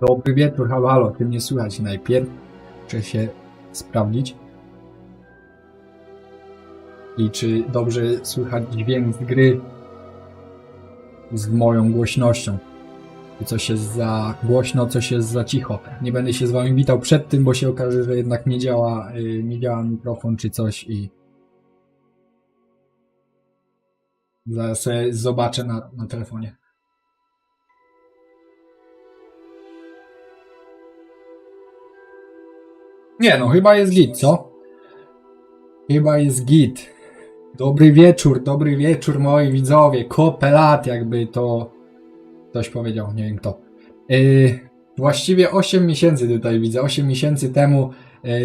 Dobry wieczór, halo, halo, ty mnie słychać najpierw. Muszę się sprawdzić. I czy dobrze słychać dźwięk z gry z moją głośnością. Czy coś jest za głośno, coś jest za cicho. Nie będę się z wami witał przed tym, bo się okaże, że jednak nie działa mikrofon czy coś i zaraz sobie zobaczę na telefonie. Nie no, chyba jest git, co? Chyba jest git. Dobry wieczór moi widzowie. Kopę lat, jakby to ktoś powiedział, nie wiem kto. Właściwie 8 miesięcy tutaj widzę. 8 miesięcy temu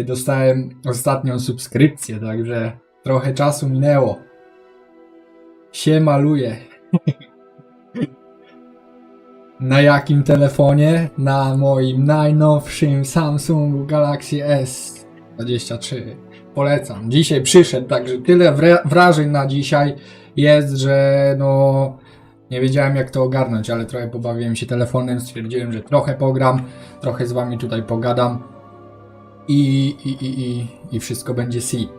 dostałem ostatnią subskrypcję, także trochę czasu minęło. Się maluje. Na jakim telefonie? Na moim najnowszym Samsung Galaxy S23. Polecam. Dzisiaj przyszedł, także tyle wrażeń na dzisiaj jest, że no nie wiedziałem jak to ogarnąć, ale trochę pobawiłem się telefonem, stwierdziłem, że trochę pogram, trochę z wami tutaj pogadam i wszystko będzie si.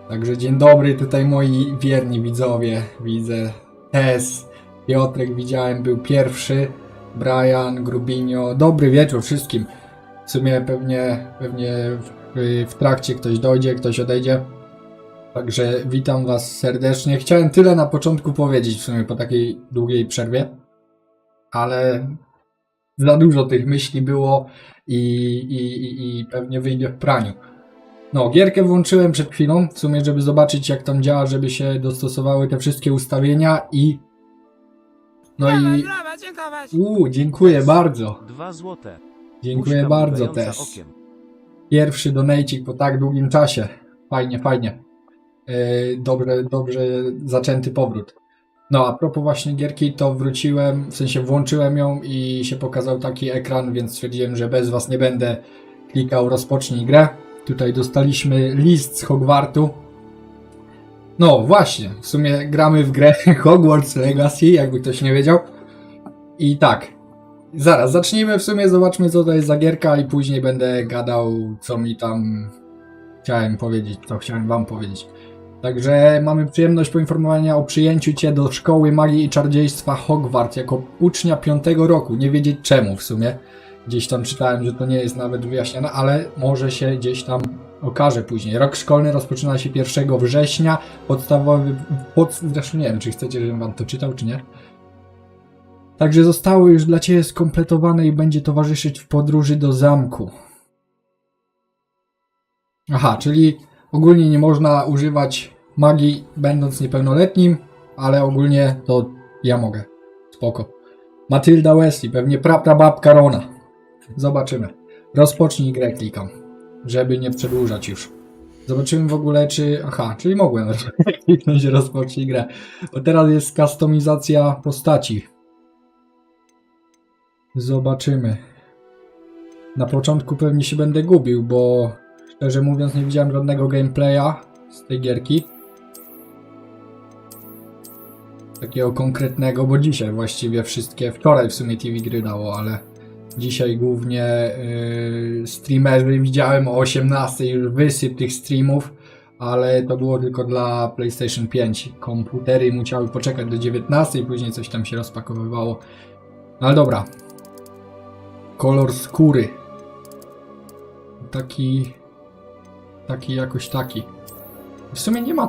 Także dzień dobry tutaj moi wierni widzowie, widzę Tess, Piotrek widziałem był pierwszy, Brian, Grubinio, dobry wieczór wszystkim. W sumie pewnie w trakcie ktoś dojdzie, ktoś odejdzie. Także witam was serdecznie. Chciałem tyle na początku powiedzieć w sumie po takiej długiej przerwie, ale za dużo tych myśli było i pewnie wyjdzie w praniu. No, gierkę włączyłem przed chwilą, w sumie żeby zobaczyć jak tam działa, żeby się dostosowały te wszystkie ustawienia i... No i... dziękuję bardzo. 2 złote. Dziękuję bardzo też. Pierwszy donejcik po tak długim czasie. Fajnie, fajnie. Dobrze zaczęty powrót. No a propos właśnie gierki, to wróciłem, w sensie włączyłem ją i się pokazał taki ekran, więc stwierdziłem, że bez was nie będę klikał rozpocznij grę. Tutaj dostaliśmy list z Hogwartu. No właśnie, w sumie gramy w grę Hogwarts Legacy, jakby ktoś nie wiedział. I tak, zaraz zacznijmy w sumie, zobaczmy co to jest za gierka i później będę gadał co mi tam chciałem powiedzieć, co chciałem wam powiedzieć. Także mamy przyjemność poinformowania o przyjęciu cię do Szkoły Magii i Czarodziejstwa Hogwarts jako ucznia 5. roku. Nie wiedzieć czemu w sumie. Gdzieś tam czytałem, że to nie jest nawet wyjaśnione, ale może się gdzieś tam okaże później. Rok szkolny rozpoczyna się 1 września. Zresztą nie wiem, czy chcecie, żebym wam to czytał, czy nie. Także zostało już dla ciebie skompletowane i będzie towarzyszyć w podróży do zamku. Aha, czyli ogólnie nie można używać magii będąc niepełnoletnim, ale ogólnie to ja mogę. Spoko. Matylda Wesley, pewnie prababka Rona. Zobaczymy. Rozpocznij grę klikam, żeby nie przedłużać już. Zobaczymy w ogóle czy... Aha, czyli mogłem kliknąć rozpocznij grę. Bo teraz jest kustomizacja postaci. Zobaczymy. Na początku pewnie się będę gubił, bo szczerze mówiąc nie widziałem żadnego gameplaya z tej gierki. Takiego konkretnego, bo dzisiaj właściwie wszystkie, wczoraj w sumie TV gry dało, ale dzisiaj głównie streamerzy widziałem o 18 już wysyp tych streamów, ale to było tylko dla PlayStation 5. Komputery musiały poczekać do 19 i później coś tam się rozpakowywało. Ale dobra. Kolor skóry. Taki jakoś taki. W sumie nie ma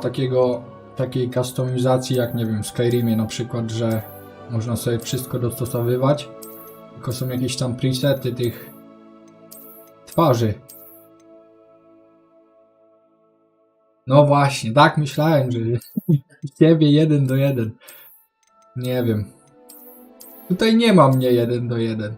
takiej kustomizacji jak nie wiem w Skyrimie na przykład, że można sobie wszystko dostosowywać. Tylko są jakieś tam presety tych twarzy. No właśnie, tak myślałem, że ciebie 1 do 1. Nie wiem. Tutaj nie ma mnie 1 do 1.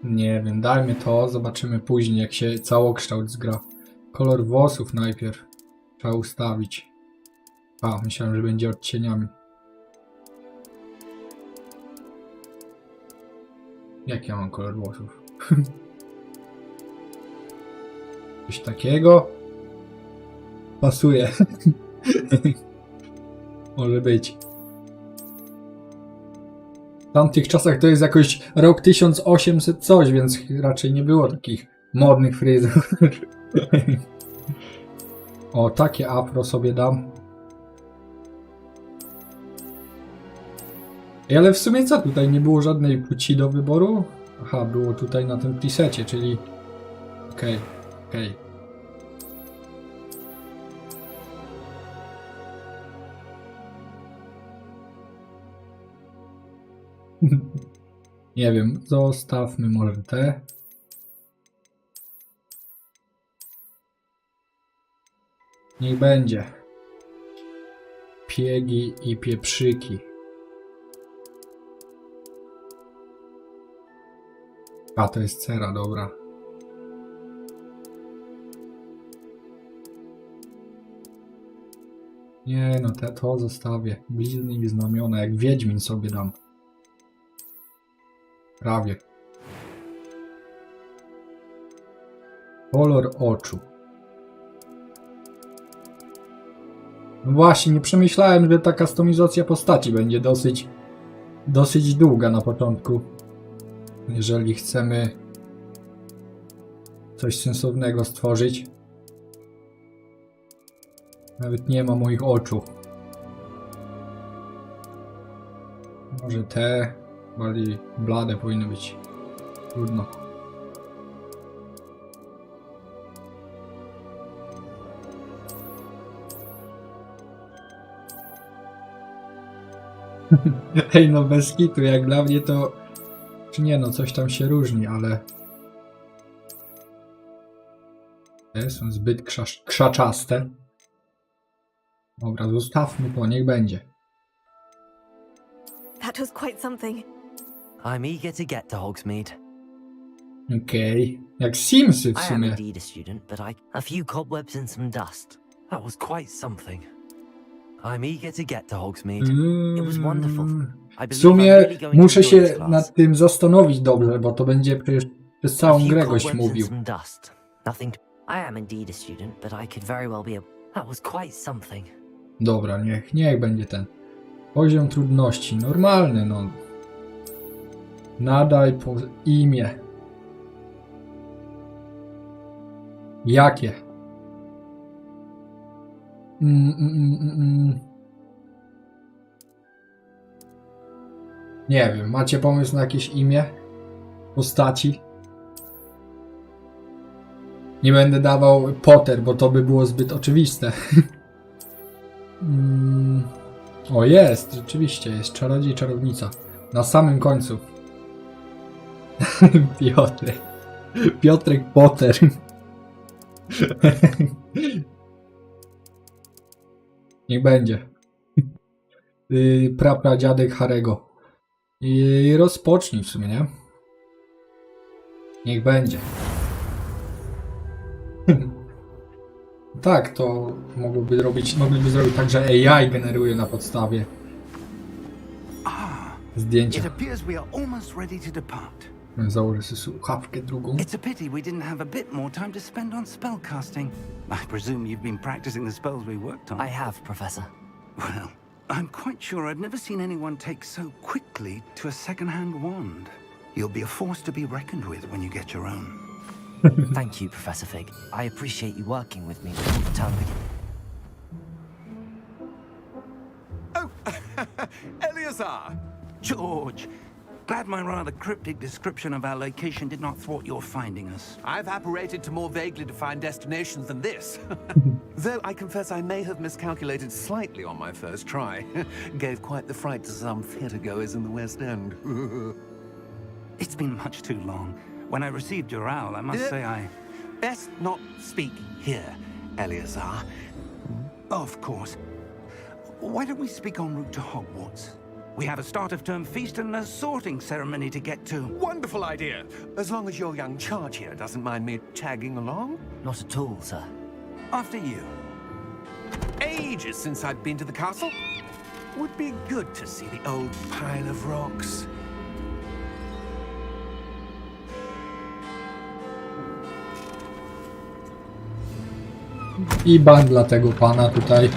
Nie wiem, dajmy to, zobaczymy później jak się całokształt zgra. Kolor włosów najpierw trzeba ustawić. A, myślałem, że będzie odcieniami. Jak ja mam kolor włosów? Coś takiego? Pasuje. Może być. W tamtych czasach to jest jakoś rok 1800 coś, więc raczej nie było takich modnych fryzur. O, takie afro sobie dam. Ale w sumie co? Tutaj nie było żadnej płci do wyboru? Aha, było tutaj na tym presecie, czyli... Okej. Nie wiem, zostawmy może te. Niech będzie. Piegi i pieprzyki. A, to jest cera, dobra. Nie no, to zostawię. Blizny i znamiona, jak Wiedźmin sobie dam. Prawie. Kolor oczu. No właśnie, nie przemyślałem, że ta kustomizacja postaci będzie dosyć długa na początku. Jeżeli chcemy coś sensownego stworzyć. Nawet nie ma moich oczu. Może te bardziej blade powinny być. Trudno. Ej, no bez kitu, jak dla mnie to... Czy nie, no coś tam się różni, ale... Te są zbyt krzaczaste. Dobra, zostawmy to, niech będzie. That was quite something. I'm eager to get to Hogsmeade. Okej. Jak Simsy w I am sumie. indeed a student, but a few cobwebs and some dust. That was quite something. I'm eager to get to Hogsmeade. It was wonderful. I W believe sumie I'm really going to muszę enjoy się this class. nad tym zastanowić dobrze, bo to będzie przecież przez A całą few grę goś cobwebs and mówił. some dust. Nothing. I am indeed a student, but I could very well be a... That was quite something. Dobra, niech będzie ten. Poziom trudności. Normalny, no. Nadaj po imię. Jakie? Nie wiem, macie pomysł na jakieś imię? Postaci? Nie będę dawał Potter, bo to by było zbyt oczywiste. O, jest, rzeczywiście, jest czarodziej, czarownica. Na samym końcu. Piotrek Potter. Niech będzie. Prapradziadek Harego. I rozpocznij w sumie, nie? Niech będzie. Tak, to mogliby zrobić tak, że AI generuje na podstawie zdjęcia. It appears we are almost ready to depart. Założę sobie słuchawkę drugą. It's a pity we didn't have a bit more time to spend on spellcasting. I presume you've been practicing the spells we worked on. I have, Professor. Well, I'm quite sure I've never seen anyone take so quickly to a second-hand wand. You'll be a force to be reckoned with when you get your own. Thank you, Professor Fig. I appreciate you working with me before the term begins. Eleazar! George! Glad my rather cryptic description of our location did not thwart your finding us. I've apparated to more vaguely defined destinations than this. Though I confess I may have miscalculated slightly on my first try. Gave quite the fright to some theatregoers in the West End. It's been much too long. When I received your owl, I must say I... Best not speak here, Eleazar. Of course. Why don't we speak en route to Hogwarts? We have a start-of-term feast and a sorting ceremony to get to. Wonderful idea. As long as your young charge here doesn't mind me tagging along. Not at all, sir. After you. Ages since I've been to the castle. Would be good to see the old pile of rocks. I ban dla tego pana tutaj.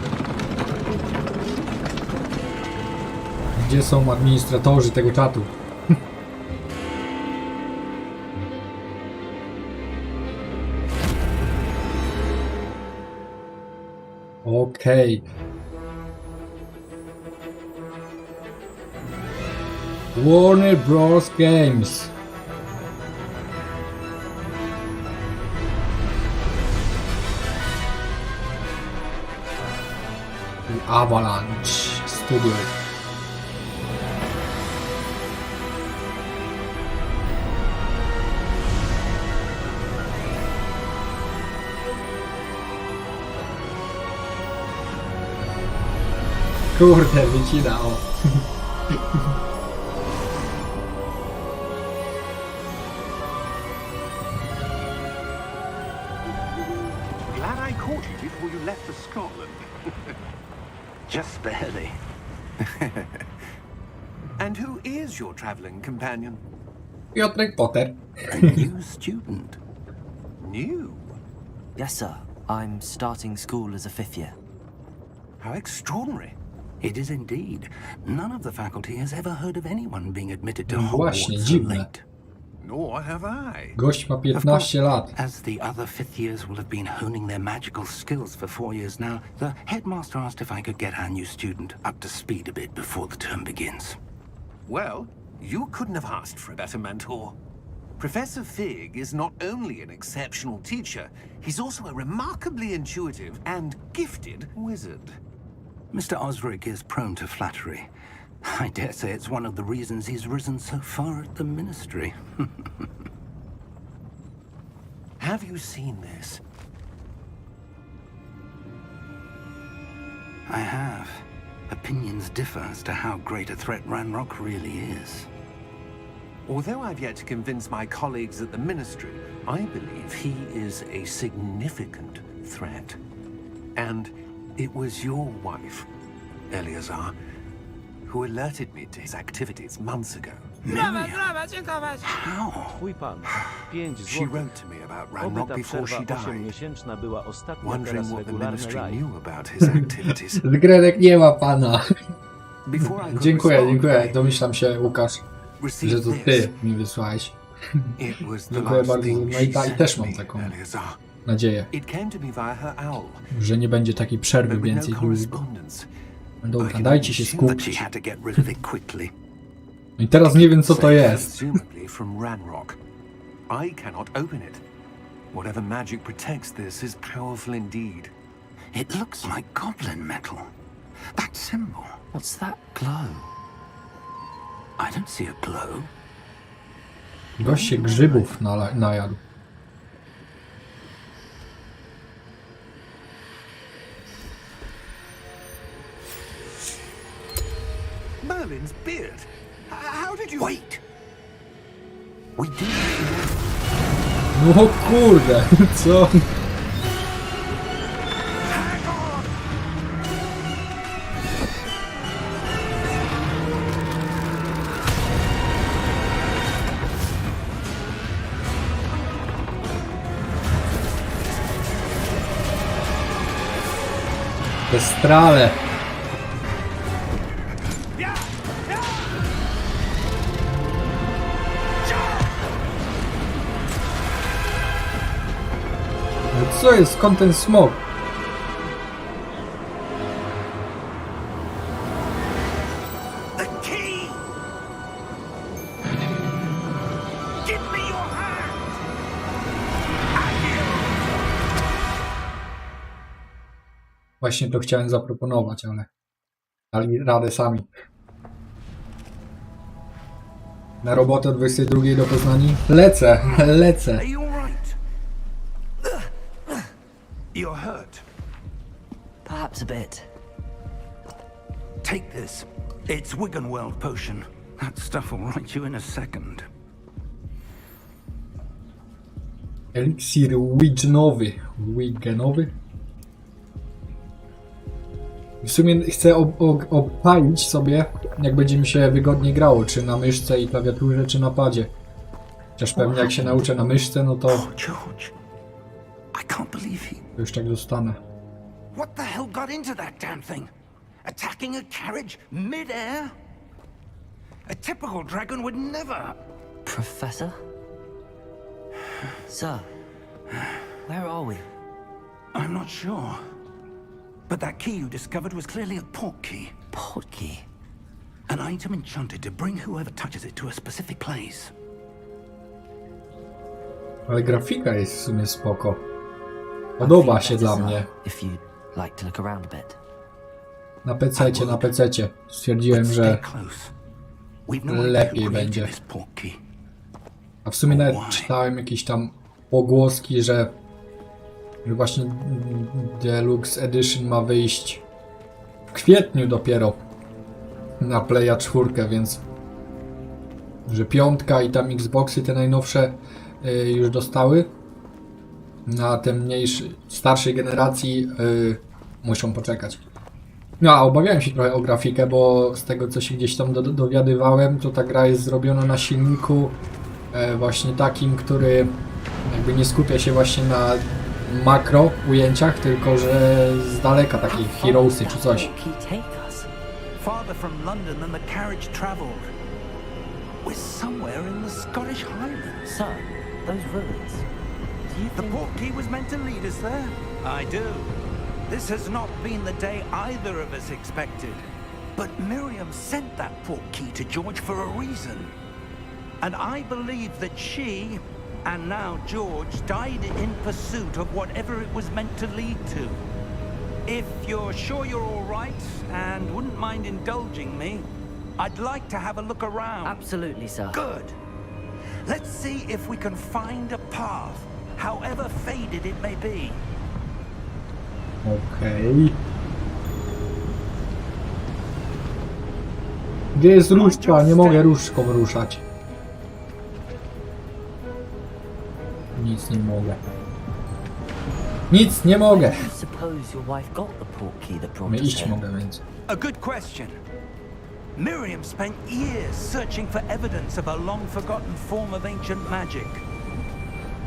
Gdzie są administratorzy tego czatu? Okej. Warner Bros. Games. Avalanche Studio. Kurde, wycina, o. Glad I caught you before you left for Scotland. Just barely. And who is your traveling companion? Piotrek Potter. A new student. New? Yes, sir. I'm starting school as a 5th year. How extraordinary. It is indeed. None of the faculty has ever heard of anyone being admitted to Właśnie, Hogwarts so dziwne. late. Nor have I. Gość ma Of 15 course, lat. as the other fifth years will have been honing their magical skills for 4 years now, the headmaster asked if I could get our new student up to speed a bit before the term begins. Well, you couldn't have asked for a better mentor. Professor Fig is not only an exceptional teacher, he's also a remarkably intuitive and gifted wizard. Mr. Osric is prone to flattery. I dare say it's one of the reasons he's risen so far at the ministry. Have you seen this? I have. Opinions differ as to how great a threat Ranrock really is. Although I've yet to convince my colleagues at the ministry, I believe he is a significant threat. And it was your wife, Eleazar, who alerted me to his activities months ago. How? Twój pan, 5 She złotych. wrote to me about Oby Ranrock ta before she przerwa died, 8-miesięczna była ostatnia, wondering teraz what the regularny ministry raj. knew about his activities. Zgredek nie ma pana. Before I could Dziękuję, respond, dziękuję. Domyślam się, Łukasz, że received to this. ty mi wysłałeś. It was the Dziękuję last bardzo. thing No i, she i sent też mam me, taką Eleazar. nadzieję, It came to me via her owl, że nie będzie takiej przerwy but with więcej no długo. correspondence. Dobra, dajcie się But skupić. she had to get rid of it quickly. No i teraz nie wiem, co to jest. Presumably from Ranrock. I cannot open it. Whatever magic protects this is powerful indeed. It looks like goblin metal. That symbol. What's that glow? I don't see a glow. Gość się grzybów najadł. Merlin's beard. How did you... Wait! We do. No kurde, co? Te strale. No co jest? Skąd ten smok? The key! Give me your hand! Właśnie to chciałem zaproponować, ale dali radę sami. Na robotę o 22 do Poznani? Lecę, lecę. Are you alright? You're hurt. Perhaps a bit. Take this. It's Wiggenweld potion. That stuff will right you in a second. Eliksir Wiggenowy. W sumie chcę obpalić sobie, jak będzie mi się wygodnie grało, czy na myszce i klawiaturze, czy na padzie. Chociaż pewnie jak się nauczę na myszce, no to Oh, George. I can't believe he... To już tak zostanę. What the hell got into that damn thing? Attacking a carriage mid-air? A typical dragon would never... Professor? Sir, where are we? I'm not sure. But that key you discovered was clearly a port key. Port key? An item enchanted to bring whoever touches it to a specific place. Ale grafika jest w sumie spoko. Podoba się dla mnie. If you'd like to look around a bit. Na PC-cie. Stwierdziłem, że lepiej będzie. A w sumie nawet czytałem jakieś tam pogłoski, że właśnie Deluxe Edition ma wyjść w kwietniu dopiero na Playa 4, więc że 5 i tam Xboxy te najnowsze już dostały, na te starszej generacji muszą poczekać. No a obawiałem się trochę o grafikę, bo z tego co się gdzieś tam dowiadywałem, to ta gra jest zrobiona na silniku właśnie takim, który jakby nie skupia się właśnie na makro ujęciach, tylko że z daleka takie Heroesy czy coś. Farther from London than the carriage traveled. We're somewhere in the Scottish Highlands. Sir, those ruins. Do you The think... port key was meant to lead us there? I do. This has not been the day either of us expected. But Miriam sent that port key to George for a reason. And I believe that she, and now George, died in pursuit of whatever it was meant to lead to. If you're sure you're all right and wouldn't mind indulging me, I'd like to have a look around. Absolutely, sir. Good. Let's see if we can find a path, however faded it may be. Okej. Gdzie jest różdżka? Nie mogę różdżką ruszać. Nic nie mogę. Nic nie mogę. Suppose your wife got the port key that brought Nie us iść here. mogę, więc. A good question. Miriam spent years searching for evidence of a long-forgotten form of ancient magic.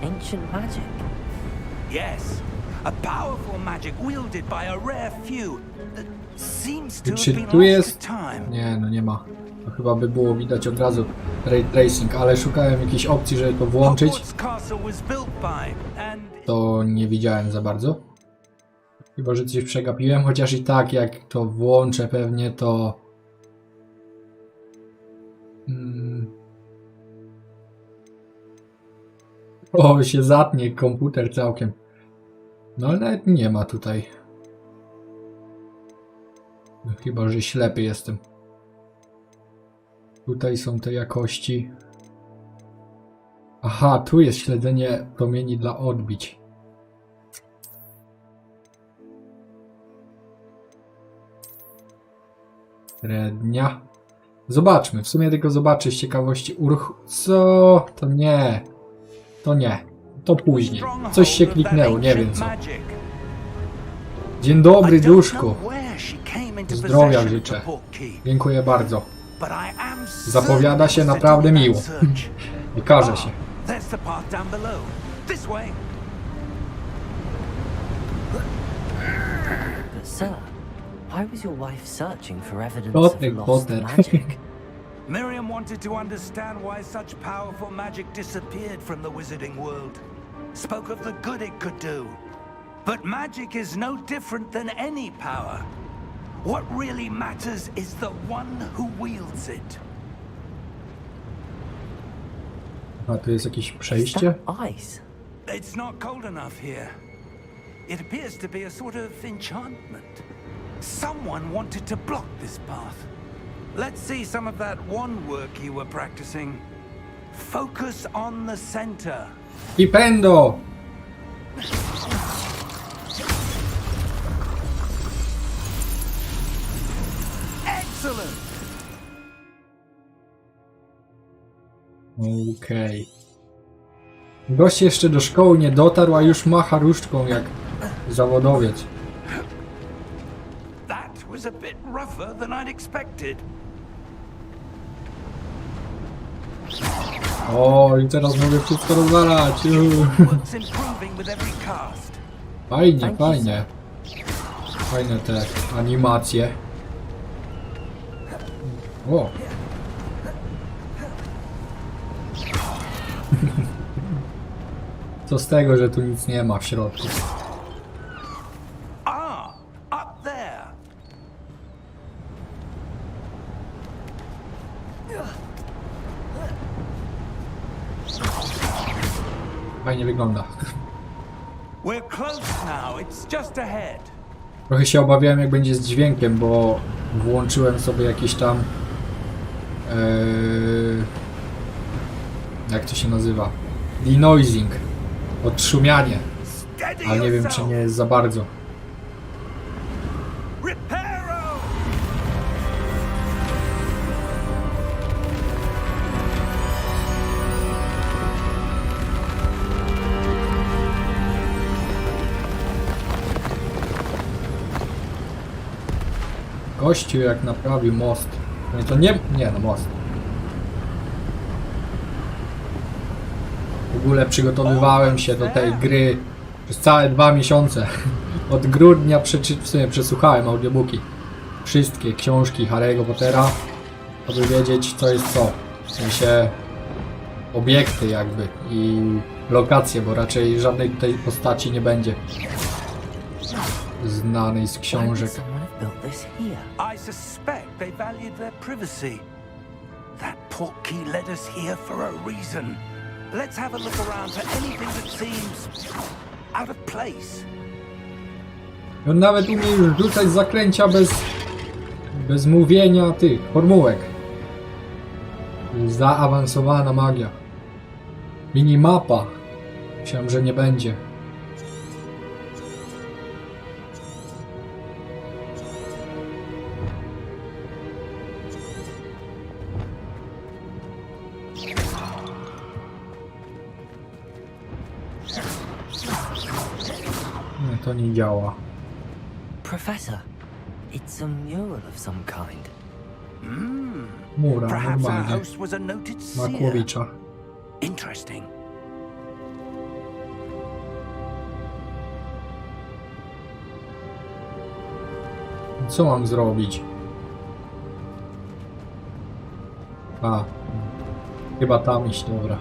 Ancient magic? Yes, a powerful magic wielded by a rare few that seems to Czy have been tu lost jest? to time. Nie, no nie ma. To chyba by było widać od razu ray tracing, ale szukałem jakiejś opcji, żeby to włączyć. Hogwarts Castle was built by and To nie widziałem za bardzo. Chyba, że coś przegapiłem, chociaż i tak jak to włączę pewnie to... O, się zatnie komputer całkiem. No ale nawet nie ma tutaj. No, chyba, że ślepy jestem. Tutaj są te jakości. Aha, tu jest śledzenie promieni dla odbić. Średnia. Zobaczmy, w sumie tylko zobaczę z ciekawości Co? To nie. To nie. To później. Coś się kliknęło, nie wiem co. Dzień dobry, duszku. Zdrowia życzę. Dziękuję bardzo. Zapowiada się naprawdę miło. Wykaże się. But sir, why was your wife searching for evidence Potter, of lost Potter. magic? Miriam wanted to understand why such powerful magic disappeared from the wizarding world. Spoke of the good it could do. But magic is no different than any power. What really matters is the one who wields it. A tu jest jakieś Is przejście? that ice? It's not cold enough here. It appears to be a sort of enchantment. Someone wanted to block this path. Let's see some of that one work you were practicing. Focus on the center. I pędo! Excellent! Okej. Gość jeszcze do szkoły nie dotarł, a już macha różdżką jak zawodowiec. That was a bit rougher than I'd expected. O, i teraz mogę wszystko rozwalać. Work's improving with every cast. Fajnie, Thank you, fajnie. Fajne te animacje. O. Co z tego, że tu nic nie ma w środku? Ah, up there. Fajnie wygląda. We're close now. It's just ahead. Trochę się obawiałem, jak będzie z dźwiękiem, bo włączyłem sobie jakiś tam jak to się nazywa? Denoising. Odszumianie. Steady Ale nie wiem, czy yourself. nie jest za bardzo. Reparo! Gościu jak naprawił most. No to nie... Nie no, most. W ogóle przygotowywałem się do tej gry przez całe 2 miesiące. Od grudnia w sumie przesłuchałem audiobooki. Wszystkie książki Harry'ego Pottera, aby wiedzieć, co jest co. W sensie obiekty jakby i lokacje, bo raczej żadnej tej postaci nie będzie znanej z Why would książek. someone have built this here? I suspect they valued their privacy. That portkey led us here for a reason. Let's have a look around for anything that seems out of place. On nawet umie już rzucać zaklęcia bez mówienia tych formułek. Zaawansowana magia. Minimapa. Myślałem, że nie będzie. No, to nie działa. Professor, it's a mural of some kind. Mura, Perhaps our normalnie. host was a noted seer. Makłowicza. Interesting. Co mam zrobić? A. Chyba tam iść, dobra.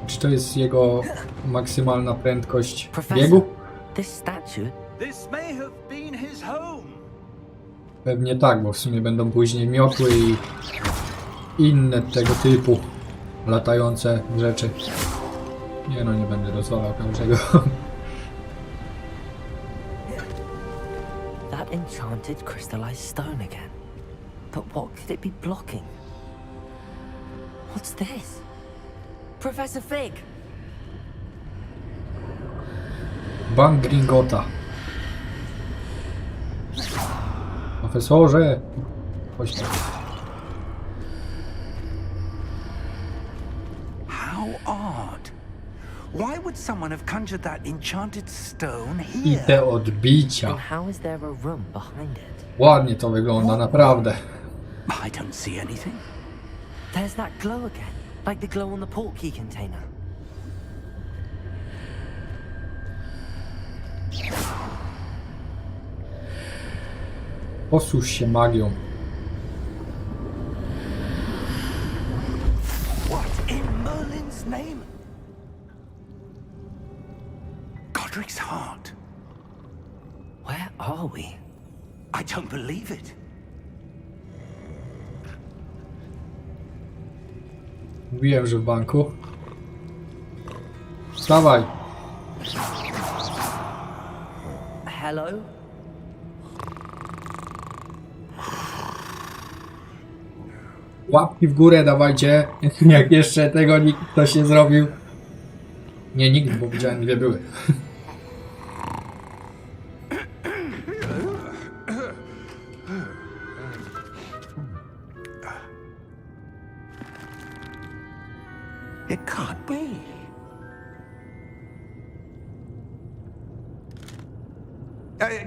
Czy to jest jego maksymalna prędkość biegu? This statue, This may have been his home. Pewnie tak, bo w sumie będą później miotły i inne tego typu latające rzeczy. Nie no, nie będę rozwalał każdego. that enchanted crystallized stone again. But what could it be blocking? What's this? Professor Fig! Bank Gringota. Profesorze! Chodź tam. How odd. Why would someone have conjured that enchanted stone I here? te odbicia. And how is there a room behind it? Ładnie to wygląda, naprawdę. I don't see anything. There's that glow again, like the glow on the portkey container. Posłuż się magią. What in Merlin's name? Godric's heart. Where are we? I don't believe it. Mówiłem, że w banku. Wstawaj! Hello? Łapki w górę dawajcie, jak jeszcze tego nikt ktoś nie zrobił. Nie, nikt, bo widziałem 2 były. It can't be.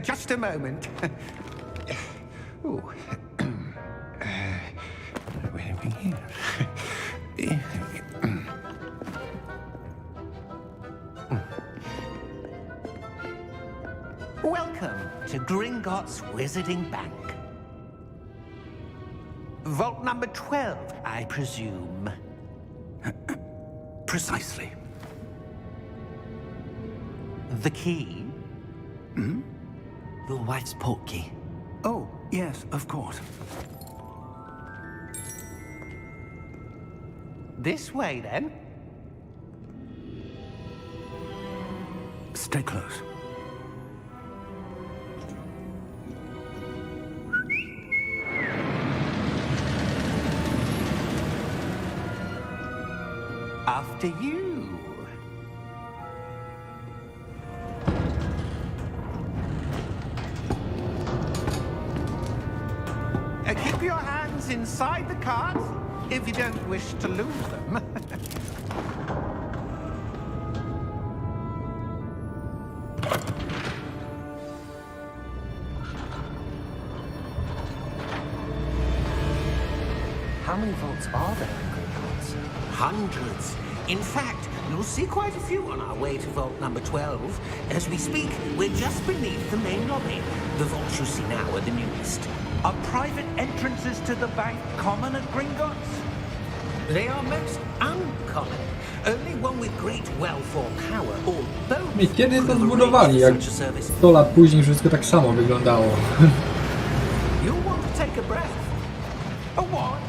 Just a moment. Ooh. Where are we here? Gringotts Wizarding Bank. Vault number 12, I presume. Precisely. The key? Your wife's portkey. Oh, yes, of course. This way, then. Stay close. After you. Keep your hands inside the cart if you don't wish to lose them. How many vaults are there in Hogwarts? Hundreds. In fact, you'll see quite a few on our way to vault number 12. As we speak, we're just beneath the main lobby. The vaults you see now are the newest. Are private entrances to the bank common at Gringotts? They are most uncommon. Only one with great wealth or power, or both. I kiedy to could have zbudowali? arranged Jak such a service. 100 lat później wszystko tak samo wyglądało. You'll want to take a breath. A what?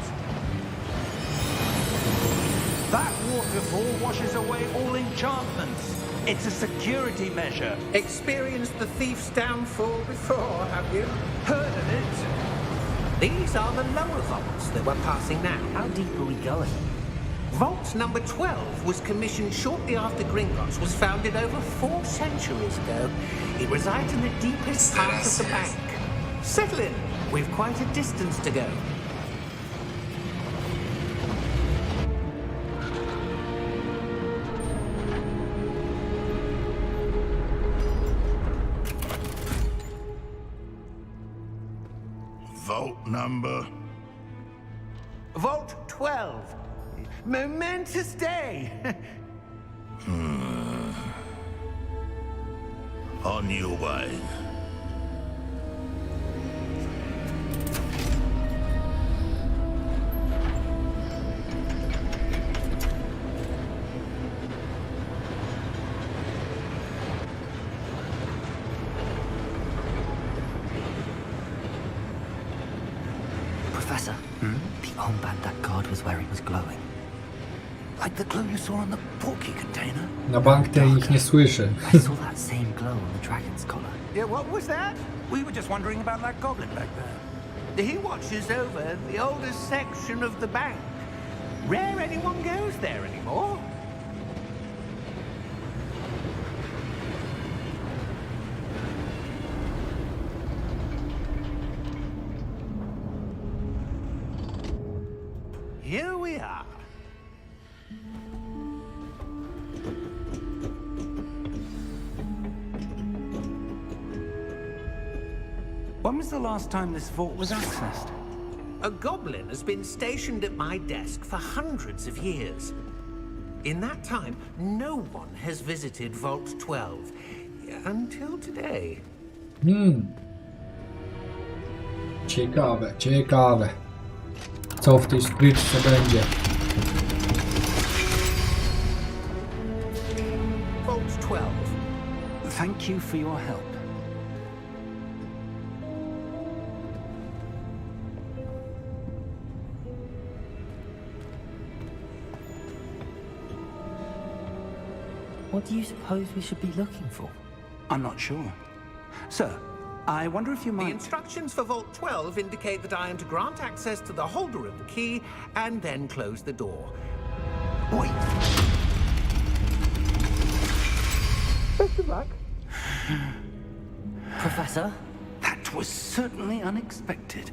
That waterfall washes away all enchantments. It's a security measure. Experienced the thief's downfall before, have you? Heard of it? These are the lower vaults that we're passing now. How deep are we going? Vault number 12 was commissioned shortly after Gringotts was founded over 4 centuries ago. It resides in the deepest part of the bank. Settle in. We've quite a distance to go. Vault number. Vault 12. Momentous day. On your way. Professor, the armband that guard was wearing was glowing. Like the glow you saw on the portkey container? Na bank ten ich nie słyszy. I saw that same glow on the dragon's collar. Yeah, what was that? We were just wondering about that goblin back there. He watches over the oldest section of the bank. Rare anyone goes there anymore. Here we are. When was the last time this vault was accessed? A goblin has been stationed at my desk for hundreds of years. In that time, no one has visited Vault 12 until today. Ciekawe, ciekawe. Co w tej skryczce będzie? Vault 12. Thank you for your help. What do you suppose we should be looking for? I'm not sure. Sir, I wonder if you The might... instructions for Vault 12 indicate that I am to grant access to the holder of the key and then close the door. Wait. Best of luck. Professor? That was certainly unexpected.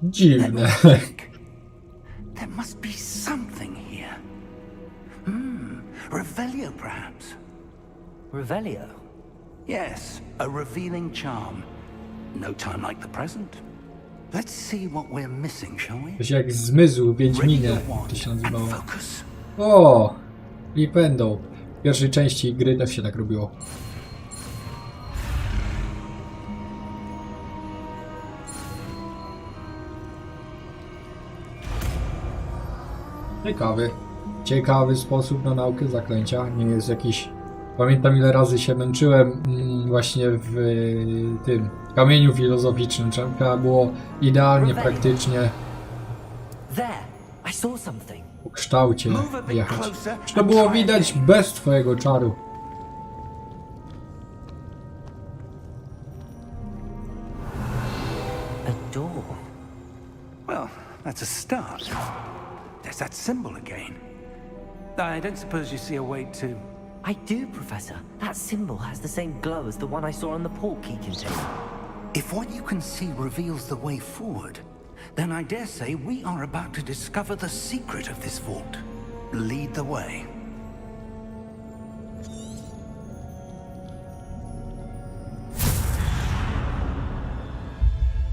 Dziwne. There must be something here. Revelio, perhaps. Revelio? Yes, a revealing charm. No time like the present. Let's see what we're missing, shall we? Coś jak zmysł w Ready Wiedźminie, your to wand się and nazywało. focus. O! I będą. W pierwszej części gry też się tak robiło. Ciekawy sposób na naukę zaklęcia. Nie jest jakiś... Pamiętam, ile razy się męczyłem właśnie w tym kamieniu filozoficznym. Trzeba było idealnie, praktycznie There, I saw something. po kształcie jechać. Czy to było widać bez twojego czaru? A door. Well, that's a start. There's that symbol again. I don't suppose you see a way to... I do, Professor. That symbol has the same glow as the one I saw on the portkey container. If what you can see reveals the way forward, then I dare say we are about to discover the secret of this vault. Lead the way.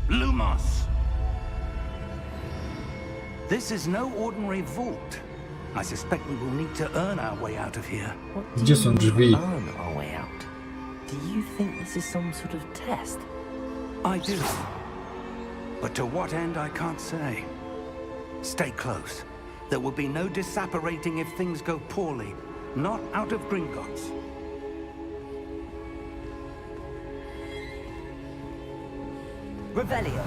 Lumos! This is no ordinary vault. I suspect we will need to earn our way out of here. What do Gdzie you są mean, drzwi? earn our way out? Do you think this is some sort of test? I do. But to what end, I can't say. Stay close. There will be no disapparating if things go poorly. Not out of Gringotts. Revelio.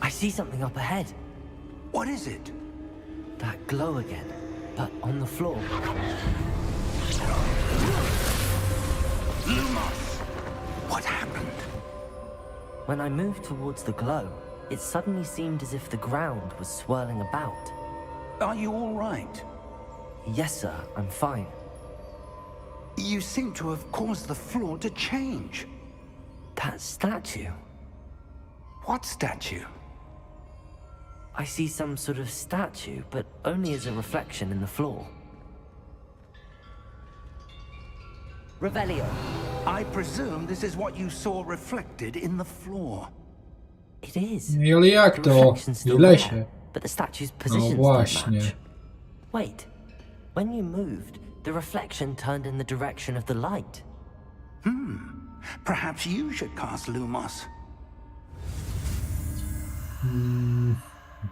I see something up ahead. What is it? That glow again, but on the floor. Lumos! What happened? When I moved towards the glow, it suddenly seemed as if the ground was swirling about. Are you all right? Yes, sir, I'm fine. You seem to have caused the floor to change. That statue. What statue? I see some sort of statue, but only as a reflection in the floor. Revelio. I presume this is what you saw reflected in the floor. It is. No ale jak The to? reflection's still W lesie. there, but the statue's No positions don't właśnie. match. Wait. When you moved, the reflection turned in the direction of the light. Perhaps you should cast Lumos.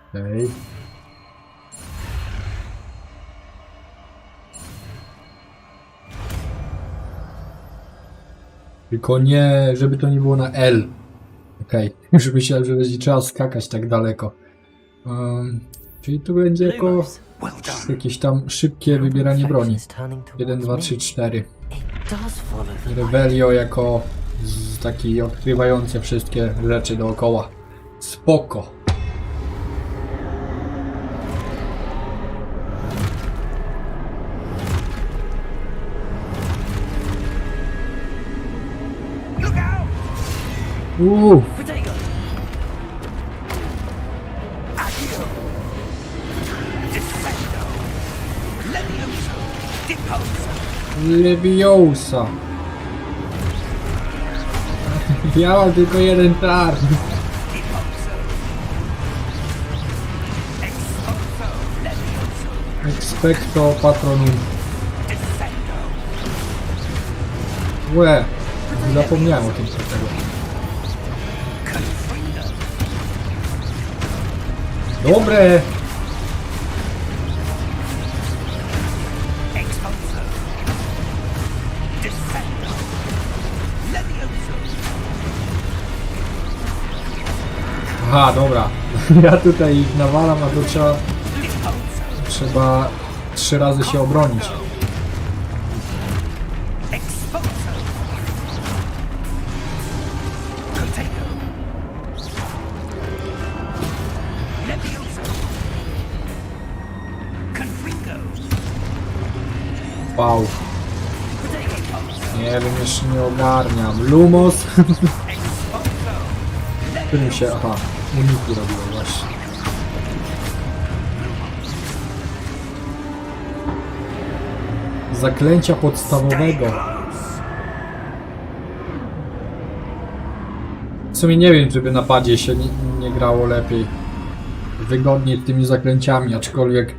Okej. Tylko nie, żeby to nie było na L. Okej, już myślałem, że będzie trzeba skakać tak daleko. Czyli tu będzie jako Lumos. Well done. jakieś tam szybkie wybieranie broni. Reflection is turning towards 1, 2, me. 3, 4. It does follow the light. Revelio jako taki odkrywający wszystkie rzeczy dookoła. Spoko. Look out! Protego! Accio! Defendo! Levioso! Deposo! Leviosa. Ja mam tylko jeden czar. Deposo! Exposo! Levioso! Expecto patronum. Defendo! Łe. Zapomniałem o tym co tego. Confrido! Dobre. Exposo! Defendo! Levioso! Aha, dobra. Ja tutaj ich nawalam, a to trzeba 3 razy się obronić. Exposo! Protego! Levioso! Confrigo! Wow. Protego! Nie wiem, jeszcze nie ogarniam. Lumos. Exposo! Którym się, aha, uniki robiło właśnie. Zaklęcia podstawowego. W sumie nie wiem, czy by na padzie się nie grało lepiej. Wygodniej tymi zaklęciami, aczkolwiek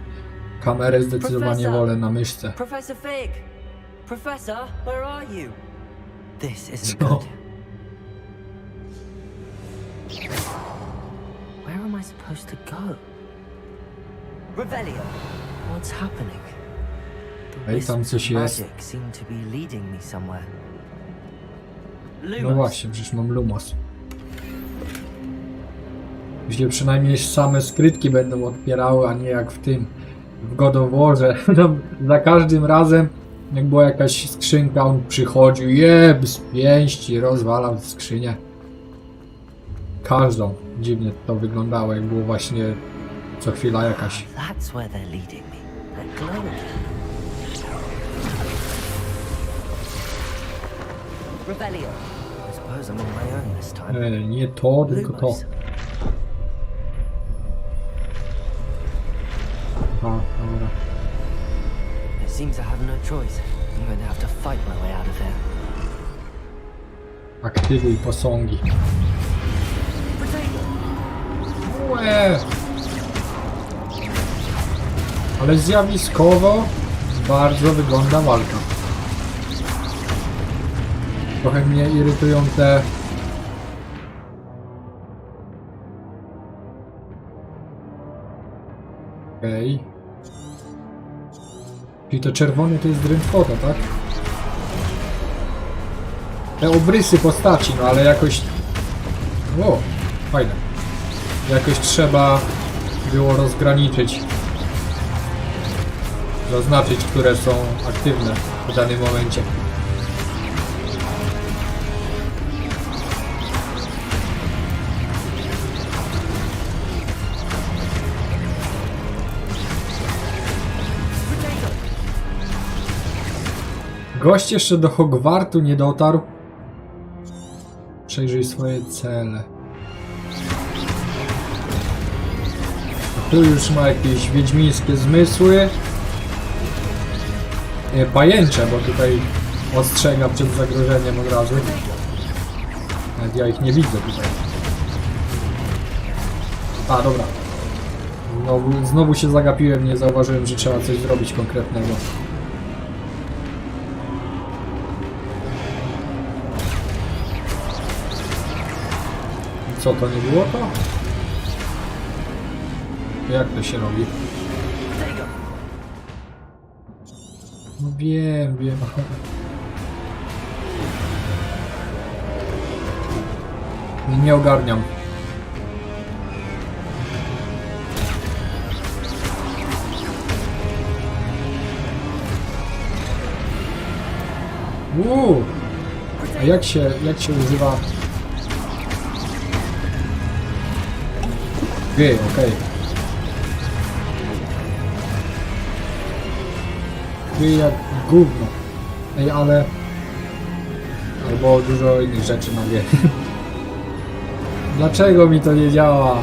kamerę zdecydowanie wolę na myszce. Professor Fig! Professor, where are you? This isn't Co? good. Where am I supposed to go? Revelio. What's happening? The Ej, tam wisps coś of jest. magic seem to be leading me somewhere. No Lumos. właśnie, przecież mam Lumos. Jeśli przynajmniej same skrytki będą odpierały, a nie jak w tym, w God of Warze. No, za każdym razem, jak była jakaś skrzynka, on przychodził, z pięści, rozwalał skrzynię. Każdą. Dziwnie to wyglądało, jak było właśnie co chwila jakaś. That's where they're leading me. That glow again. Revelio. I suppose I'm on my own this time. Nie to, tylko to. Lumos. Aha, dobra. It seems I have no choice. I'm going to have to fight my way out of here. Aktywuj posągi. Potato. Łe! Ale zjawiskowo bardzo wygląda walka. Trochę mnie irytują te... Okej. Czyli to czerwone to jest drętwota, tak? Te obrysy postaci, no ale jakoś... O, fajne. Jakoś trzeba było rozgraniczyć. Zaznaczyć, które są aktywne w danym momencie. Gość jeszcze do Hogwartu nie dotarł. Przejrzyj swoje cele. A tu już ma jakieś wiedźmińskie zmysły. Nie, pajęcze, bo tutaj ostrzega przed zagrożeniem od razu. Nawet ja ich nie widzę tutaj. A, dobra. Znowu się zagapiłem, nie zauważyłem, że trzeba coś zrobić konkretnego. Co to nie było to? Jak to się robi? No wiem. Nie ogarniam. A jak się używa? Okej. Jak gówno. Ej, ale... Albo dużo innych rzeczy na wie. Dlaczego mi to nie działa?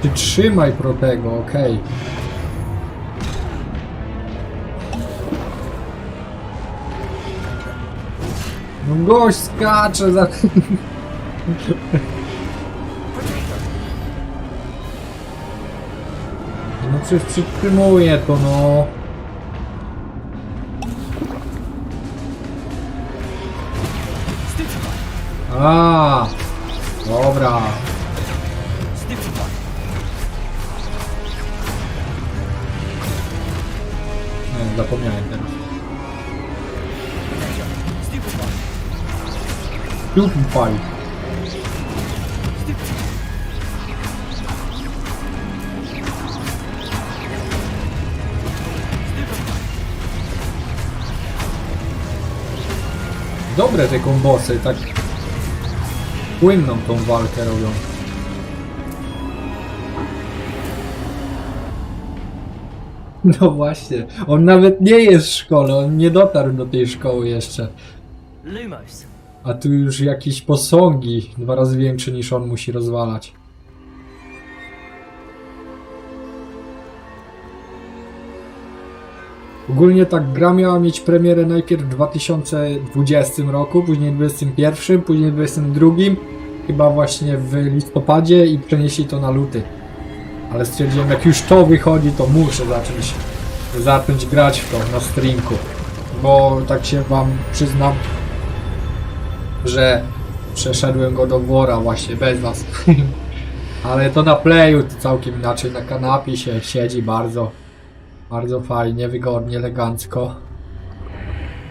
Ty trzymaj protego, okej. No gość skacze za... No przecież przytrzymuję to, no. A, dobra. Nie, zapomniałem teraz. Stupefy. Dobre te kombosy, tak płynną tą walkę robią. No właśnie, on nawet nie jest w szkole, on nie dotarł do tej szkoły jeszcze. Lumos. A tu już jakieś posągi 2 razy większe niż on musi rozwalać. Ogólnie tak gra miała mieć premierę najpierw w 2020 roku, później w 2021, później w 2022, chyba właśnie w listopadzie i przenieśli to na luty. Ale stwierdziłem, jak już to wychodzi, to muszę zacząć grać w to na streamku. Bo tak się wam przyznam, że przeszedłem go do wora właśnie bez was. Ale to na playu to całkiem inaczej. Na kanapie się siedzi bardzo fajnie, wygodnie, elegancko.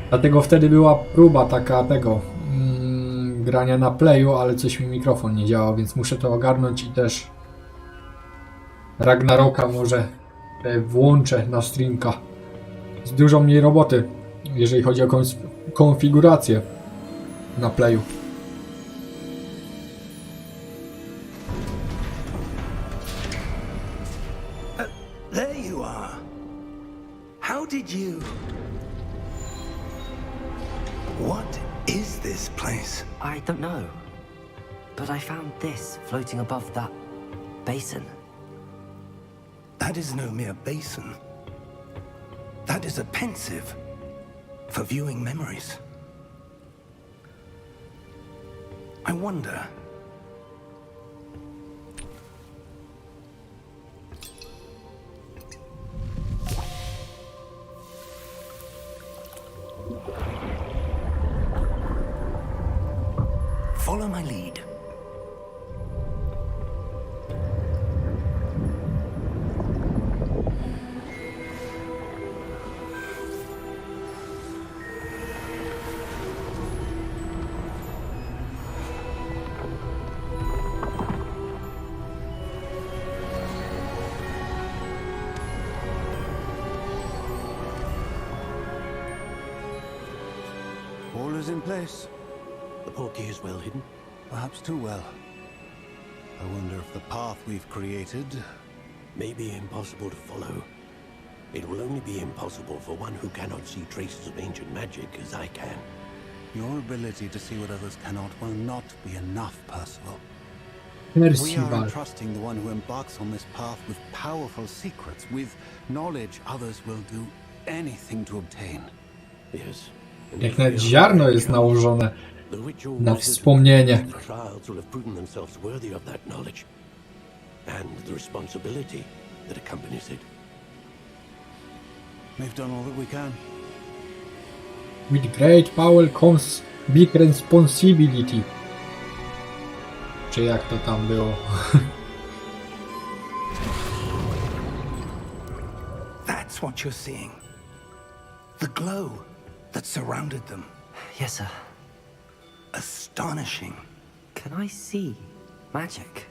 Dlatego wtedy była próba taka tego grania na playu, ale coś mi mikrofon nie działał, więc muszę to ogarnąć i też Ragnaroka może włączę na streamka. Z dużo mniej roboty, jeżeli chodzi o konfigurację na playu. There you are. How did you... What is this place? I don't know. But I found this floating above that basin. That is no mere basin. That is a pensive for viewing memories. I wonder... Follow my lead. All is in place. The portkey is well hidden. Perhaps too well. I wonder if the path we've created... May be impossible to follow. It will only be impossible for one who cannot see traces of ancient magic as I can. Your ability to see what others cannot will not be enough, Percival. We are Percival. entrusting the one who embarks on this path with powerful secrets, with knowledge others will do anything to obtain. Yes. Jak nawet ziarno jest nałożone The ritual na wizard wspomnienie. and the trials will have proven themselves worthy of that knowledge and the responsibility that accompanies it. We've done all that we can. With great power comes big responsibility. Czy jak to tam było? That's what you're seeing. The glow that surrounded them. Yes, sir. Astonishing. Can I see magic?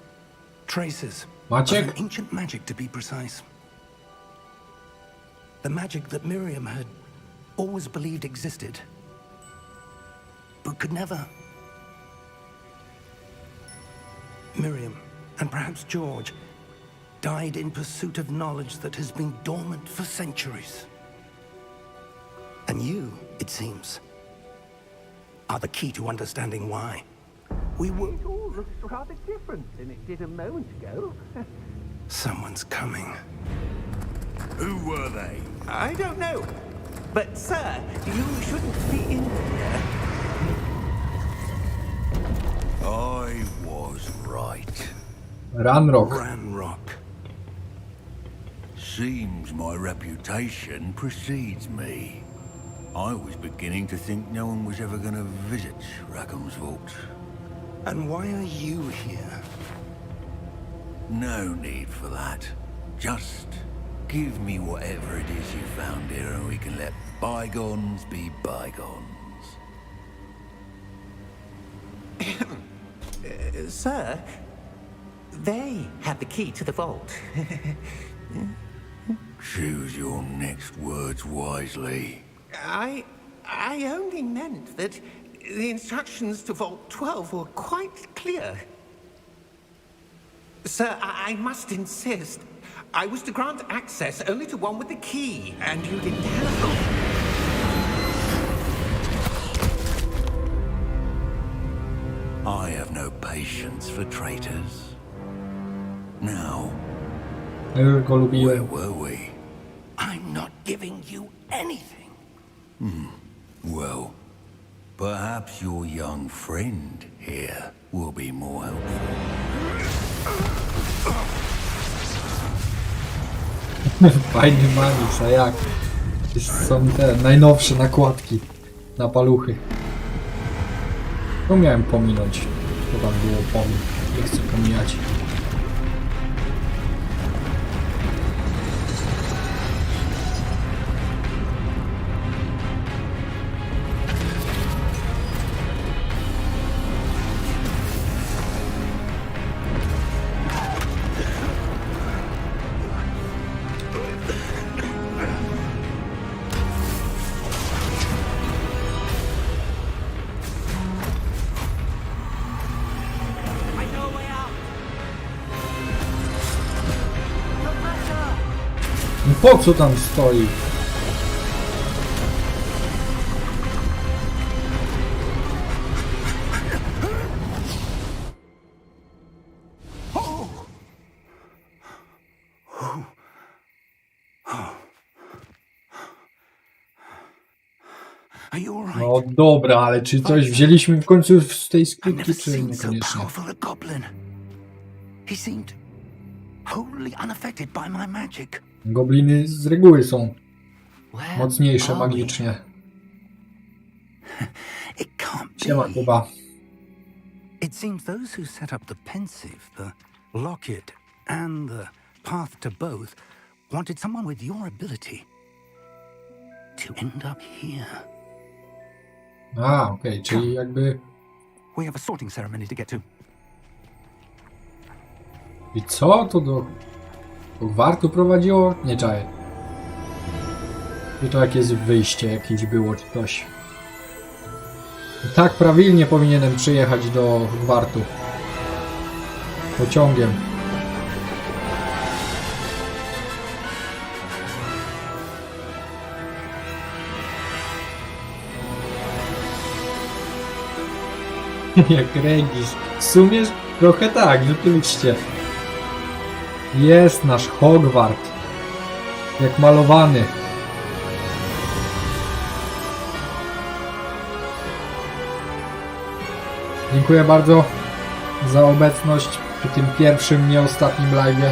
Traces Magic? of an ancient magic, to be precise. The magic that Miriam had always believed existed, but could never. Miriam, and perhaps George, died in pursuit of knowledge that has been dormant for centuries. And you, it seems, are the key to understanding why. We were... It all looks rather different than it did a moment ago. Someone's coming. Who were they? I don't know. But, sir, you shouldn't be in here. I was right. Ranrock. Ranrock. Seems my reputation precedes me. I was beginning to think no one was ever going to visit Rackham's vault. And why are you here? No need for that. Just give me whatever it is you found here and we can let bygones be bygones. Sir, they have the key to the vault. Choose your next words wisely. I only meant that the instructions to Vault 12 were quite clear. Sir, I must insist. I was to grant access only to one with the key, and you didn't have... I have no patience for traitors. Now, Ja go where lubiłem. were we? I'm not giving you anything. Well, Perhaps your young friend here will be more helpful. Fajny Mavis, a jak? Są te najnowsze nakładki na paluchy. To miałem pominąć. To tam było pomin. Nie chcę pomijać. Po co tam stoi? Are you all right? No dobra, ale czy coś wzięliśmy w końcu z tej I've never skrytki, czy seen so niekoniecznie? powerful a goblin. He seemed wholly unaffected by my magic. Gobliny z reguły są Where mocniejsze are we? magicznie. It can't Siema be. chyba. It seems those who set up the pensive, the locket, and the path to both wanted someone with your ability to end up here. A, okej, czyli jakby... We have a sorting ceremony to get to. I co? To do Hogwartu prowadziło? Nie czaję. I to jakieś wyjście jakieś było, czy coś. I tak prawilnie powinienem przyjechać do Hogwartu. Pociągiem. Jak Regis. W sumie trochę tak, rzeczywiście. Jest nasz Hogwart. Jak malowany. Dziękuję bardzo za obecność przy tym pierwszym, nie ostatnim live'ie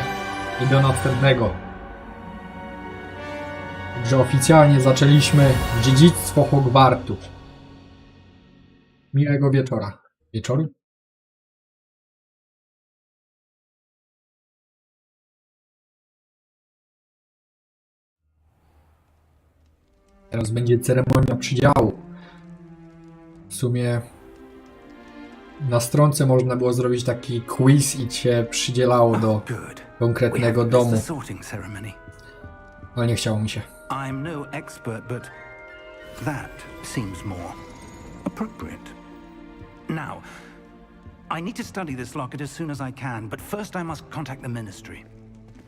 i do następnego. Także oficjalnie zaczęliśmy dziedzictwo Hogwartu. Miłego wieczora. Wieczoru? Teraz będzie ceremonia przydziału. W sumie na stronce można było zrobić taki quiz i cię przydzielało do Good. We konkretnego have missed domu, the sorting ceremony. ale nie chciało mi się. I'm no expert, but that seems more appropriate. Now, I need to study this locket as soon as I can, but first I must contact the Ministry.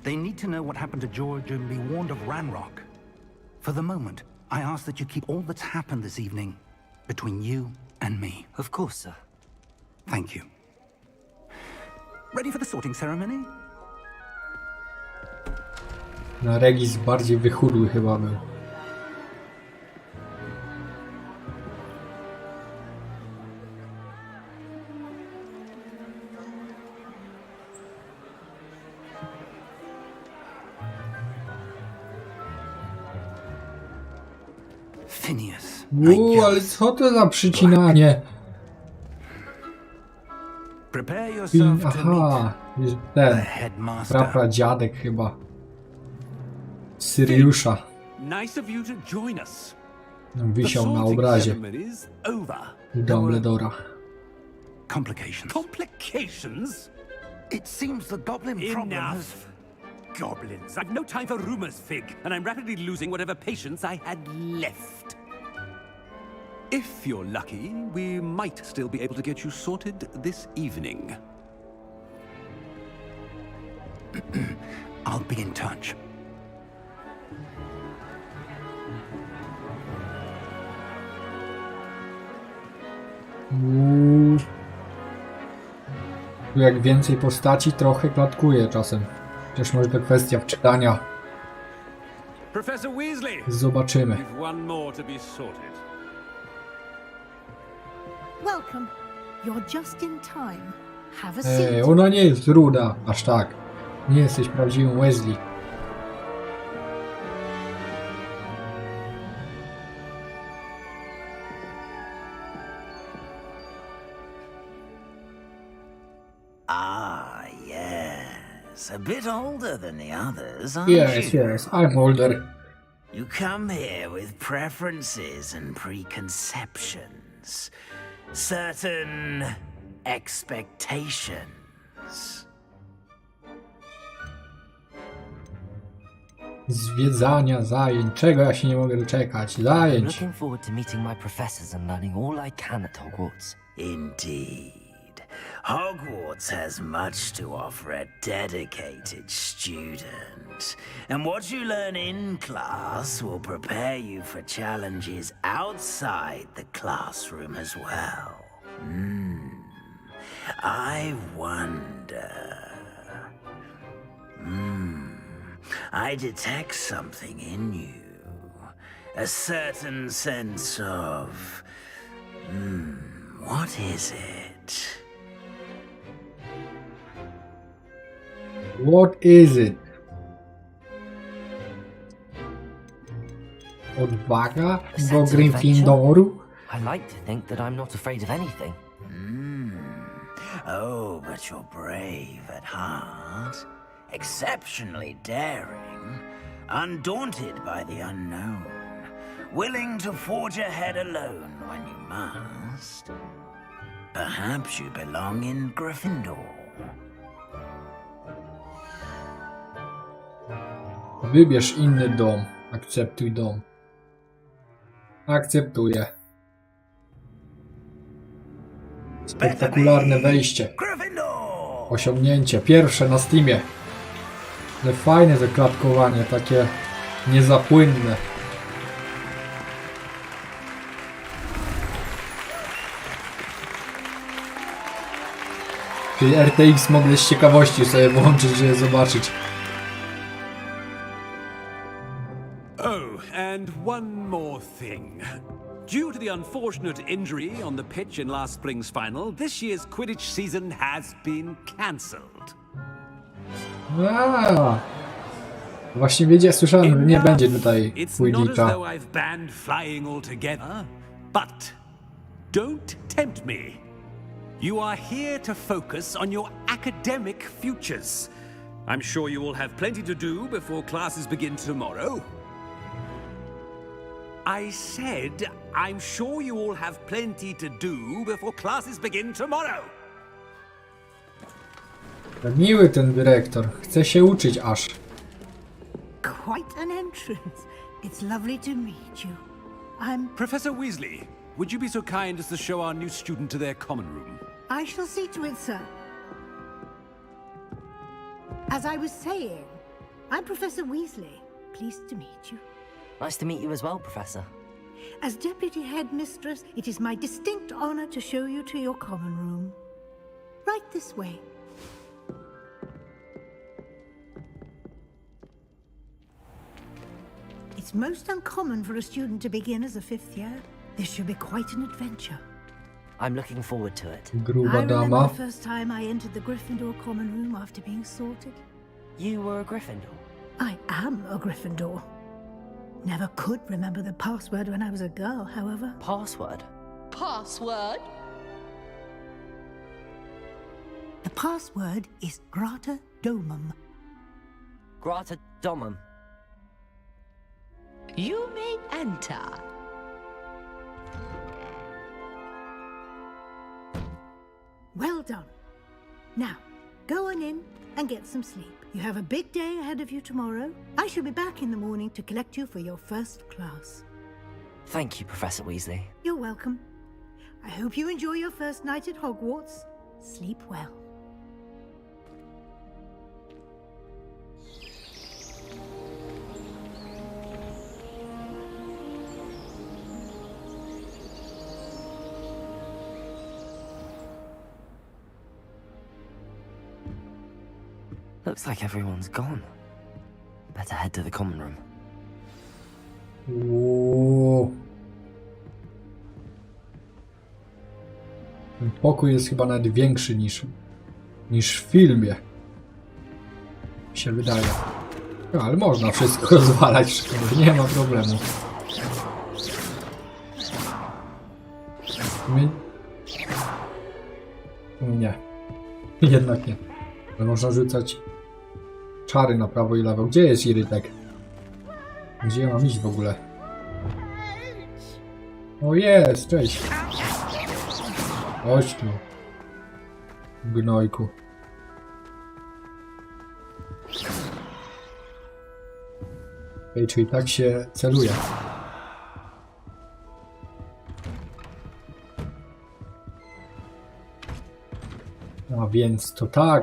They need to know what happened to George and be warned of Ranrock. For the moment, I ask that you keep all that's happened this evening between you and me. Of course, sir. Thank you. Ready for the sorting ceremony? No, Regis bardziej wychudły chyba był. Phineas. Ale co to za przycinanie? Prepare yourself to meet Aha, jest the ten, headmaster. prapradziadek chyba. Syriusza. Nice of you to join us. Wisiał na obrazie Ceremony's over. Dumbledora. Complications. Complications? It seems the goblin problem has... Enough. Goblins. I've no time for rumors, Fig, and I'm rapidly losing whatever patience I had left. If you're lucky, we might still be able to get you sorted this evening. I'll be in touch. Tu jak więcej postaci, trochę klatkuje czasem. Chociaż może to kwestia wczytania. Professor Weasley, Zobaczymy. you've one more to be sorted. Welcome. You're just in time. Have a seat. Ona nie jest ruda, aż tak. Nie jesteś prawdziwym Weasley. Ah, yes. A bit older than the others, aren't you? Yes, I'm older. You come here with preferences and preconceptions. Certain expectations. Zwiedzania, zajęć. Czego ja się nie mogę doczekać? I'm Zajęć. looking forward to meeting my professors and learning all I can at Hogwarts. Indeed. Hogwarts has much to offer a dedicated student. And what you learn in class will prepare you for challenges outside the classroom as well. I wonder... I detect something in you. A certain sense of... what is it? What is it? Odwaga do Gryffindoru? I like to think that I'm not afraid of anything. Oh, but you're brave at heart. Exceptionally daring. Undaunted by the unknown. Willing to forge ahead alone when you must. Perhaps you belong in Gryffindor. Wybierz inny dom. Akceptuj dom. Akceptuję. Spektakularne wejście. Osiągnięcie. Pierwsze na Steamie. Ale fajne to klatkowanie. Takie niezapłynne. Czyli RTX mogli z ciekawości sobie włączyć, żeby zobaczyć. Oh, and one more thing. Due to the unfortunate injury on the pitch in last spring's final, this year's Quidditch season has been cancelled. Właśnie słyszałem, że nie będzie tutaj It's not as Quidditcha. though I've banned flying altogether, but don't tempt me. You are here to focus on your academic futures. I'm sure you will have plenty to do before classes begin tomorrow. I said, I'm sure you all have plenty to do before classes begin tomorrow. Miły ten dyrektor. Chce się uczyć aż. Quite an entrance. It's lovely to meet you. I'm... Professor Weasley, would you be so kind as to show our new student to their common room? I shall see to it, sir. As I was saying, I'm Professor Weasley. Pleased to meet you. Nice to meet you as well, Professor. As Deputy Headmistress, it is my distinct honor to show you to your common room. Right this way. It's most uncommon for a student to begin as a fifth year. This should be quite an adventure. I'm looking forward to it. Gruba I remember dama. the first time I entered the Gryffindor common room after being sorted. You were a Gryffindor? I am a Gryffindor. Never could remember the password when I was a girl, however. Password? Password? The password is Grata Domum. Grata Domum. You may enter. Well done. Now, go on in and get some sleep. You have a big day ahead of you tomorrow. I shall be back in the morning to collect you for your first class. Thank you, Professor Weasley. You're welcome. I hope you enjoy your first night at Hogwarts. Sleep well. Looks like everyone's gone. Better head to the common room. Uuu. Ten pokój jest chyba nawet większy niż w filmie. Mi się wydaje. No, ale można wszystko rozwalać, szkoda, nie ma problemu. Nie. Jednak nie. Można rzucać czary na prawo i lewo. Gdzie jest Irytek? Gdzie ja mam iść w ogóle? O jest, cześć. Chodź tu. Gnojku. Okej, czyli tak się celuje. A więc to tak.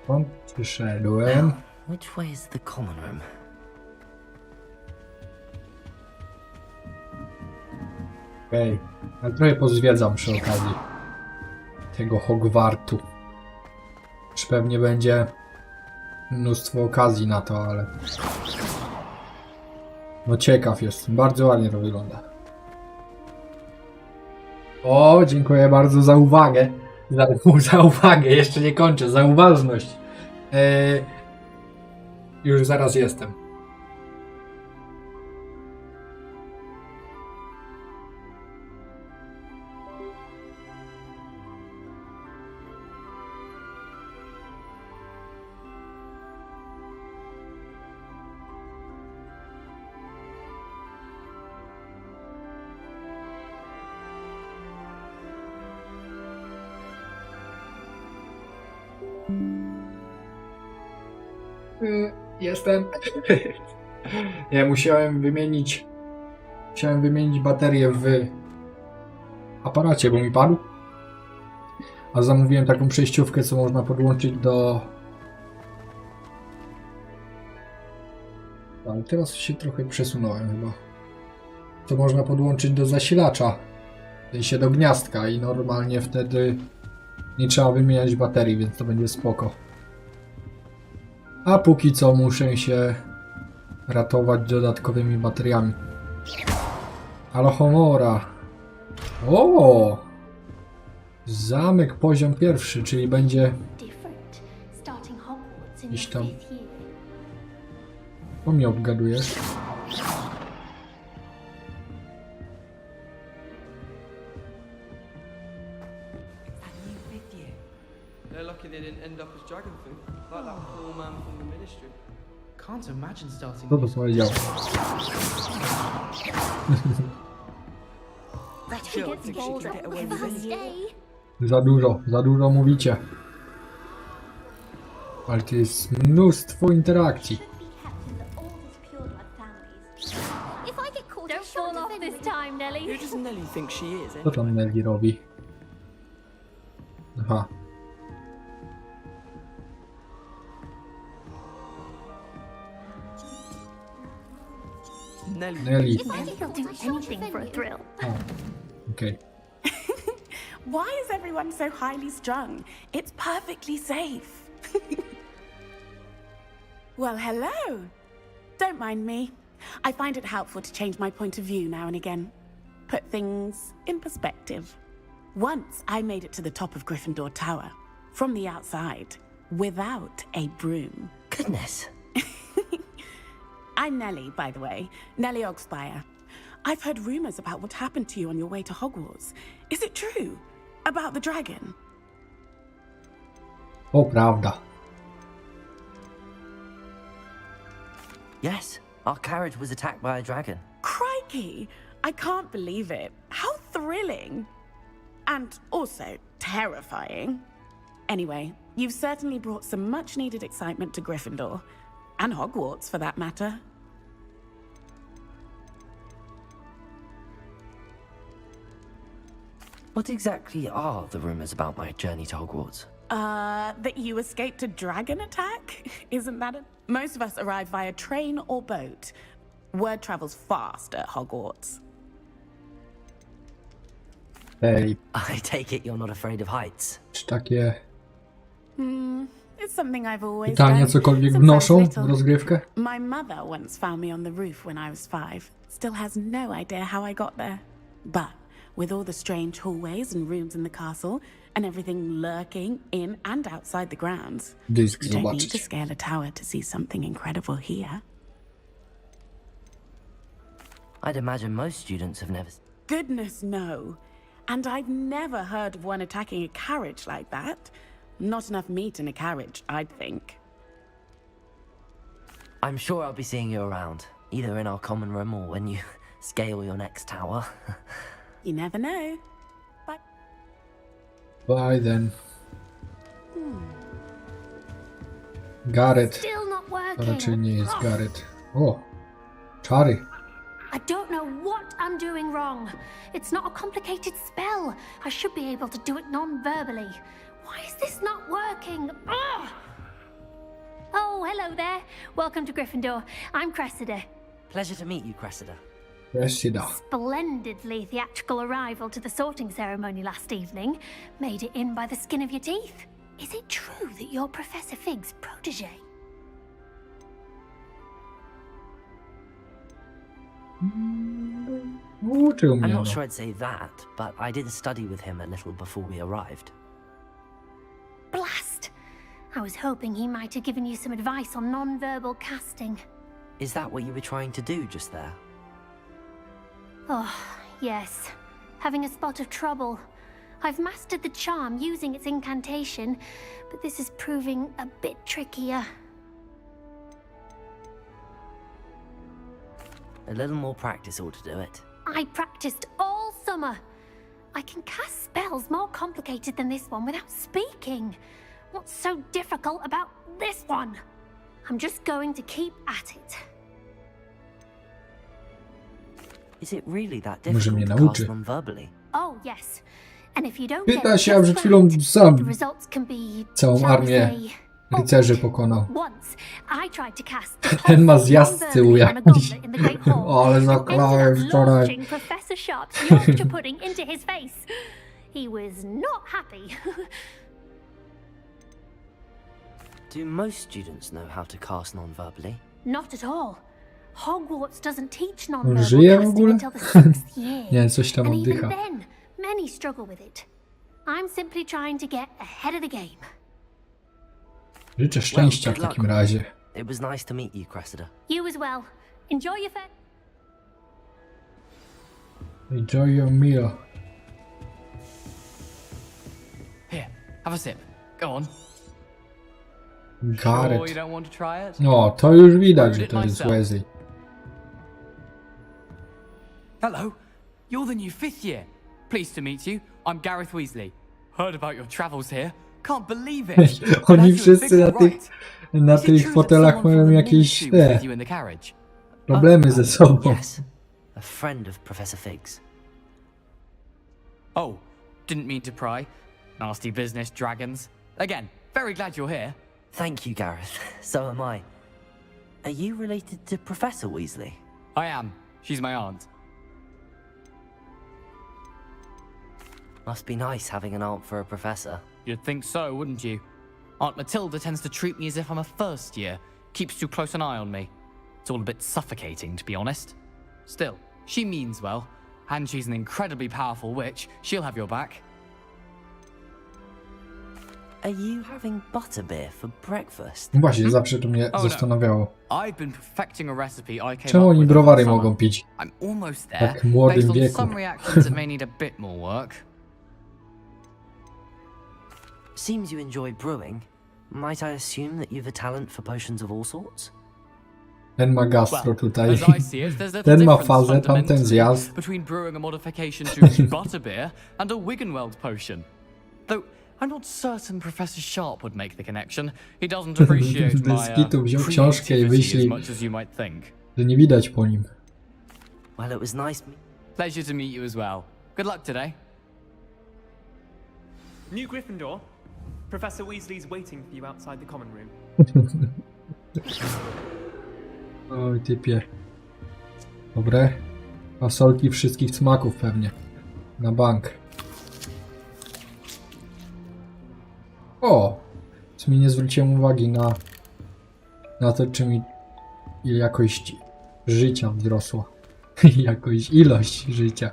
Skąd przyszedłem? Which way is the common room? Okej, ale trochę pozwiedzam przy okazji tego Hogwartu. Już pewnie będzie mnóstwo okazji na to, ale no ciekaw jestem, bardzo ładnie to wygląda. O, dziękuję bardzo za uwagę. Za uwagę, jeszcze nie kończę, za uważność. Już zaraz jestem. Jestem. Nie, musiałem wymienić baterię w aparacie, bo mi padł. A zamówiłem taką przejściówkę, co można podłączyć do... Ale teraz się trochę przesunąłem chyba. To można podłączyć do zasilacza. W sensie do gniazdka i normalnie wtedy nie trzeba wymieniać baterii, więc to będzie spoko. A póki co muszę się ratować dodatkowymi bateriami. Alohomora. O! Zamek poziom pierwszy, czyli będzie gdzieś tam. Co mnie obgadujesz? They're lucky they didn't end up as dragon food, like that poor man from the ministry. Can't imagine starting. Co to powiedział? Za dużo mówicie. Ale to jest mnóstwo interakcji. Who does Nelly think she is? Co tam Nelly robi? Aha. Nelly. He'll do anything for a thrill. Oh, okay. Why is everyone so highly strung? It's perfectly safe. Well, hello. Don't mind me. I find it helpful to change my point of view now and again. Put things in perspective. Once I made it to the top of Gryffindor Tower, from the outside, without a broom. Goodness. I'm Nelly, by the way. Nelly Ogspire. I've heard rumors about what happened to you on your way to Hogwarts. Is it true? About the dragon? O, prawda. Yes, our carriage was attacked by a dragon. Crikey! I can't believe it. How thrilling! And also terrifying. Anyway, you've certainly brought some much-needed excitement to Gryffindor. And Hogwarts, for that matter. What exactly are the rumors about my journey to Hogwarts? That you escaped a dragon attack? Isn't that it? Most of us arrive via train or boat. Word travels fast at Hogwarts. Ej, I take it you're not afraid of heights. czy takie... It's something I've always Pytania done. cokolwiek Since I was wnoszą little. w rozgrywkę? My mother once found me on the roof when I was 5. Still has no idea how I got there. But with all the strange hallways and rooms in the castle, and everything lurking in and outside the grounds, Dysk you don't need to zobaczyć. scale a tower to see something incredible here. I'd imagine most students have never... Goodness, no. And I've never heard of one attacking a carriage like that. Not enough meat in a carriage, I'd think. I'm sure I'll be seeing you around, either in our common room or when you scale your next tower. You never know. Bye. Bye then. Gareth. Still not To working. raczej nie jest Gareth. O! Czary. I don't know what I'm doing wrong. It's not a complicated spell. I should be able to do it non-verbally. Why is this not working? Ugh! Oh, hello there. Welcome to Gryffindor. I'm Cressida. Pleasure to meet you, Cressida. Cressida. Splendidly theatrical arrival to the sorting ceremony last evening. Made it in by the skin of your teeth. Is it true that you're Professor Fig's protege? Uczył mnie, I'm no. not sure I'd say that, but I did study with him a little before we arrived. Blast! I was hoping he might have given you some advice on non-verbal casting. Is that what you were trying to do just there? Oh, yes. Having a spot of trouble. I've mastered the charm using its incantation, but this is proving a bit trickier. A little more practice ought to do it. I practiced all summer. I can cast spells more complicated than this one without speaking. What's so difficult about this one? I'm just going to keep at it. Is it really that Może mnie difficult to nauczy. cast non-verbally? Oh, yes. And if you don't Pyta get się, a just przed chwilą right, sam the results can be, całą shall we armię say, rycerzy pokonał. Once I tried to cast Ten ma zjazd z tyłu jakiś. O, ale zaklałem wczoraj. launching Professor Sharp's Yorkshire pudding into his face. He was not happy. Do most students know how to cast non-verbally? Not at all. Hogwarts doesn't teach On non-verbal żyje w casting ogóle? until the 6th year. Nie, coś tam And even oddycha. then, many struggle with it. I'm simply trying to get ahead of the game. Życzę szczęścia w good takim luck. razie. It was nice to meet you, Cressida. You as well. Enjoy your fair. Enjoy your meal. Here, have a sip. Go on. Sure you Gareth. don't want to try it? No, to już widać, że to jest Wesley. Hello, you're the new 5th year. Pleased to meet you. I'm Gareth Weasley. Heard about your travels here. Can't believe it. Oni wszyscy na tych fotelach mają jakieś te problemy ze sobą. Yes, a friend of Professor Fig's. Oh, didn't mean to pry. Nasty business, dragons. Again, very glad you're here. Thank you, Gareth. So am I. Are you related to Professor Weasley? I am. She's my aunt. Must be nice having an aunt for a professor. You'd think so, wouldn't you? Aunt Matilda tends to treat me as if I'm a first year. Keeps too close an eye on me. It's all a bit suffocating, to be honest. Still, she means well. And she's an incredibly powerful witch. She'll have your back. Are you having butterbeer for breakfast? Właśnie, zawsze to mnie Oh, no. zastanawiało. I've been perfecting a recipe I came Czemu up oni with browary over the mogą summer. pić? I'm almost there. Tak w młodym Based on wieku. some reactions that may need a bit more work. Seems you enjoy brewing. Might I assume that you've a talent for potions of all sorts? Ten ma gastro tutaj. As I see it, there's little Ten ma difference fazę, tamten fundamentally zjazd. between brewing a modification to butterbeer and a Wiggenweld potion. Though I'm not certain Professor Sharp would make the connection. He doesn't appreciate Bez my kitu wziął książkę i creativity as wyślij, much as you might think. że nie widać po nim. Well, it was nice. Pleasure to meet you as well. Good luck today. New Gryffindor. Professor Weasley's waiting for you outside the common room. Oj, typie. Dobre. Fasolki wszystkich smaków pewnie. Na bank. O! W sumie nie zwróciłem uwagi na to, czy mi jakość życia wzrosła. Jakoś ilość życia.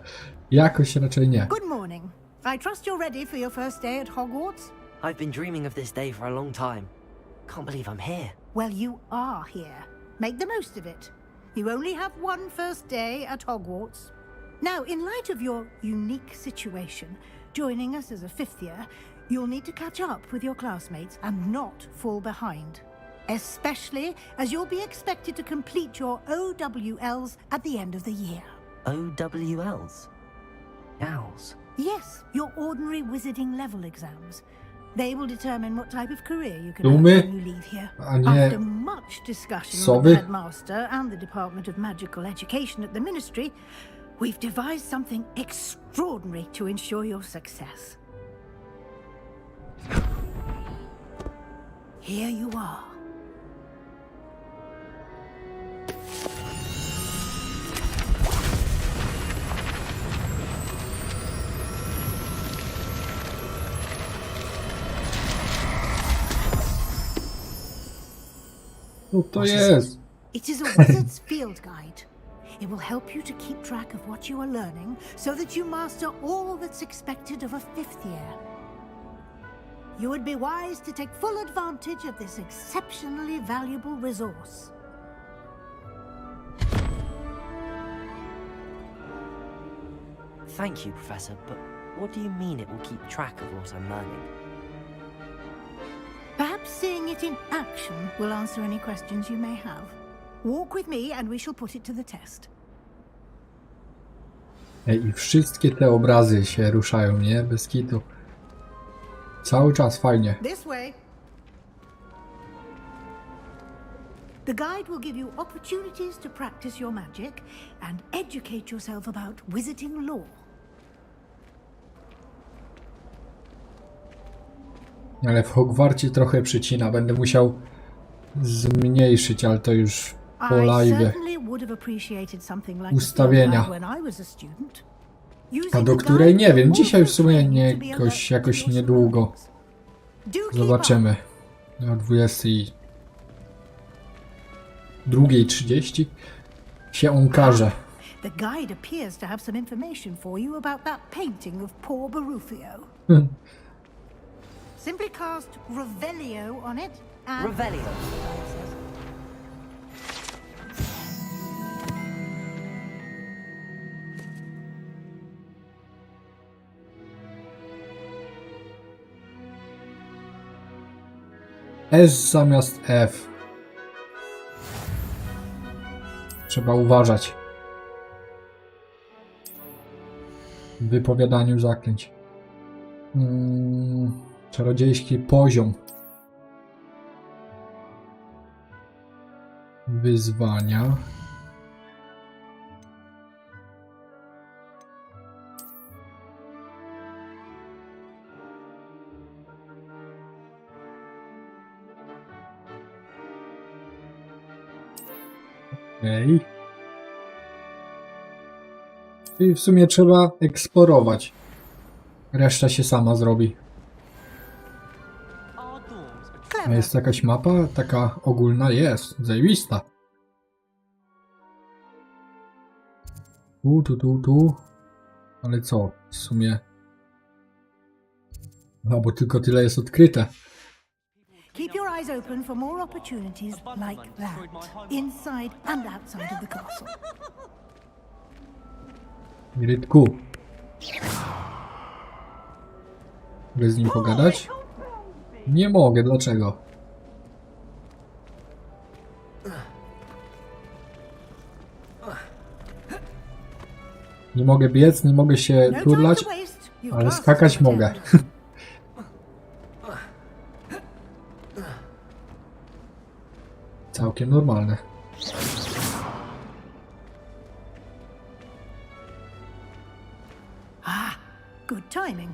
Jakoś raczej nie. Good morning. I trust you're ready for your first day at Hogwarts? I've been dreaming of this day for a long time. Can't believe I'm here. Well, you are here. Make the most of it. You only have one first day at Hogwarts. Now, in light of your unique situation, joining us as a fifth year, you'll need to catch up with your classmates and not fall behind. Especially as you'll be expected to complete your OWLs at the end of the year. OWLs? Owls? Yes, your ordinary wizarding level exams. They will determine what type of career you can Dumy? have when you leave here. A nie After much discussion with sowy? the headmaster and the Department of Magical Education at the Ministry, we've devised something extraordinary to ensure your success. Here you are. Co to jest? It is a wizard's field guide. It will help you to keep track of what you are learning so that you master all that's expected of a fifth year. You would be wise to take full advantage of this exceptionally valuable resource. Thank you, Professor, but what do you mean it will keep track of what I'm learning? Perhaps seeing it in action will answer any questions you may have. Walk with me and we shall put it to the test. Ej, i wszystkie te obrazy się ruszają, nie? Bez kitu. Cały czas fajnie. This way. The guide will give you opportunities to practice your magic and educate yourself about wizarding lore. Ale w Hogwarcie trochę przycina. Będę musiał zmniejszyć, ale to już po live. Ustawienia. A do której nie wiem. Dzisiaj w sumie nie, jakoś niedługo. Zobaczymy. O 22:30 się ukaże. The guide appears to have some information for you about that painting of poor Barufio. Simply cast Revelio on it and... Revelio. S zamiast F. Trzeba uważać w wypowiadaniu zaklęć. Czarodziejski poziom. Wyzwania. Okej. I w sumie trzeba eksplorować. Reszta się sama zrobi. A jest jakaś mapa? Taka ogólna jest. Zajebista. Tu. Ale co? W sumie... No bo tylko tyle jest odkryte. Keep your eyes open for more opportunities like that, inside and outside of the castle. Rydku. Mogę z nim pogadać? Nie mogę, dlaczego? Nie mogę biec, nie mogę się turlać, ale skakać mogę. Całkiem normalne. Good timing.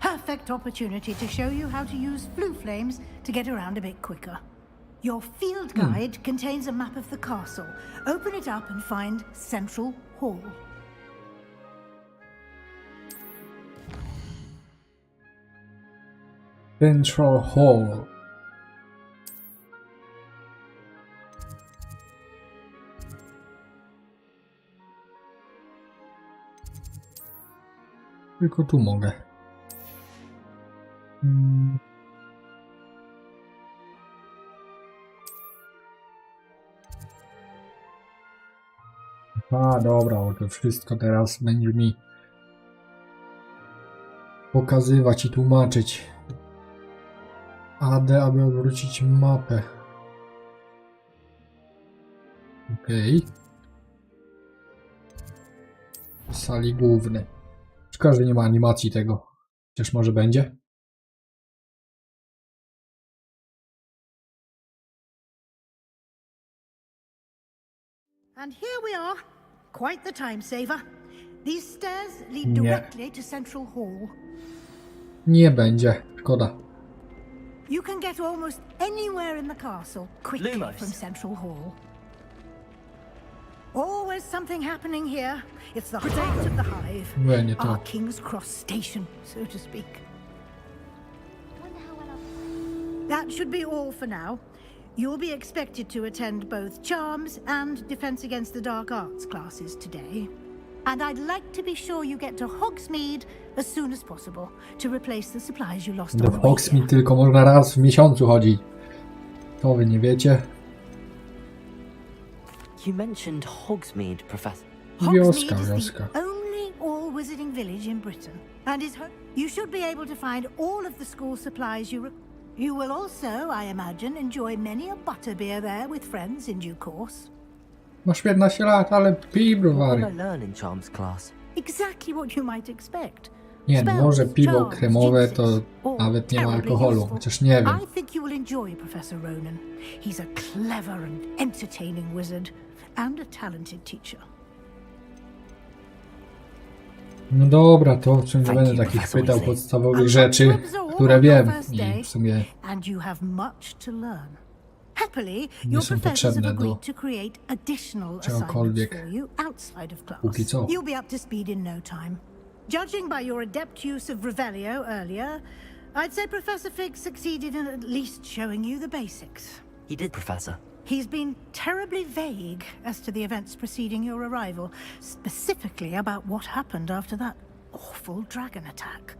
Perfect opportunity to show you how to use flue flames to get around a bit quicker. Your field guide contains a map of the castle. Open it up and find Central Hall. Central Hall. Tylko tu mogę. A, dobra, bo to wszystko teraz będzie mi pokazywać i tłumaczyć. AD, aby odwrócić mapę. Okej. W sali głównej. Szkoda, że nie ma animacji tego. Chociaż może będzie. And here we are. Quite the time saver. These stairs lead directly to Central Hall. Nie będzie. Szkoda. You can get almost anywhere in the castle quickly from Central Hall. Always something happening here. It's the heart of the hive. Our King's Cross station, so to speak. That should be all for now. You'll be expected to attend both Charms and Defense Against the Dark Arts classes today. And I'd like to be sure you get to Hogsmeade as soon as possible to replace the supplies you lost on the way. Do Hogsmeade tylko można raz w miesiącu chodzić. To wy nie wiecie. You mentioned Hogsmeade, Professor. Wioska. Only all-wizarding village in Britain, and you should be able to find all of the school supplies you will also, I imagine, enjoy many a butterbeer there with friends in due course. Masz 15 lat, ale pij browary. What will I learn in Charms class? Exactly what you might expect. Nie, może piwo kremowe to nawet nie ma alkoholu, chociaż nie wiem. I think you will enjoy Professor Ronan. He's a clever and entertaining wizard and a talented teacher. No dobra, to nie będę takich pytał podstawowych rzeczy, które wiem i w sumie nie są potrzebne do czegokolwiek póki co. Judging by your adept use of Revelio earlier, I'd say Professor Fig succeeded in at least showing you the basics. He did, Professor. He's been terribly vague as to the events preceding your arrival, specifically about what happened after that awful dragon attack.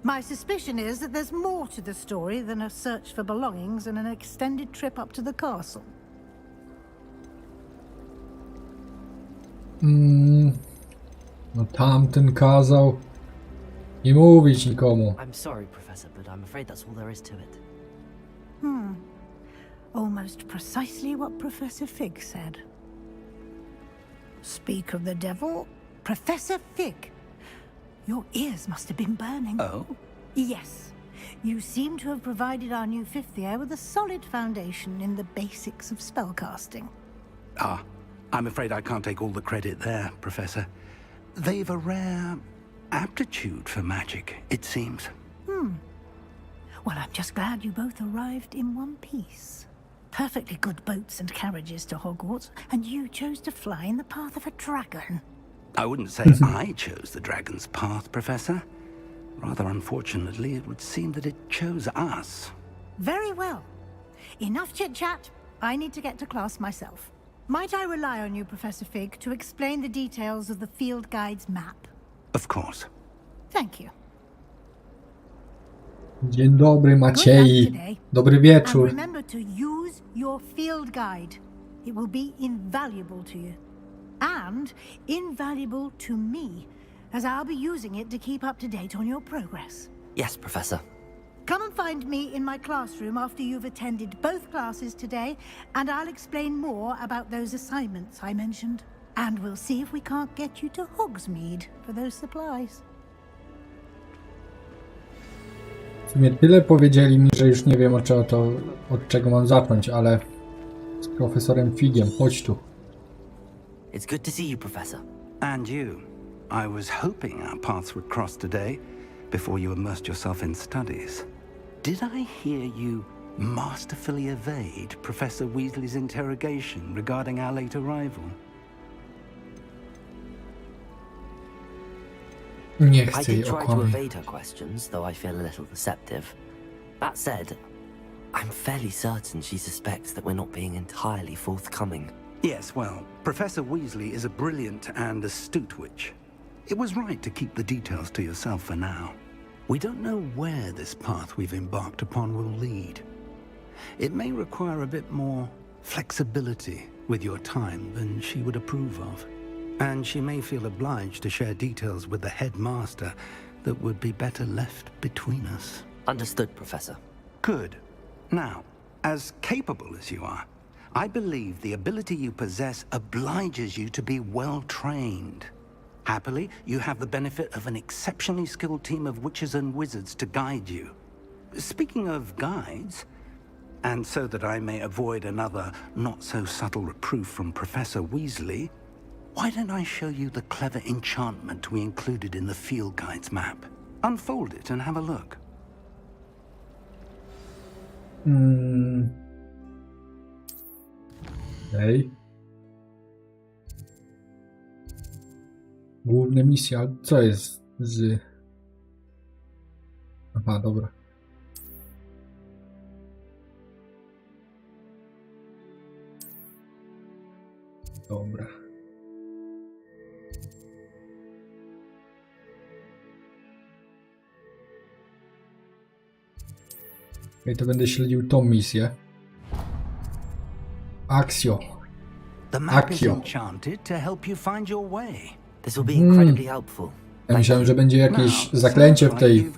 My suspicion is that there's more to the story than a search for belongings and an extended trip up to the castle. No tamten kazał nie mówić nikomu. I'm sorry, Professor, but I'm afraid that's all there is to it. Almost precisely what Professor Fig said. Speak of the devil, Professor Fig. Your ears must have been burning. Oh? Yes. You seem to have provided our new fifth year with a solid foundation in the basics of spellcasting. Ah, I'm afraid I can't take all the credit there, Professor. They've a rare aptitude for magic, it seems. Well, I'm just glad you both arrived in one piece. Perfectly good boats and carriages to Hogwarts, and you chose to fly in the path of a dragon. I wouldn't say I chose the dragon's path, Professor. Rather unfortunately, it would seem that it chose us. Very well. Enough chit-chat. I need to get to class myself. Might I rely on you, Professor Fig, to explain the details of the field guide's map? Of course. Thank you. Dzień dobry, Maciej. Dobry wieczór. And remember to use your field guide. It will be invaluable to you. And invaluable to me, as I'll be using it to keep up to date on your progress. Yes, Professor. Come and find me in my classroom after you've attended both classes today, and I'll explain more about those assignments I mentioned. And we'll see if we can't get you to Hogsmeade for those supplies. W sumie tyle powiedzieli mi, że już nie wiem od czego mam zacząć, ale z profesorem Figiem, chodź tu. It's good to see you, Professor. And you. I was hoping our paths would cross today, before you immersed yourself in studies. Did I hear you masterfully evade Professor Weasley's interrogation regarding our late arrival? I did try to evade her questions, though I feel a little deceptive. That said, I'm fairly certain she suspects that we're not being entirely forthcoming. Yes, well, Professor Weasley is a brilliant and astute witch. It was right to keep the details to yourself for now. We don't know where this path we've embarked upon will lead. It may require a bit more flexibility with your time than she would approve of. And she may feel obliged to share details with the headmaster that would be better left between us. Understood, Professor. Good. Now, as capable as you are, I believe the ability you possess obliges you to be well trained. Happily, you have the benefit of an exceptionally skilled team of witches and wizards to guide you. Speaking of guides, and so that I may avoid another not-so-subtle reproof from Professor Weasley, why don't I show you the clever enchantment we included in the field guide's map? Unfold it and have a look. Okej. Główne misje, ale co jest z... Aha, dobra. Dobra. Okej, to będę śledził tą misję. Axio. The map is Axio. enchanted to help you find your way. This will be incredibly helpful. Ja myślałem, że będzie jakieś zaklęcie w tej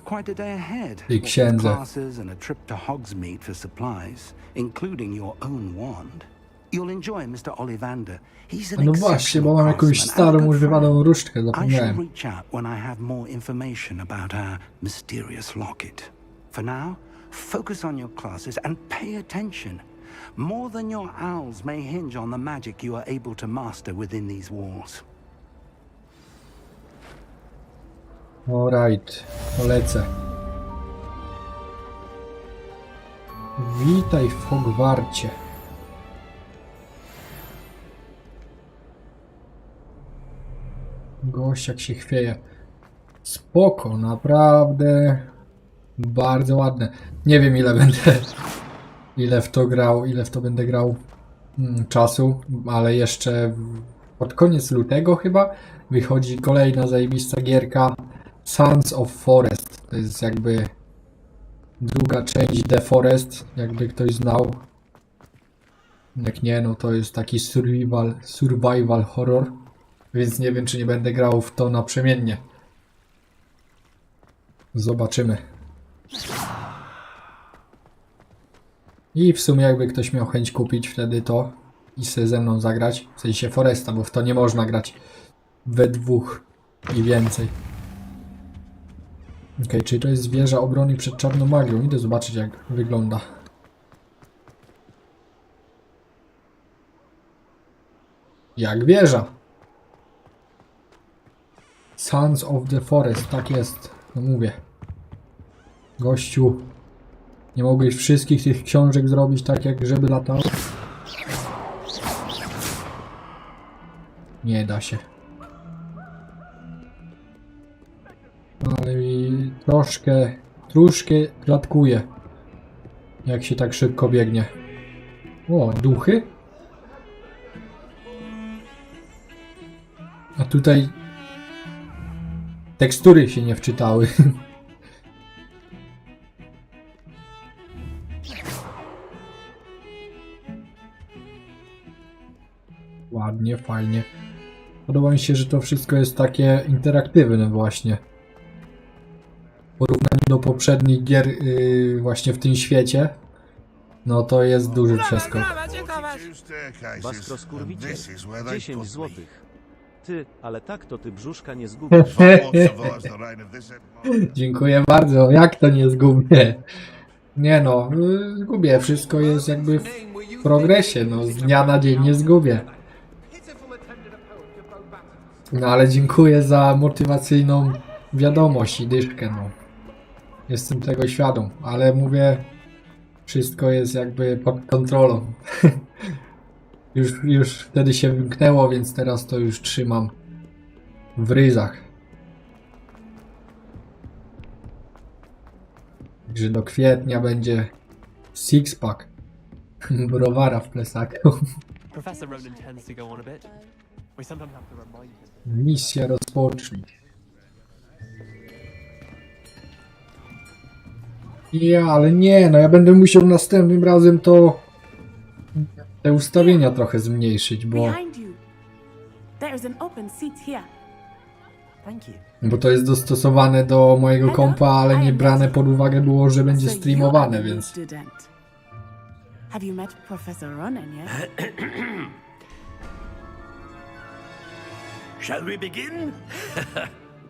księdze. Classes and a trip to Hogsmeade for supplies, including your own wand. You'll enjoy Mr. Ollivander. He's an No właśnie, bo mam jakąś starą, używaną różdżkę, I shall zapomniałem. reach out when I have more information about our mysterious locket. For now, focus on your classes and pay attention. More than your owls may hinge on the magic you are able to master within these walls. Alright, polecę. Witaj w Hogwarcie. Gość jak się chwieje. Spoko, naprawdę bardzo ładne. Nie wiem ile w to grał, ile w to będę grał czasu, ale jeszcze pod koniec lutego chyba wychodzi kolejna zajebista gierka Sons of Forest. To jest jakby druga część The Forest, jakby ktoś znał. Jak nie, no to jest taki survival horror, więc nie wiem, czy nie będę grał w to naprzemiennie. Zobaczymy. I w sumie jakby ktoś miał chęć kupić wtedy to i sobie ze mną zagrać, w sensie Foresta, bo w to nie można grać we dwóch i więcej. Okej, czyli to jest wieża obrony przed czarną magią. Idę zobaczyć, jak wygląda. Jak wieża. Sons of the Forest, tak jest. No mówię. Gościu, nie mogłeś wszystkich tych książek zrobić tak, jak żeby latało? Nie da się. Ale mi troszkę klatkuje, jak się tak szybko biegnie. O, duchy? A tutaj tekstury się nie wczytały. Ładnie, fajnie. Podoba mi się, że to wszystko jest takie interaktywne właśnie. W porównaniu do poprzednich gier właśnie w tym świecie, no to jest duży przeskok. Baskro skurwicie, 10 złotych. Ty, ale tak to ty brzuszka nie zgubisz. Dziękuję bardzo. Jak to nie zgubię? Nie no, zgubię. Wszystko jest jakby w progresie. No, z dnia na dzień nie zgubię. No ale dziękuję za motywacyjną wiadomość i dyszkę, no. Jestem tego świadom, ale mówię, wszystko jest jakby pod kontrolą. Już wtedy się wymknęło, więc teraz to już trzymam w ryzach. Także do kwietnia będzie six-pack browara w plesaku. Professor Ronan tends to go on a bit. We sometimes have to remind him. Misja rozpocznij. Ja, ale nie, no ja będę musiał następnym razem te ustawienia trochę zmniejszyć, bo... Behind you. There is an open seat here. Thank you. Bo to jest dostosowane do mojego kompa, ale nie brane pod uwagę było, że będzie streamowane, więc... Have you met Professor Ronen yet? Shall we begin?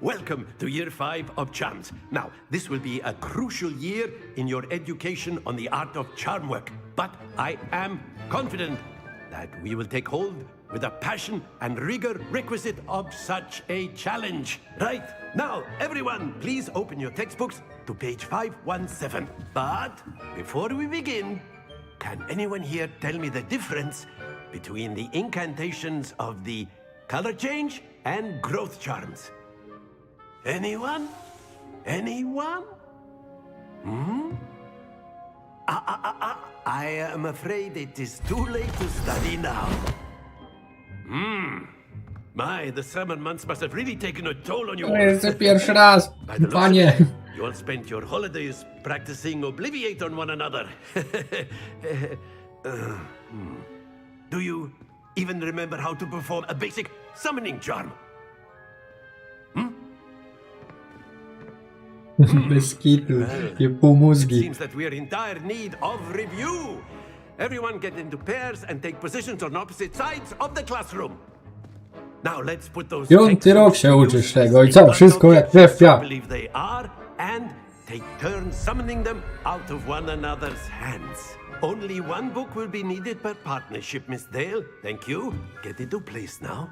Welcome to Year 5 of Charms. Now, this will be a crucial year in your education on the art of charm work, but I am confident that we will take hold with the passion and rigor requisite of such a challenge. Right, now, everyone, please open your textbooks to page 517. But before we begin, can anyone here tell me the difference between the incantations of the color change and growth charms? Anyone? Anyone? I am afraid it is too late to study now. My, the summer months must have really taken a toll on you. To jest pierwszy raz, panie. You all spent your holidays practicing Obliviate on one another. Do you even remember how to perform a basic summoning charm? Bez kitu, nie pół mózgi. Seems that we are in dire need of review. Everyone get into pairs and take positions on opposite sides of the classroom. Now let's put those 5. rok się uczysz tego i co? Wszystko jak krew piach. believe they are and take turns summoning them out of one another's hands. Only one book will be needed per partnership, Miss Dale. Thank you. Get into place now.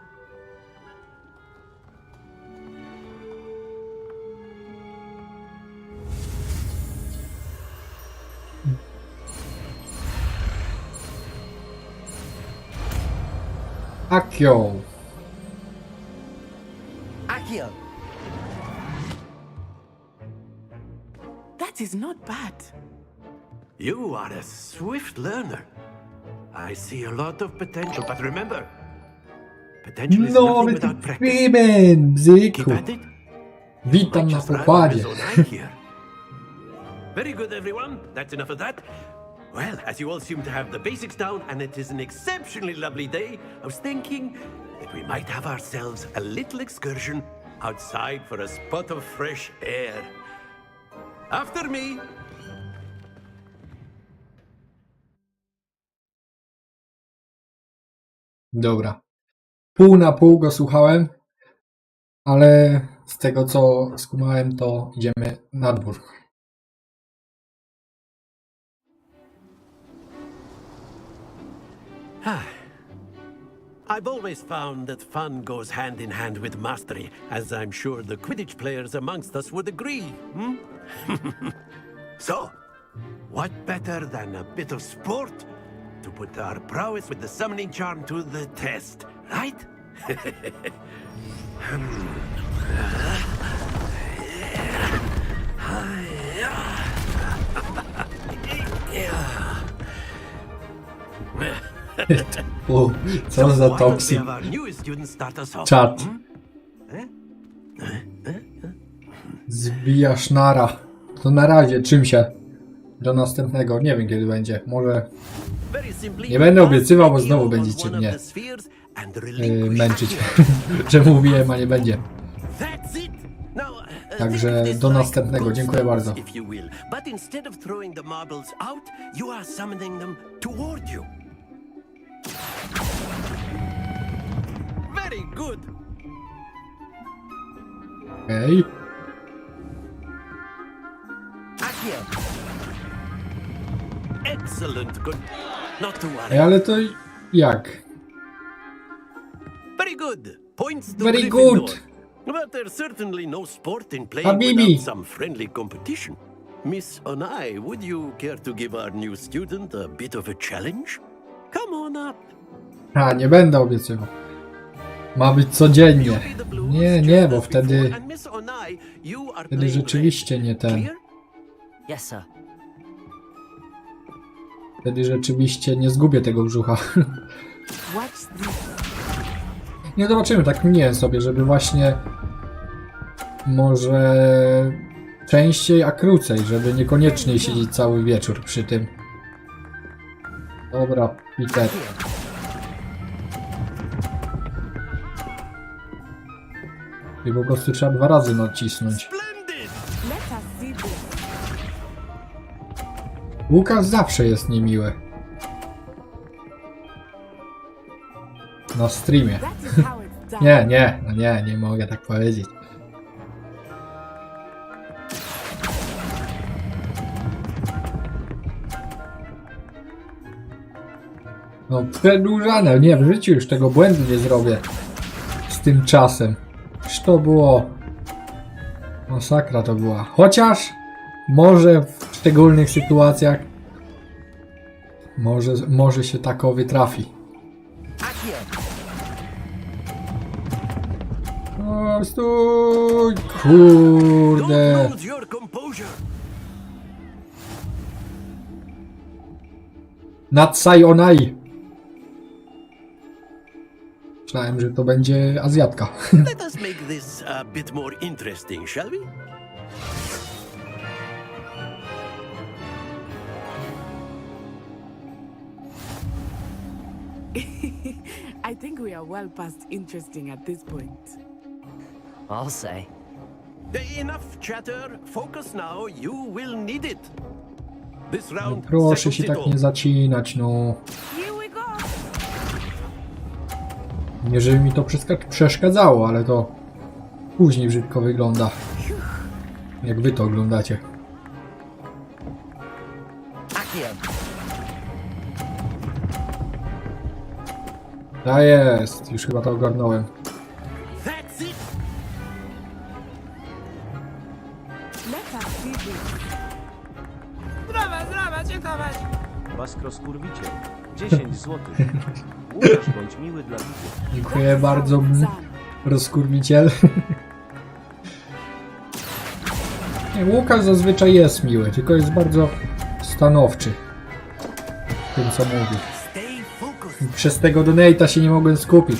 Akio. Akio. That is not bad. You are a swift learner. I see a lot of potential, but remember, potential is nothing without practice. Bzyku. Keep at it. Witam na pokładzie. Very good, everyone. That's enough of that. Well, as you all seem to have the basics down, and it is an exceptionally lovely day, I was thinking that we might have ourselves a little excursion outside for a spot of fresh air. After me. Dobra. Pół na pół go słuchałem, ale z tego co skumałem, to idziemy na dwór. I've always found that fun goes hand in hand with mastery, as I'm sure the Quidditch players amongst us would agree. So, what better than a bit of sport to put our prowess with the summoning charm to the test, right? O, co za toksik. Czad. Zbijasz nara. To na razie, czym się? Do następnego. Nie wiem kiedy będzie. Może... Nie będę obiecywał, bo znowu będziecie mnie męczyć. Że mówiłem, a nie będzie. Także do następnego. Dziękuję bardzo. But instead of throwing the marbles out, you are summoning them toward you. Very good. Okej. Excellent. Good. Not to worry. Ale to jak? Very good. Points to Very Gryffindor. good. But there's certainly no sport in playing Habibi. without some friendly competition. Miss Onai, would you care to give our new student a bit of a challenge? Come on up. A, nie będę obiecywał. Ma być codziennie. Nie, bo wtedy... Wtedy rzeczywiście nie ten. Yes, sir. Wtedy rzeczywiście nie zgubię tego brzucha. Nie zobaczymy, tak mniej sobie, żeby właśnie może częściej, a krócej, żeby niekoniecznie siedzieć cały wieczór przy tym. Dobra, Peter. I po prostu trzeba 2 razy nacisnąć. Łukasz zawsze jest niemiły. Na streamie. nie mogę tak powiedzieć. No przedłużane, nie, w życiu już tego błędu nie zrobię z tym czasem. Już to było... Masakra to była. Chociaż może w szczególnych sytuacjach może się takowy trafi. O, stój! Kurde! Natsai onai! Myślałem, że to będzie Azjatka. Let us make this a bit more interesting, shall we? I think we are well past interesting at this point. I'll say. Enough chatter. Focus now. You will need it. This round. Proszę się tak nie zacinać, no. Nie, żeby mi to przeszkadzało, ale to później brzydko wygląda. Jak wy to oglądacie. A jest, już chyba to ogarnąłem. Baskro skurwicie. 10 złotych. Łukasz, bądź miły dla widzów. Dziękuję bardzo, rozkurwiciel. Nie, Łukasz zazwyczaj jest miły, tylko jest bardzo stanowczy w tym, co mówi. I przez tego DONEJTA się nie mogłem skupić.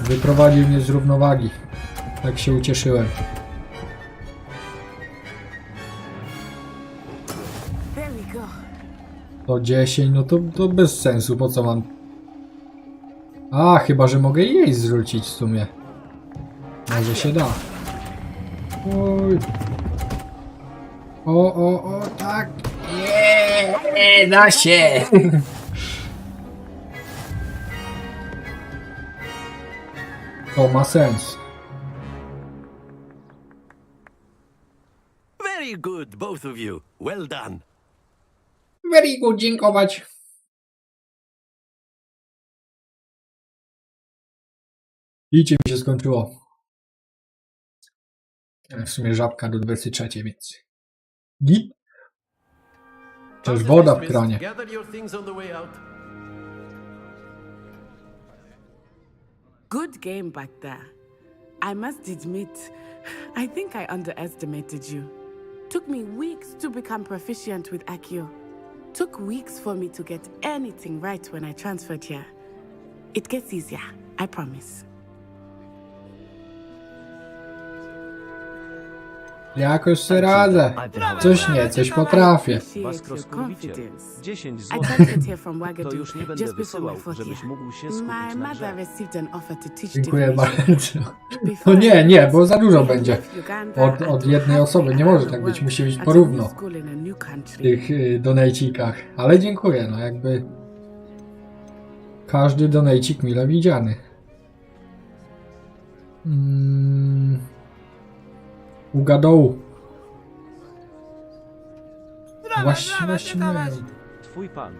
Wyprowadził mnie z równowagi. Tak się ucieszyłem. To 10, no to bez sensu, po co mam... A, chyba, że mogę jej zrzucić w sumie. Może się da. Oj. O, tak. Nie, da się. To ma sens. Very good, both of you. Well done. Very good, dziękować. Idzie mi się skończyło. W sumie żabka do 23, więc... Git? Też woda w kranie. Good game back there. I must admit, I think I underestimated you. Took me weeks to become proficient with Accio. Took weeks for me to get anything right when I transferred here. It gets easier, I promise. Jakoś se radzę. Coś nie, coś potrafię. Baskro skurwicie. 10 I złotych. transferred here from To Wagadu już nie będę just before my wysyłał, fourth żebyś year. mógł się My skupić na mother grze. received an offer to teach Dziękuję divination. bardzo. No nie, bo za dużo będzie. Od jednej osoby. Nie może tak być. Musi być porówno w tych donejcikach. Ale dziękuję, no jakby... Każdy donejcik mile widziany. Ugadał. Właśnie. Twój pan.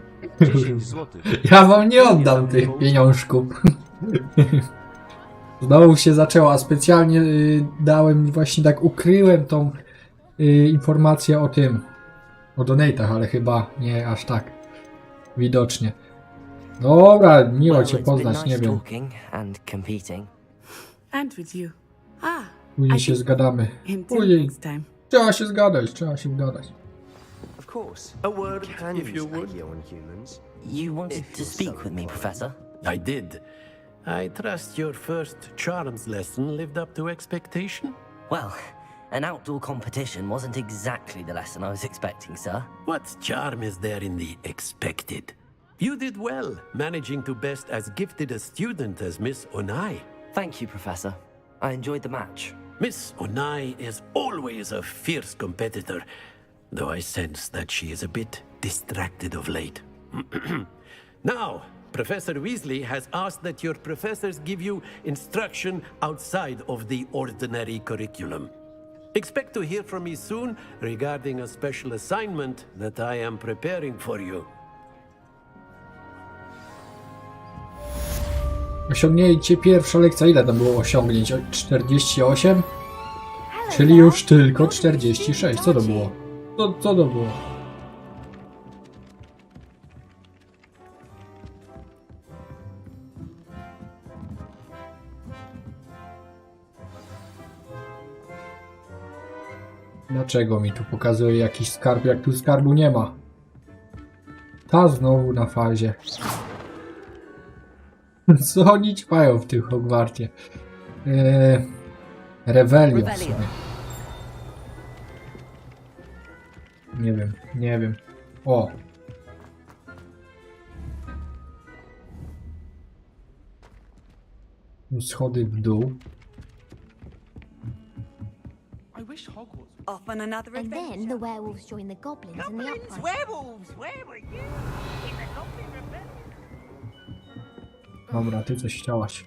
10 złotych. Ja wam nie oddam tych pieniążków. Znowu się zaczęło, a specjalnie dałem, właśnie tak ukryłem tą informację o tym. O donatach, ale chyba nie aż tak widocznie. Dobra, miło cię poznać, nie wiem. Później się zgadamy. Później. Trzeba się zgadać. Of course. A word, if you would. You wanted to speak with me, Professor? I did. I trust your first charms lesson lived up to expectation. Well, an outdoor competition wasn't exactly the lesson I was expecting, sir. What charm is there in the expected? You did well, managing to best as gifted a student as Miss Onai. Thank you, Professor. I enjoyed the match. Miss Onai is always a fierce competitor, though I sense that she is a bit distracted of late. Now, Professor Weasley has asked that your professors give you instruction outside of the ordinary curriculum. Expect to hear from me soon regarding a special assignment that I am preparing for you. Osiągnięcie pierwsza lekcja. Ile tam było osiągnięć? 48? Czyli już tylko 46. Co to było? Co to było? Dlaczego mi tu pokazuje jakiś skarb, jak tu skarbu nie ma? Ta znowu na fazie. Co oni ćpają w tym Hogwarcie? Rebelion w sumie. Nie wiem. O! Schody w dół. I wish Hogwarts. Off on another And adventure. then the werewolves join the goblins in the upright. Werewolves! Where were you? In the Goblin Rebellion? Dobra, ty coś chciałaś.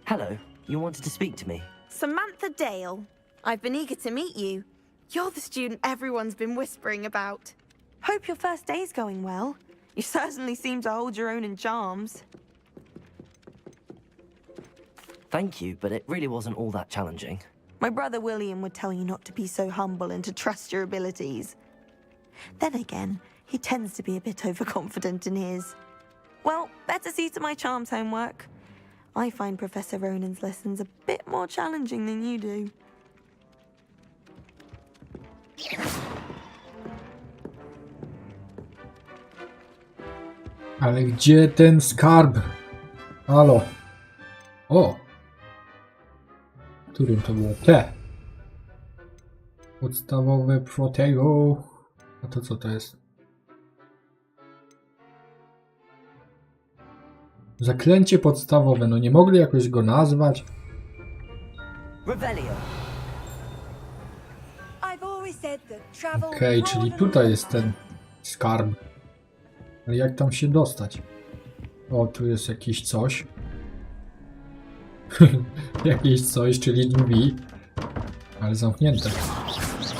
Hello, you wanted to speak to me? Samantha Dale. I've been eager to meet you. You're the student everyone's been whispering about. Hope your first day's going well. You certainly seem to hold your own in charms. Thank you, but it really wasn't all that challenging. My brother William would tell you not to be so humble and to trust your abilities. Then again, he tends to be a bit overconfident in his. Well, better see to my charms homework. I find Professor Ronan's lessons a bit more challenging than you do. Ale gdzie ten skarb? Halo. O! Którym to było? Te. Podstawowe protego. A to co to jest? Zaklęcie podstawowe. No nie mogli jakoś go nazwać? Okej, czyli tutaj jest ten skarb. Ale jak tam się dostać? O, tu jest jakieś coś. Jakieś coś, czyli drzwi. Ale zamknięte.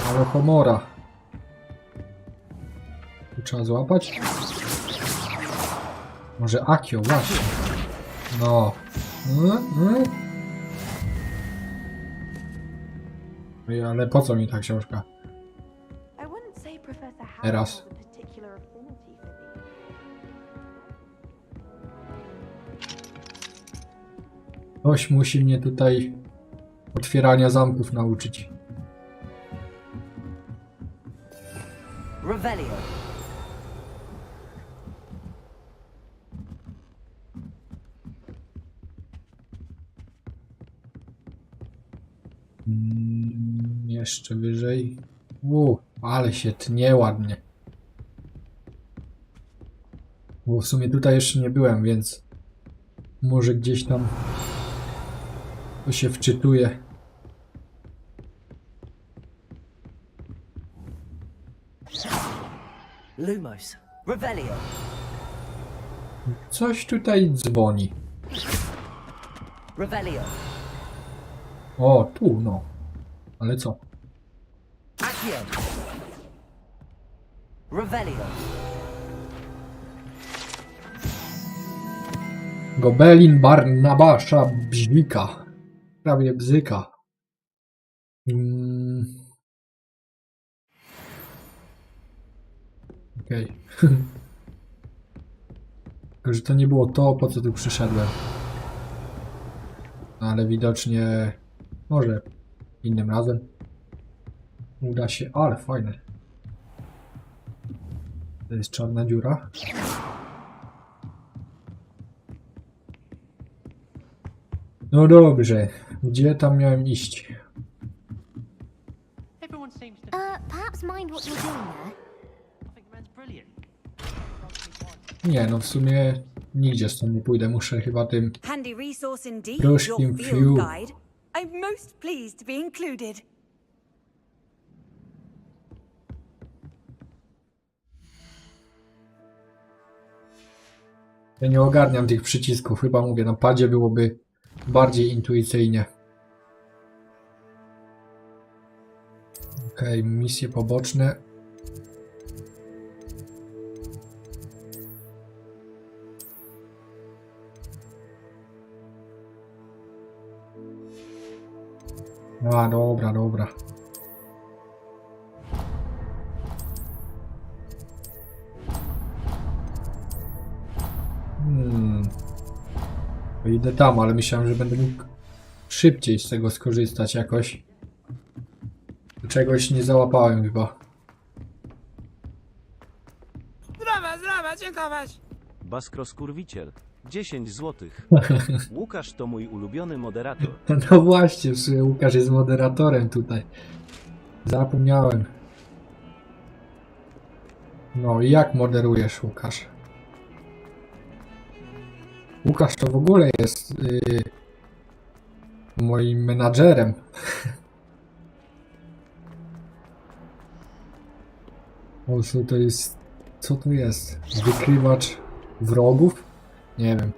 Ale komora. Tu trzeba złapać? Może Akio, właśnie. No. Ale po co mi ta książka? Teraz. Ktoś musi mnie tutaj otwierania zamków nauczyć. Revelio. Jeszcze wyżej. Ale się tnie ładnie. Bo w sumie tutaj jeszcze nie byłem, więc może gdzieś tam to się wczytuje. Lumos. Revelio. Coś tutaj dzwoni. Revelio. O, tu no. Ale co? Accio. Revelio. Gobelin Barnabasza Bźwika. Prawie bzyka. Okej. Tylko, że to nie było to, po co tu przyszedłem. Ale widocznie może innym razem uda się, ale fajne. To jest czarna dziura. No dobrze, gdzie tam miałem iść? perhaps mind what you're doing there? Nie, no w sumie nigdzie stąd nie pójdę. Muszę chyba tym Handy resource indeed, Rushing your field few. guide. I'm most pleased to be included. Ja nie ogarniam tych przycisków. Chyba mówię, na padzie byłoby bardziej intuicyjnie. Okej, misje poboczne. A, dobra, dobra. Idę tam, ale myślałem, że będę mógł szybciej z tego skorzystać jakoś. Czegoś nie załapałem chyba. Zdrowa, dziękować. Baskroskurwiciel. 10 złotych. Łukasz to mój ulubiony moderator. No właśnie, w sumie Łukasz jest moderatorem tutaj. Zapomniałem. No i jak moderujesz, Łukasz? Łukasz to w ogóle jest moim menadżerem. O, co to jest? Co to jest? Wykrywacz wrogów? Nie wiem.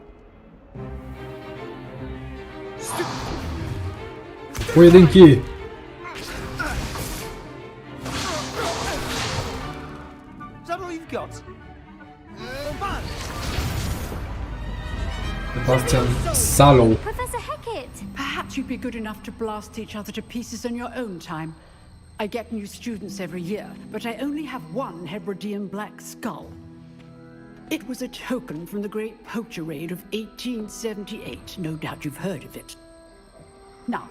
Pojedynki! Is that all you've got? Sebastian Sallow. Professor Hecat! Perhaps you'd be good enough to blast each other to pieces in your own time. I get new students every year, but I only have one Hebridean black skull. It was a token from the Great Poacher Raid of 1878. No doubt you've heard of it. Now,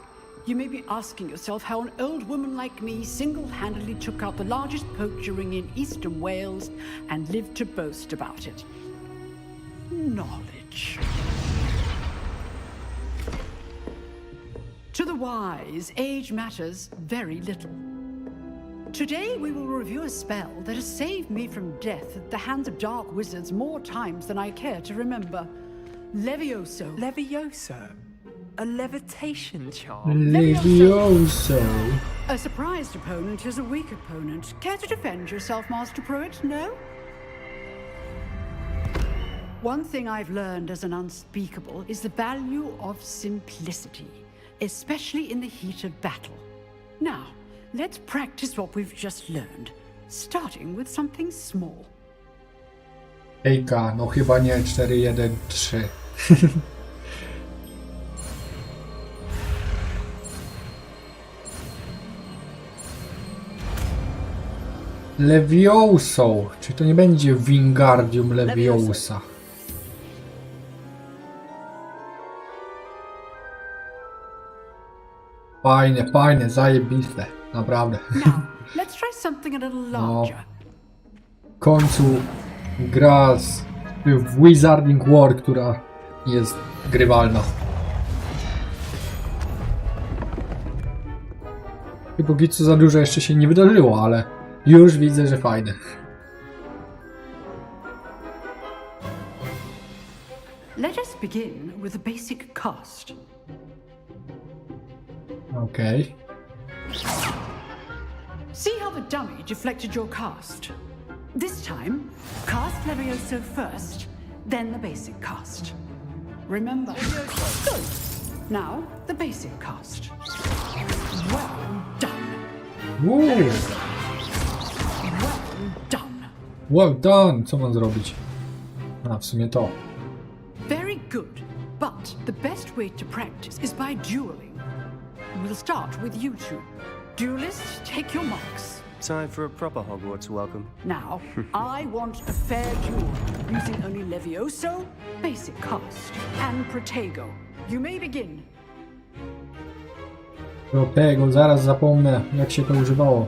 you may be asking yourself how an old woman like me single-handedly took out the largest poacher ring in eastern Wales and lived to boast about it. Knowledge. To the wise, age matters very little. Today we will review a spell that has saved me from death at the hands of dark wizards more times than I care to remember. Levioso. Levioso? A levitation charm? Levioso. A surprised opponent is a weak opponent. Care to defend yourself, Master Pruitt? No? One thing I've learned as an unspeakable is the value of simplicity, especially in the heat of battle. Now, let's practice what we've just learned, starting with something small. Ejka, no chyba nie 4-1-3. Levioso. Czy to nie będzie Wingardium Leviosa? Fajne, fajne, zajebiste. Naprawdę. Let's try something a little No. larger. W końcu gra w Wizarding War, która jest grywalna. I póki co za dużo jeszcze się nie wydarzyło, ale już widzę, że fajne. Let us begin with a basic cast. Okej. See how the dummy deflected your cast? This time, cast Levioso first, then the basic cast. Remember. Good. Now, the basic cast. Well done. Well done. Well done! Co mam zrobić? A, w sumie to. Very good. But the best way to practice is by dueling. We'll start with you two. Duelists, take your marks. Time for a proper Hogwarts welcome. Now, I want a fair duel, using only Levioso, basic cast, and Protego. You may begin. Do tego, zaraz zapomnę, jak się to używało.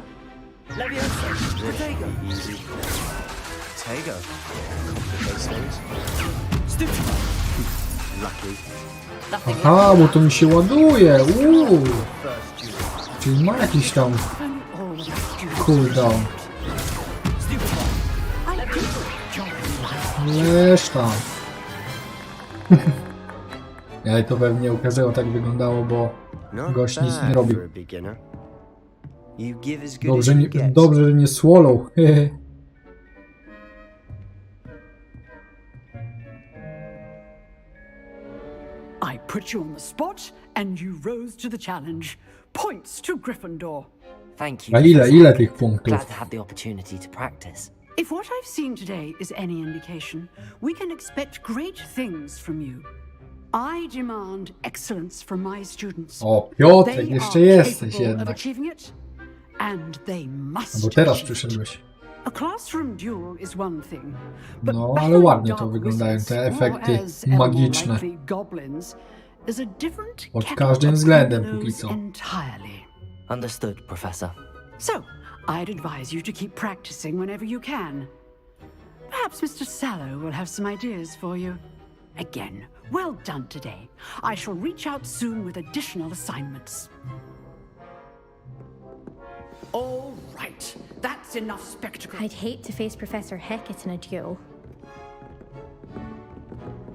Levioso, Protego. Easy. Tego. Complicate things. Stupid. Lucky. Aha, bo to mi się ładuje. Czyli ma jakiś tam cooldown. Leż tam. Ale to pewnie ukazało, tak wyglądało, bo gość nic nie robił. Dobrze, że nie swallow. I put you on the spot, and you rose to the challenge. Points to Gryffindor. Thank you. A ile tych punktów? Glad to have the opportunity to practice. If what I've seen today is any indication, we can expect great things from you. I demand excellence from my students. O, Piotrek, They jeszcze are jesteś capable of jednak. achieving it, and they must Bo teraz achieve it. przyszedłeś. A classroom duel is one thing, but No, ale battling ładnie to dark wyglądają, wizards, te or efekty as ever more magiczne. likely goblins, is a different Pod kettle każdym of względem dominoes póki co. entirely. Understood, Professor. So, I'd advise you to keep practicing whenever you can. Perhaps Mr. Sallow will have some ideas for you. Again, well done today. I shall reach out soon with additional assignments. All right, that's enough spectacle. I'd hate to face Professor Hecat in a duel.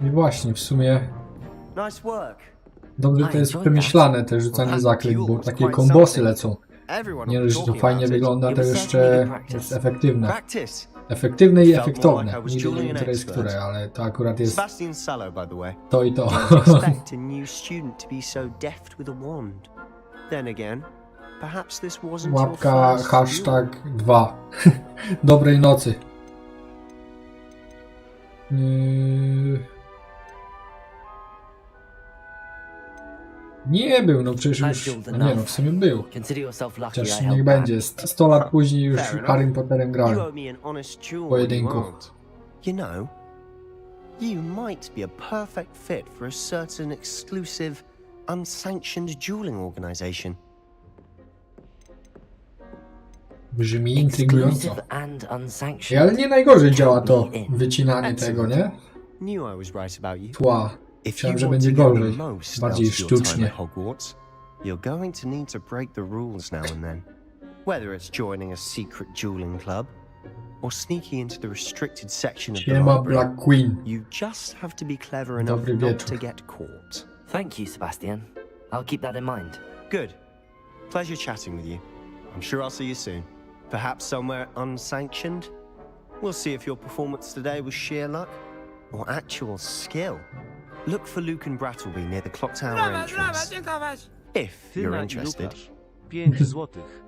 I właśnie, w sumie Nice work. dobrze to jest przemyślane, te rzucanie zaklęć, bo takie kombosy lecą. Nie dość, że to fajnie wygląda, to jeszcze jest efektywne. Efektywne i efektowne. Nigdy nie wiem, które jest które, ale to akurat jest Sebastian Sallow, by the way. to i to. Didn't expect a new student to be so deft with a wand. Then again, perhaps this wasn't your Łapka first hashtag 2. Dobrej nocy. Nie był, no przecież już... No nie no, w sumie był. Chociaż niech będzie. 100 lat później już Harrym Potterem You grałem. owe me an honest duel when you Pojedynku. aren't. You know, you might be a perfect fit for a certain exclusive, unsanctioned dueling organization. Brzmi intrygująco. And unsanctioned. Ale nie najgorzej działa to wycinanie tego, nie? Knew I was right about you. Tła. If Myślałem, you że want będzie to get the gorzej. most Bardziej out of your time sztucznie. at Hogwarts, you're going to need to break the rules now and then. Whether it's joining a secret dueling club or sneaking into the restricted section of the Siema, library, Black Queen. you just have to be clever enough Dobry not wieczór. to get caught. Thank you, Sebastian. I'll keep that in mind. Good. Pleasure chatting with you. I'm sure I'll see you soon. Perhaps somewhere unsanctioned? We'll see if your performance today was sheer luck or actual skill. Look for Luke and Brattleby near the clock tower entrance. If Ty you're na interested. Lukasz. 5 złotych.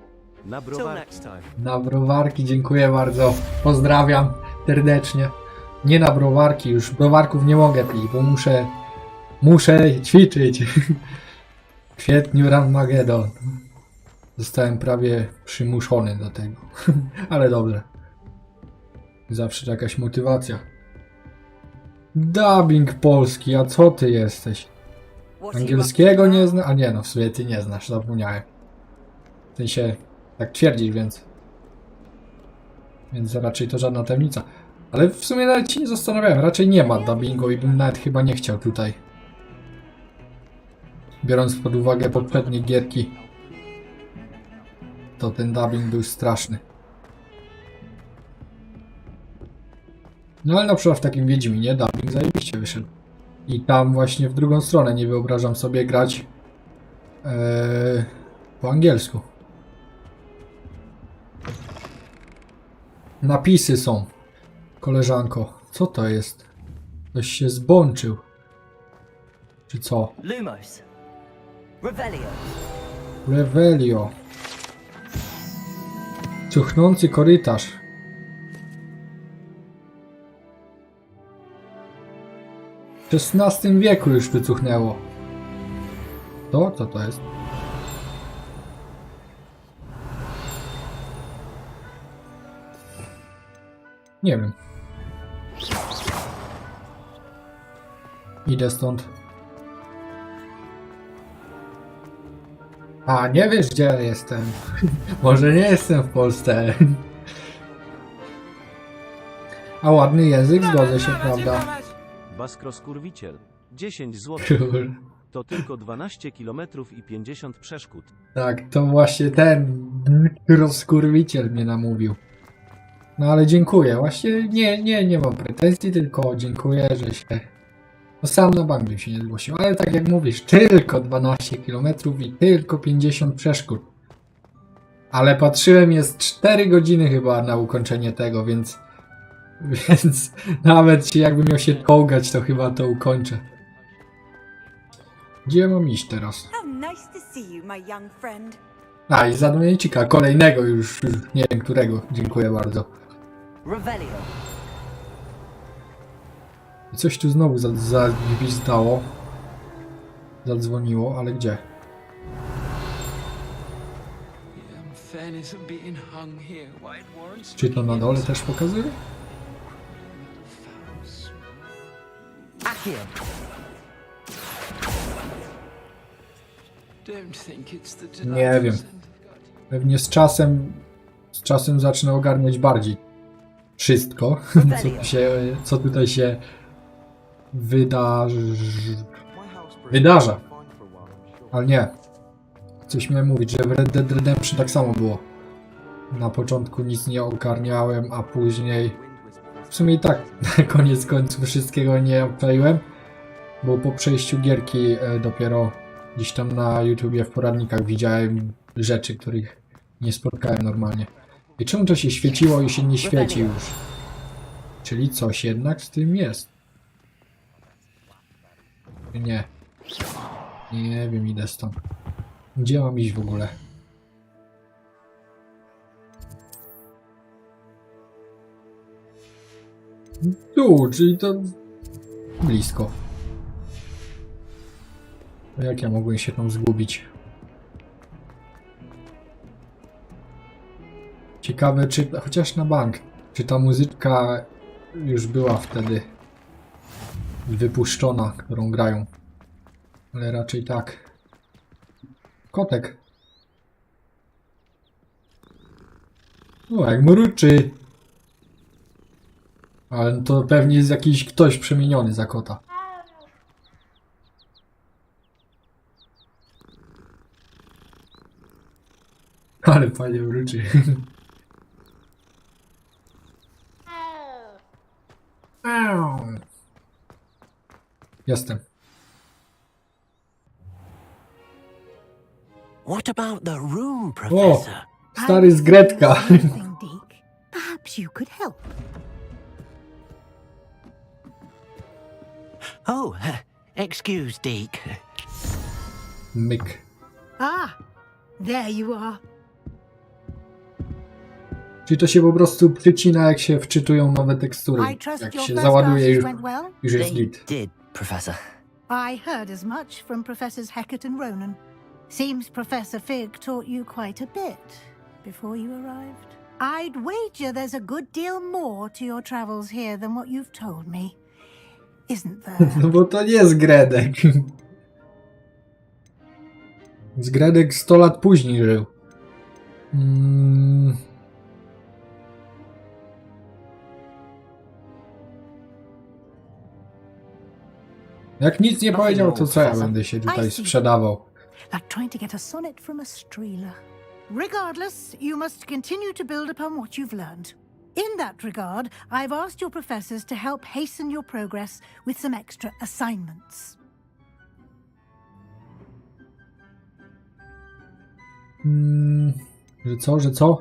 Na Till browar. next time. Na browarki, dziękuję bardzo. Pozdrawiam serdecznie. Nie na browarki, już browarków nie mogę pić, bo muszę ćwiczyć. W kwietniu Ranmagedon. Zostałem prawie przymuszony do tego. Ale dobrze. Zawsze jakaś motywacja. Dubbing polski, a co ty jesteś? Angielskiego nie znasz? A nie, no w sumie ty nie znasz, zapomniałem. W sensie, tak twierdzisz, więc raczej to żadna tajemnica. Ale w sumie nawet się nie zastanawiałem, raczej nie ma dubbingu i bym nawet chyba nie chciał tutaj. Biorąc pod uwagę poprzednie gierki, to ten dubbing był straszny. No ale na przykład w takim Wiedźminie dubbing zajebiście wyszedł. I tam właśnie w drugą stronę nie wyobrażam sobie grać po angielsku. Napisy są. Koleżanko, co to jest? Ktoś się zbączył. Czy co? Lumos. Revelio. Revelio. Cuchnący korytarz. W XVI wieku już wycuchnęło. To? Co to jest? Nie wiem. Idę stąd. A, nie wiesz gdzie ja jestem. Może nie jestem w Polsce. A ładny język, zgodzę się, prawda? Baskro skurwiciel. 10 zł. To tylko 12 km i 50 przeszkód. Tak, to właśnie ten rozkurwiciel mnie namówił. No ale dziękuję, właśnie nie mam pretensji, tylko dziękuję, że się... No sam na bank bym się nie zgłosił, ale tak jak mówisz, tylko 12 km i tylko 50 przeszkód. Ale patrzyłem, jest 4 godziny chyba na ukończenie tego, więc nawet jakbym miał się czołgać, to chyba to ukończę. Gdzie mam iść teraz? How nice to see you, my young friend. A, i za donejcika, kolejnego już nie wiem którego. Dziękuję bardzo. Revelio. Coś tu znowu zagwizdało. Zadzwoniło, ale gdzie? Czy to na dole też pokazuje? Nie wiem. Pewnie z czasem zacznę ogarniać bardziej wszystko, co tutaj się wydarza. Ale nie. Coś miałem mówić, że w Red Dead Redemption tak samo było. Na początku nic nie ogarniałem, a później... W sumie i tak na koniec końców wszystkiego nie obczaiłem, bo po przejściu gierki dopiero gdzieś tam na YouTubie w poradnikach widziałem rzeczy, których nie spotkałem normalnie. I czemu to się świeciło i się nie świeci już? Czyli coś jednak z tym jest. Nie. Nie wiem, idę stąd. Gdzie mam iść w ogóle? Tu, czyli to blisko. Jak ja mogłem się tam zgubić? Ciekawe, czy chociaż na bank, czy ta muzyczka już była wtedy wypuszczona, którą grają. Ale raczej tak. Kotek. O, jak mruczy. Ale to pewnie jest jakiś ktoś przemieniony za kota. Ale fajnie mruczy. Jestem. What about the room, O, Professor? stary z Gretka. Perhaps you could help. Oh, excuse, Deke. Myk. Ah, there you are. Czyli to się po prostu przycina, jak się wczytują nowe tekstury. Jak się załaduje, już jest git. Did, Professor. I heard as much from Professors Hecat and Ronan. Seems Professor Fig taught you quite a bit before you arrived. I'd wager there's a good deal more to your travels here than what you've told me. Isn't there? No bo to nie jest Gredek. Z Gredek 100 lat później żył. Jak nic nie powiedział, to co ja będę się tutaj sprzedawał? Like trying to get a sonnet from a streeler. Regardless, you must continue to build upon what you've learned. In that regard, I've asked your professors to help hasten your progress with some extra assignments. Że co?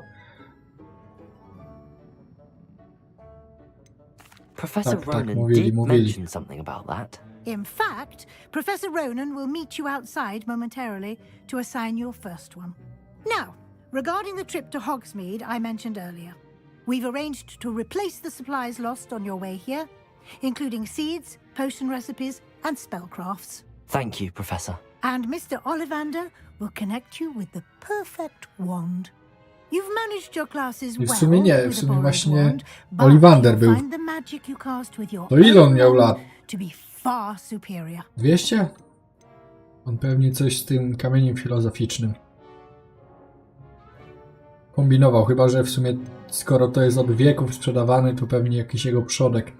Professor tak, Ronan mówili. did mention something about that. In fact, Professor Ronan will meet you outside momentarily to assign your first one. Now, regarding the trip to Hogsmeade I mentioned earlier, we've arranged to replace the supplies lost on your way here, including seeds, potion recipes, and spellcrafts. Thank you, Professor. And Mr. Ollivander will connect you with the perfect wand. You've managed your classes I w well sumie nie, w with the sumie borrowed właśnie wand, but Ollivander you'll był. find the magic you cast with your To ile on own miał wand lat? to be far superior. 200? On pewnie coś z tym kamieniem filozoficznym kombinował, chyba że w sumie skoro to jest od wieków sprzedawany, to pewnie jakiś jego przodek.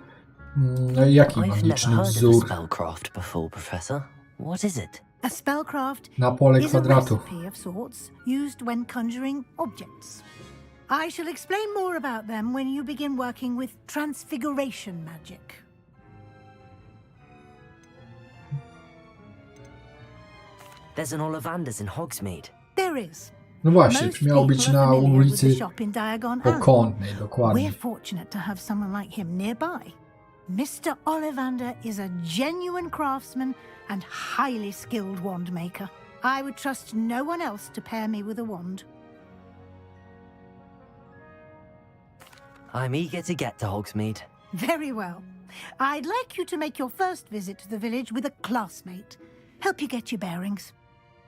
No i jaki magiczny wzór? Spellcraft before, Professor. What is it? A spellcraft Na pole is a kwadratu. recipe of sorts used when conjuring objects. I shall explain more about them when you begin working with transfiguration magic. There's an Ollivanders in Hogsmeade. There is. No właśnie, Most miało people być are na familiar with the ulicy shop in Diagon Alley. Pokątnej, dokładnie. We're fortunate to have someone like him nearby. Mr. Ollivander is a genuine craftsman and highly skilled wand maker. I would trust no one else to pair me with a wand. I'm eager to get to Hogsmeade. Very well. I'd like you to make your first visit to the village with a classmate. Help you get your bearings.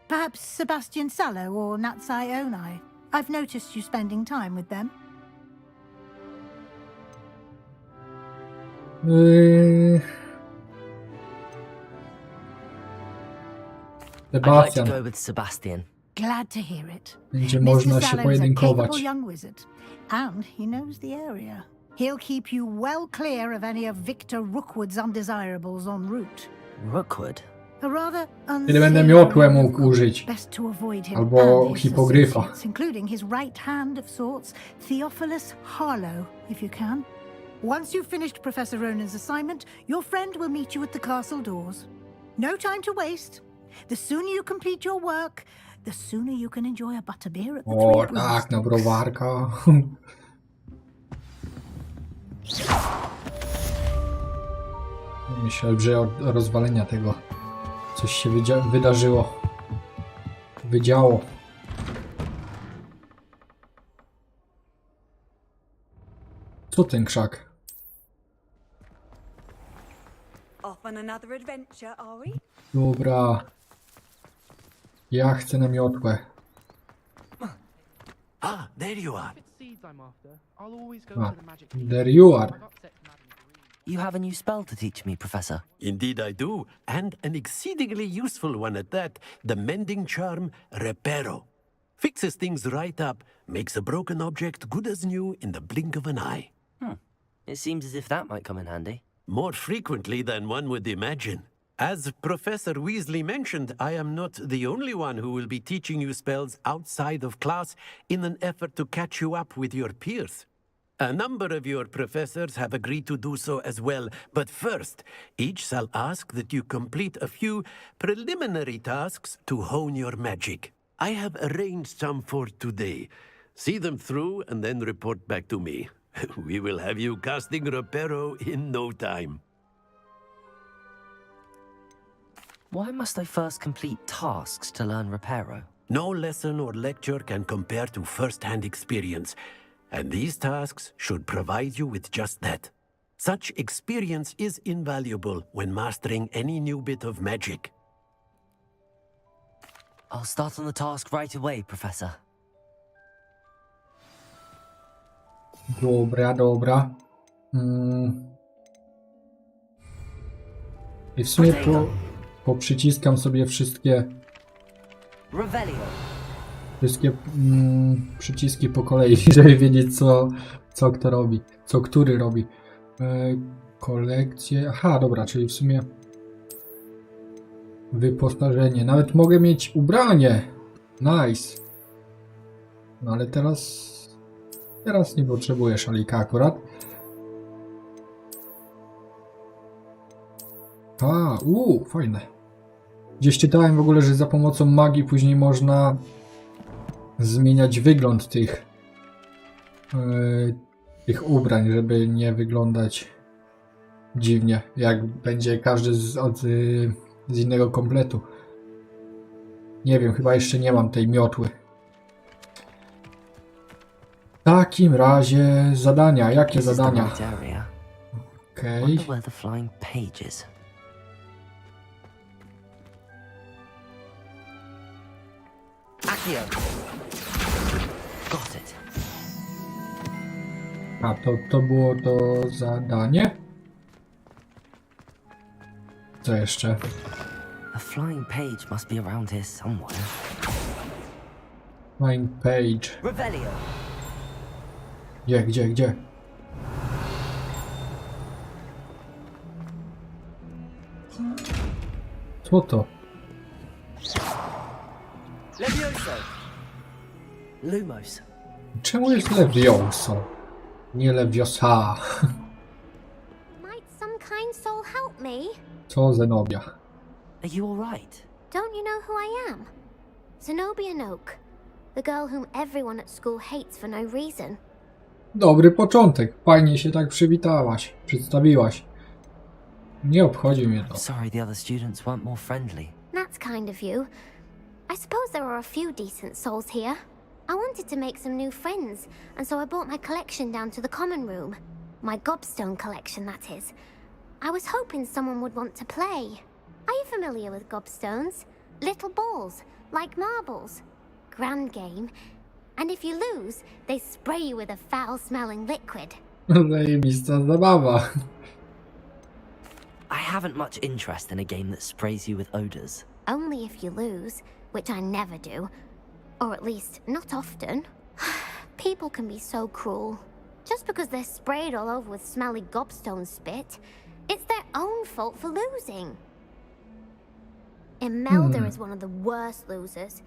Perhaps Sebastian Sallow or Natsai Onai. I've noticed you spending time with them. I'd like to Sebastian. go with Sebastian. Glad to hear it. Będzie Mr. można się Sallow is a pojedynkować. capable young wizard, and he knows the area. He'll keep you well clear of any of Victor Rookwood's undesirables en route. Rookwood? A rather Kiedy będę miotłę mógł użyć. best to avoid him Albo and his hipogryfa. associates, including his right hand of sorts, Theophilus Harlow, if you can. Once you've finished Professor Ronan's assignment, your friend will meet you at the castle doors. No time to waste. The sooner you complete your work, the sooner you can enjoy a butterbeer at the O Three Brews. tak, na browarka. Myślałem, że od rozwalenia tego coś się wydarzyło. Wydziało. Co ten krzak? Off on another adventure, are we? Dobra. Ja chcę na miotłę. Ah, there you are. A, there you are. You have a new spell to teach me, Professor. Indeed I do, and an exceedingly useful one at that, the mending charm Reparo. Fixes things right up, makes a broken object good as new in the blink of an eye. It seems as if that might come in handy. More frequently than one would imagine. As Professor Weasley mentioned, I am not the only one who will be teaching you spells outside of class in an effort to catch you up with your peers. A number of your professors have agreed to do so as well, but first, each shall ask that you complete a few preliminary tasks to hone your magic. I have arranged some for today. See them through and then report back to me. We will have you casting Reparo in no time. Why must I first complete tasks to learn Reparo? No lesson or lecture can compare to first-hand experience, and these tasks should provide you with just that. Such experience is invaluable when mastering any new bit of magic. I'll start on the task right away, Professor. Dobra, dobra. I w sumie poprzyciskam sobie wszystkie przyciski po kolei, żeby wiedzieć co kto robi, co który robi. Kolekcje, aha, dobra, czyli w sumie wyposażenie, nawet mogę mieć ubranie, nice. No ale teraz nie potrzebuję szalika akurat. Fajne. Gdzieś czytałem w ogóle, że za pomocą magii później można zmieniać wygląd tych ubrań, żeby nie wyglądać dziwnie, jak będzie każdy z innego kompletu. Nie wiem, chyba jeszcze nie mam tej miotły. W takim razie zadania. Jakie zadania? Okej. A to było to zadanie? Co jeszcze? A flying page must be around here somewhere. Flying page. Revelio. Gdzie? Co to? Levioso. Lumos. Czemu jest Levioso? Nie Leviosa. Might some kind soul help me? Co Zenobia? Are you alright? Don't you know who I am? Zenobia Noak, the girl whom everyone at school hates for no reason. Dobry początek. Fajnie się tak przywitałaś. Przedstawiłaś. Nie obchodzi mnie to. Sorry the other students weren't more friendly. That's kind of you. I suppose there are a few decent souls here. I wanted to make some new friends, and so I brought my collection down to the common room. My gobstone collection, that is. I was hoping someone would want to play. Are you familiar with gobstones? Little balls, like marbles. Grand game. And if you lose, they spray you with a foul-smelling liquid. Zajebista zabawa. I haven't much interest in a game that sprays you with odors. Only if you lose, which I never do. Or at least, not often. People can be so cruel. Just because they're sprayed all over with smelly gobstone spit, it's their own fault for losing. Imelda is one of the worst losers.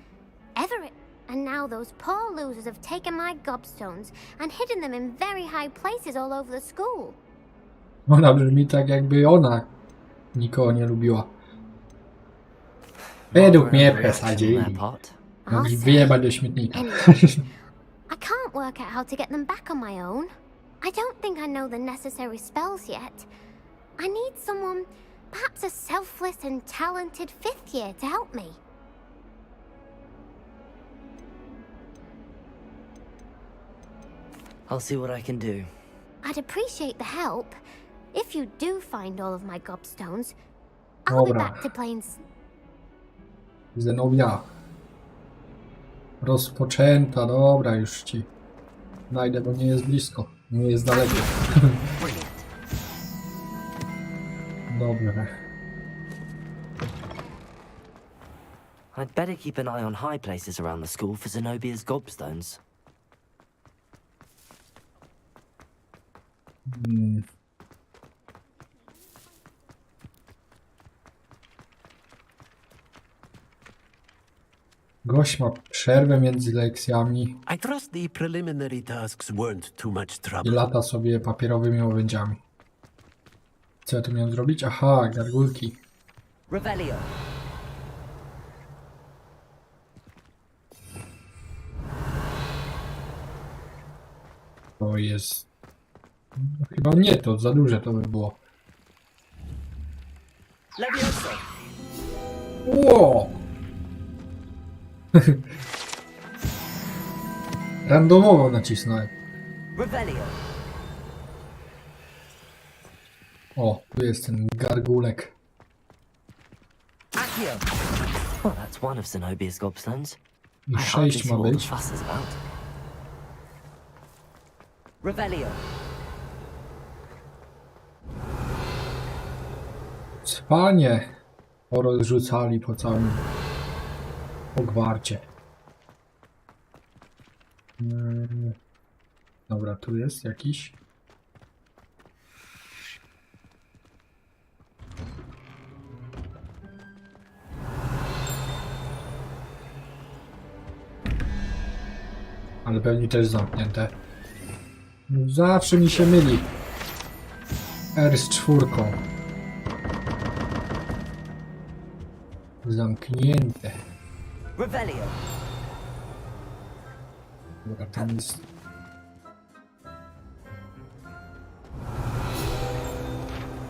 Everett, and now those poor losers have taken my gobstones and hidden them in very high places all over the school. Ona brzmi tak, jakby ona nikogo nie lubiła. Według mnie przesadzili. Mogli wyjebać do śmietnika. I can't work out how to get them back on my own. I don't think I know the necessary spells yet. I need someone, perhaps a selfless and talented fifth year to help me. I'll see what I can do. I'd appreciate the help. If you do find all of my gobstones, I'll be back to playing. Zenobia. Rozpoczęta, dobra, już ci znajdę, bo nie jest blisko, nie jest daleko. Dobrze. I'd better keep an eye on high places around the school for Zenobia's gobstones. Gość ma przerwę między lekcjami I trust the preliminary tasks weren't too much i trouble. lata sobie papierowymi łabędziami. Co ja tu miałem zrobić? Aha, gargulki. Revelio. To jest... No, chyba nie, to za duże to by było. Levioso. Ło! Randomowo nacisnąłem. Revelio. O, tu jest ten gargulek. Accio. Well, that's one of Zenobia's gobstones. I 6 ma być. Revelio. Cwanie porozrzucali po całym Hogwarcie. Dobra, tu jest jakiś. Ale pewnie też zamknięte. Zawsze mi się myli. R z 4. Zamknięte. Revelio. Dobra, tam jest...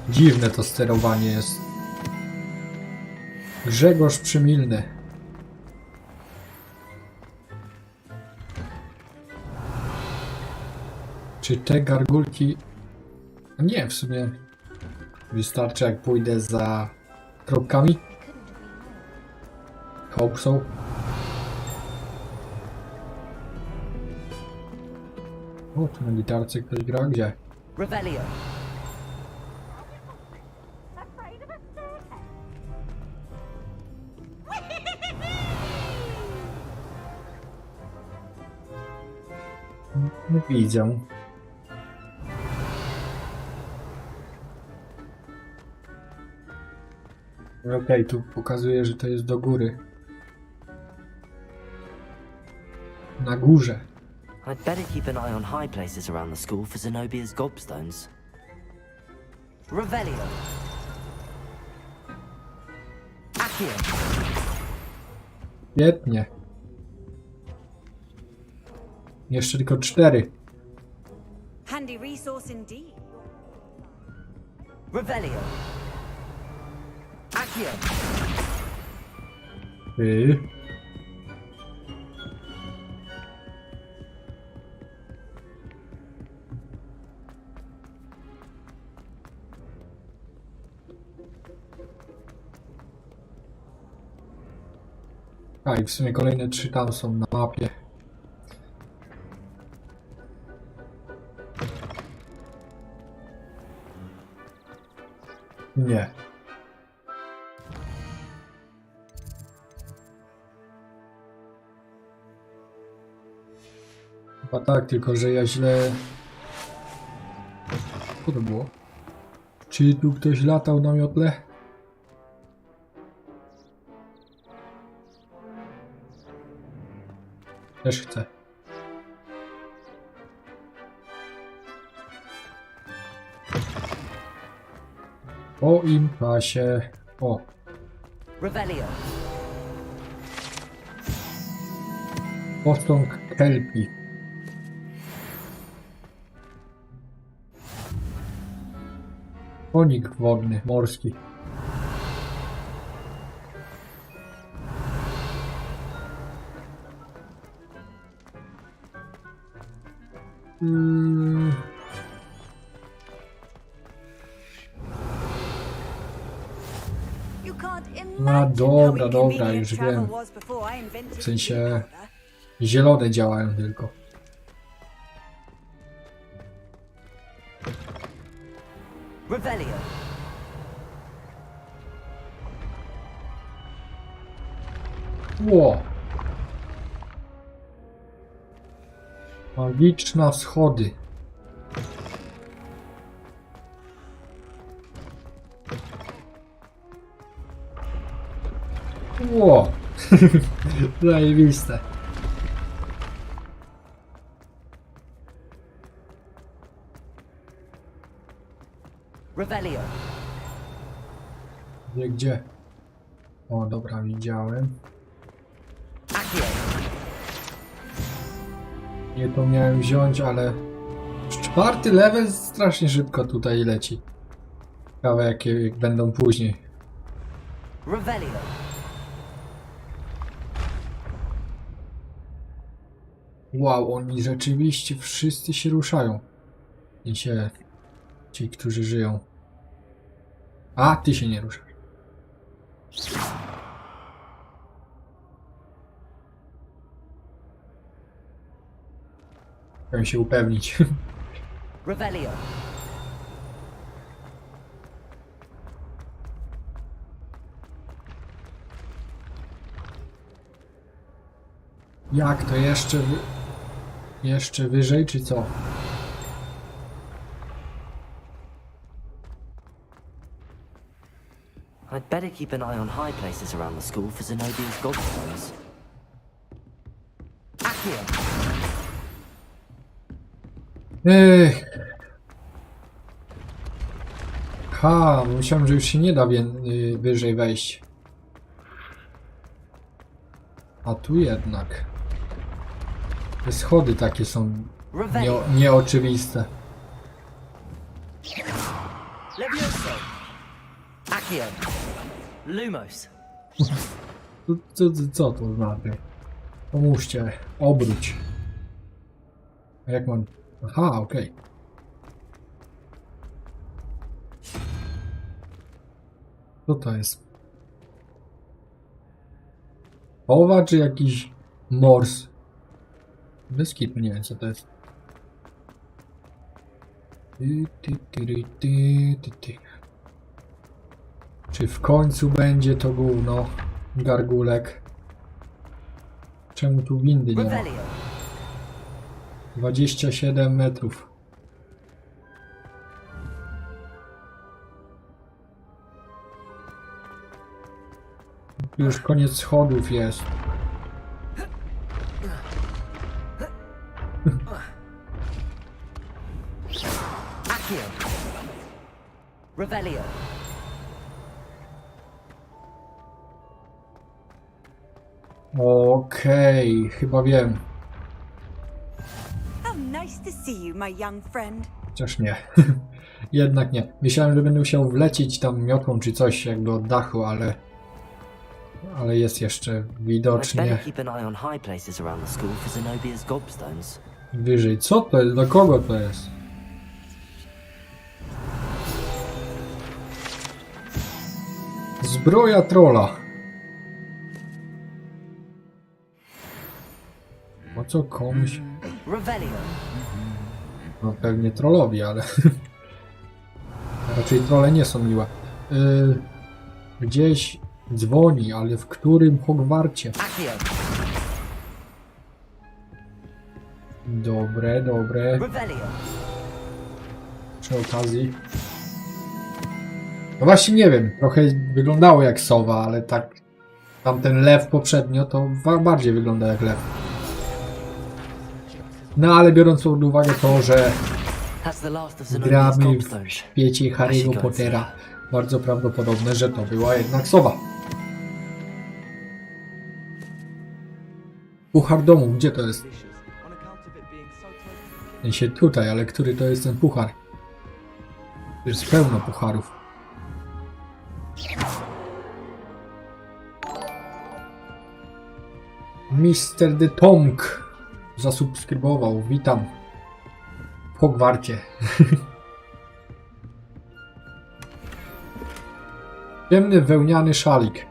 Dziwne to sterowanie jest. Grzegorz Przymilny. Czy te gargulki... Nie, w sumie wystarczy, jak pójdę za kropkami. Hope so. O, tu na gitarce ktoś gra, gdzie? Revelio. Nie widzę. Okej, tu pokazuje, że to jest do góry. Na górze. I'd better keep an eye on high places around the school for Zenobia's gobstones. Revelio. Accio. Świetnie. Jeszcze tylko 4. Handy resource indeed. Revelio. Accio. Ty. A i w sumie kolejne 3 tam są na mapie. Nie. Chyba tak, tylko że ja źle... Co to było? Czy tu ktoś latał na miotle? Też chcę. Po impasie. O. Revelio. Posąg kelpi. Konik wodny, morski. No dobra, dobra, już wiem. W sensie zielone działają tylko. Revelio. Ło! Magiczne schody. Ło! Zajebiste. Revelio. Gdzie? O, dobra, widziałem. Accio. Nie to miałem wziąć, ale... 4. level strasznie szybko tutaj leci. Ciekawe jakie będą później. Revelio. Wow, oni rzeczywiście wszyscy się ruszają. I się... Ci, którzy żyją. A, ty się nie ruszasz. Chciałem się upewnić. Revelio. Jak to jeszcze... Jeszcze wyżej, czy co? I'd better keep an eye on high places around the school for Zenobia's gobstones. Accio. Ech. Ha, myślałem, że już się nie da wyżej wejść. A tu jednak. Te schody takie są nieoczywiste. Levioso. Accio. Lumos. Co to znaczy? Pomóżcie. Obróć. A jak mam... Aha, okej. Co to jest? Połowa czy jakiś mors? Bez kitu, nie wiem co to jest. Czy w końcu będzie to gówno? Gargulek. Czemu tu windy nie ma? 27 metrów. Już koniec schodów jest. Revelio. Okej, chyba wiem. How nice to see you, my young friend. Chociaż nie. Jednak nie. Myślałem, że będę musiał wlecieć tam miotłą czy coś jakby od dachu, ale jest jeszcze widocznie wyżej. Co to jest? Do kogo to jest? Zbroja trolla. Po co komuś? No pewnie trollowi, ale raczej trolle nie są miłe. Gdzieś dzwoni, ale w którym Hogwarcie? Dobre, dobre. Przy okazji. No właśnie nie wiem, trochę wyglądało jak sowa, ale tak tamten lew poprzednio to bardziej wygląda jak lew. No ale biorąc pod uwagę to, że gramy w świecie Harry'ego Pottera, bardzo prawdopodobne, że to była jednak sowa. Puchar domu, gdzie to jest? W sensie tutaj, ale który to jest ten puchar? Jest pełno pucharów. Mr. de Tong zasubskrybował. Witam w Hogwarcie. Ciemny wełniany szalik.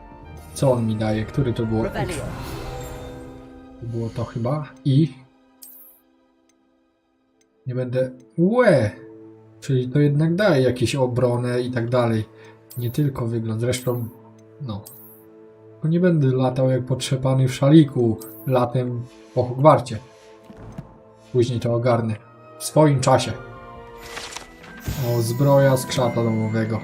Co on mi daje? Który to było? Było to chyba. I nie będę... Łe! Czyli to jednak daje jakieś obronę i tak dalej. Nie tylko wygląd. Zresztą, no. Bo nie będę latał jak potrzepany w szaliku latem po Hogwarcie. Później to ogarnę. W swoim czasie. O, zbroja z krzata domowego.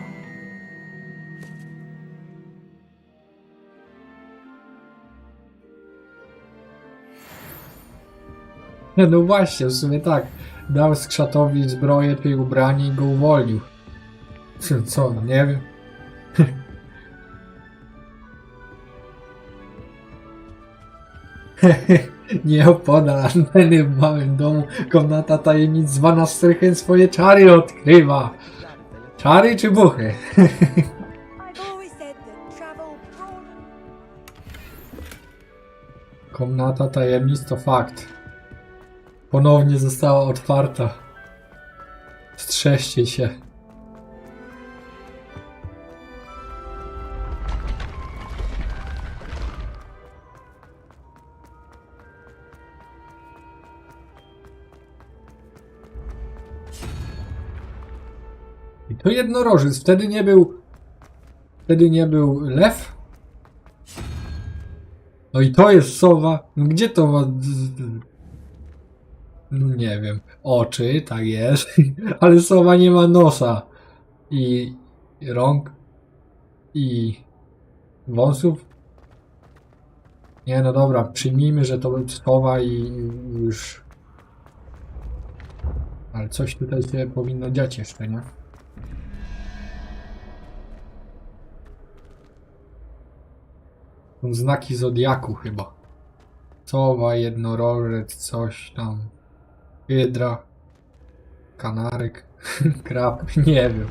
No właśnie, w sumie tak. Dał skrzatowi zbroję, tutaj ubranie i go uwolnił. Co? No nie wiem. Nie opodal anteny w małym domu. Komnata tajemnic zwana strychem swoje czary odkrywa. Czary czy buchy? Komnata tajemnic to fakt. Ponownie została otwarta. Strzeżcie się. I to jednorożec. Wtedy nie był lew? No i to jest sowa. No gdzie to ma... No nie wiem. Oczy, tak jest. Ale sowa nie ma nosa. I rąk. I wąsów. Nie, no dobra. Przyjmijmy, że to sowa i już... Ale coś tutaj się powinno dziać jeszcze, nie? Są znaki zodiaku chyba. Sowa, jednorożec, coś tam. Hydra. Kanarek. Krab. Nie wiem.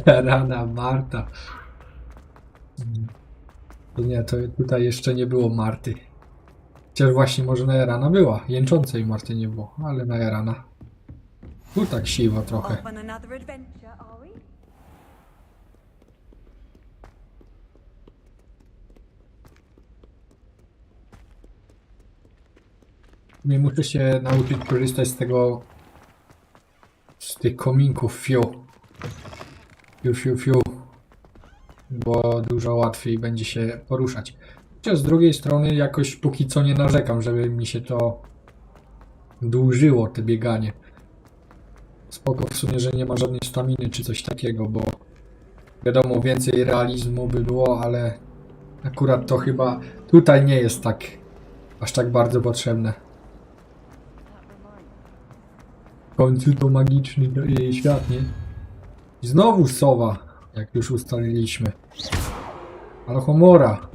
Rana Marta. To nie, to tutaj jeszcze nie było Marty. Chociaż właśnie może Najarana była. Jęczącej Marty nie było, ale Najarana. Tu tak siwo trochę. Nie muszę się nauczyć korzystać z tego... z tych kominków fiu. Fiu. Bo dużo łatwiej będzie się poruszać. Chociaż z drugiej strony jakoś póki co nie narzekam, żeby mi się to dłużyło, te bieganie. Spoko w sumie, że nie ma żadnej staminy czy coś takiego, bo wiadomo, więcej realizmu by było, ale akurat to chyba tutaj nie jest tak aż tak bardzo potrzebne. W końcu to magiczny świat, nie? I znowu sowa, jak już ustaliliśmy. Ale homora.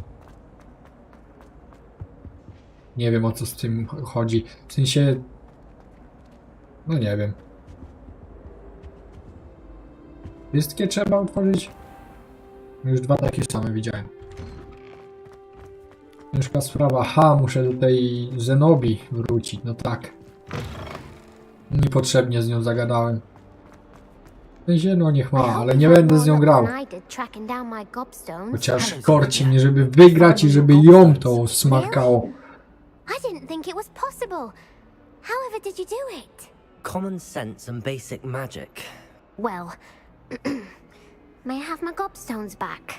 Nie wiem, o co z tym chodzi. W sensie... No nie wiem. Wszystkie trzeba otworzyć? Już 2 takie same widziałem. Ciężka sprawa. Ha, muszę do tej Zenobii wrócić. No tak. Niepotrzebnie z nią zagadałem. W sensie, no niech ma, ale nie będę z nią grał. Chociaż korci mnie, żeby wygrać i żeby ją to smarkało. I didn't think it was possible. However did you do it? Common sense and basic magic. Well, may I have my gobstones back?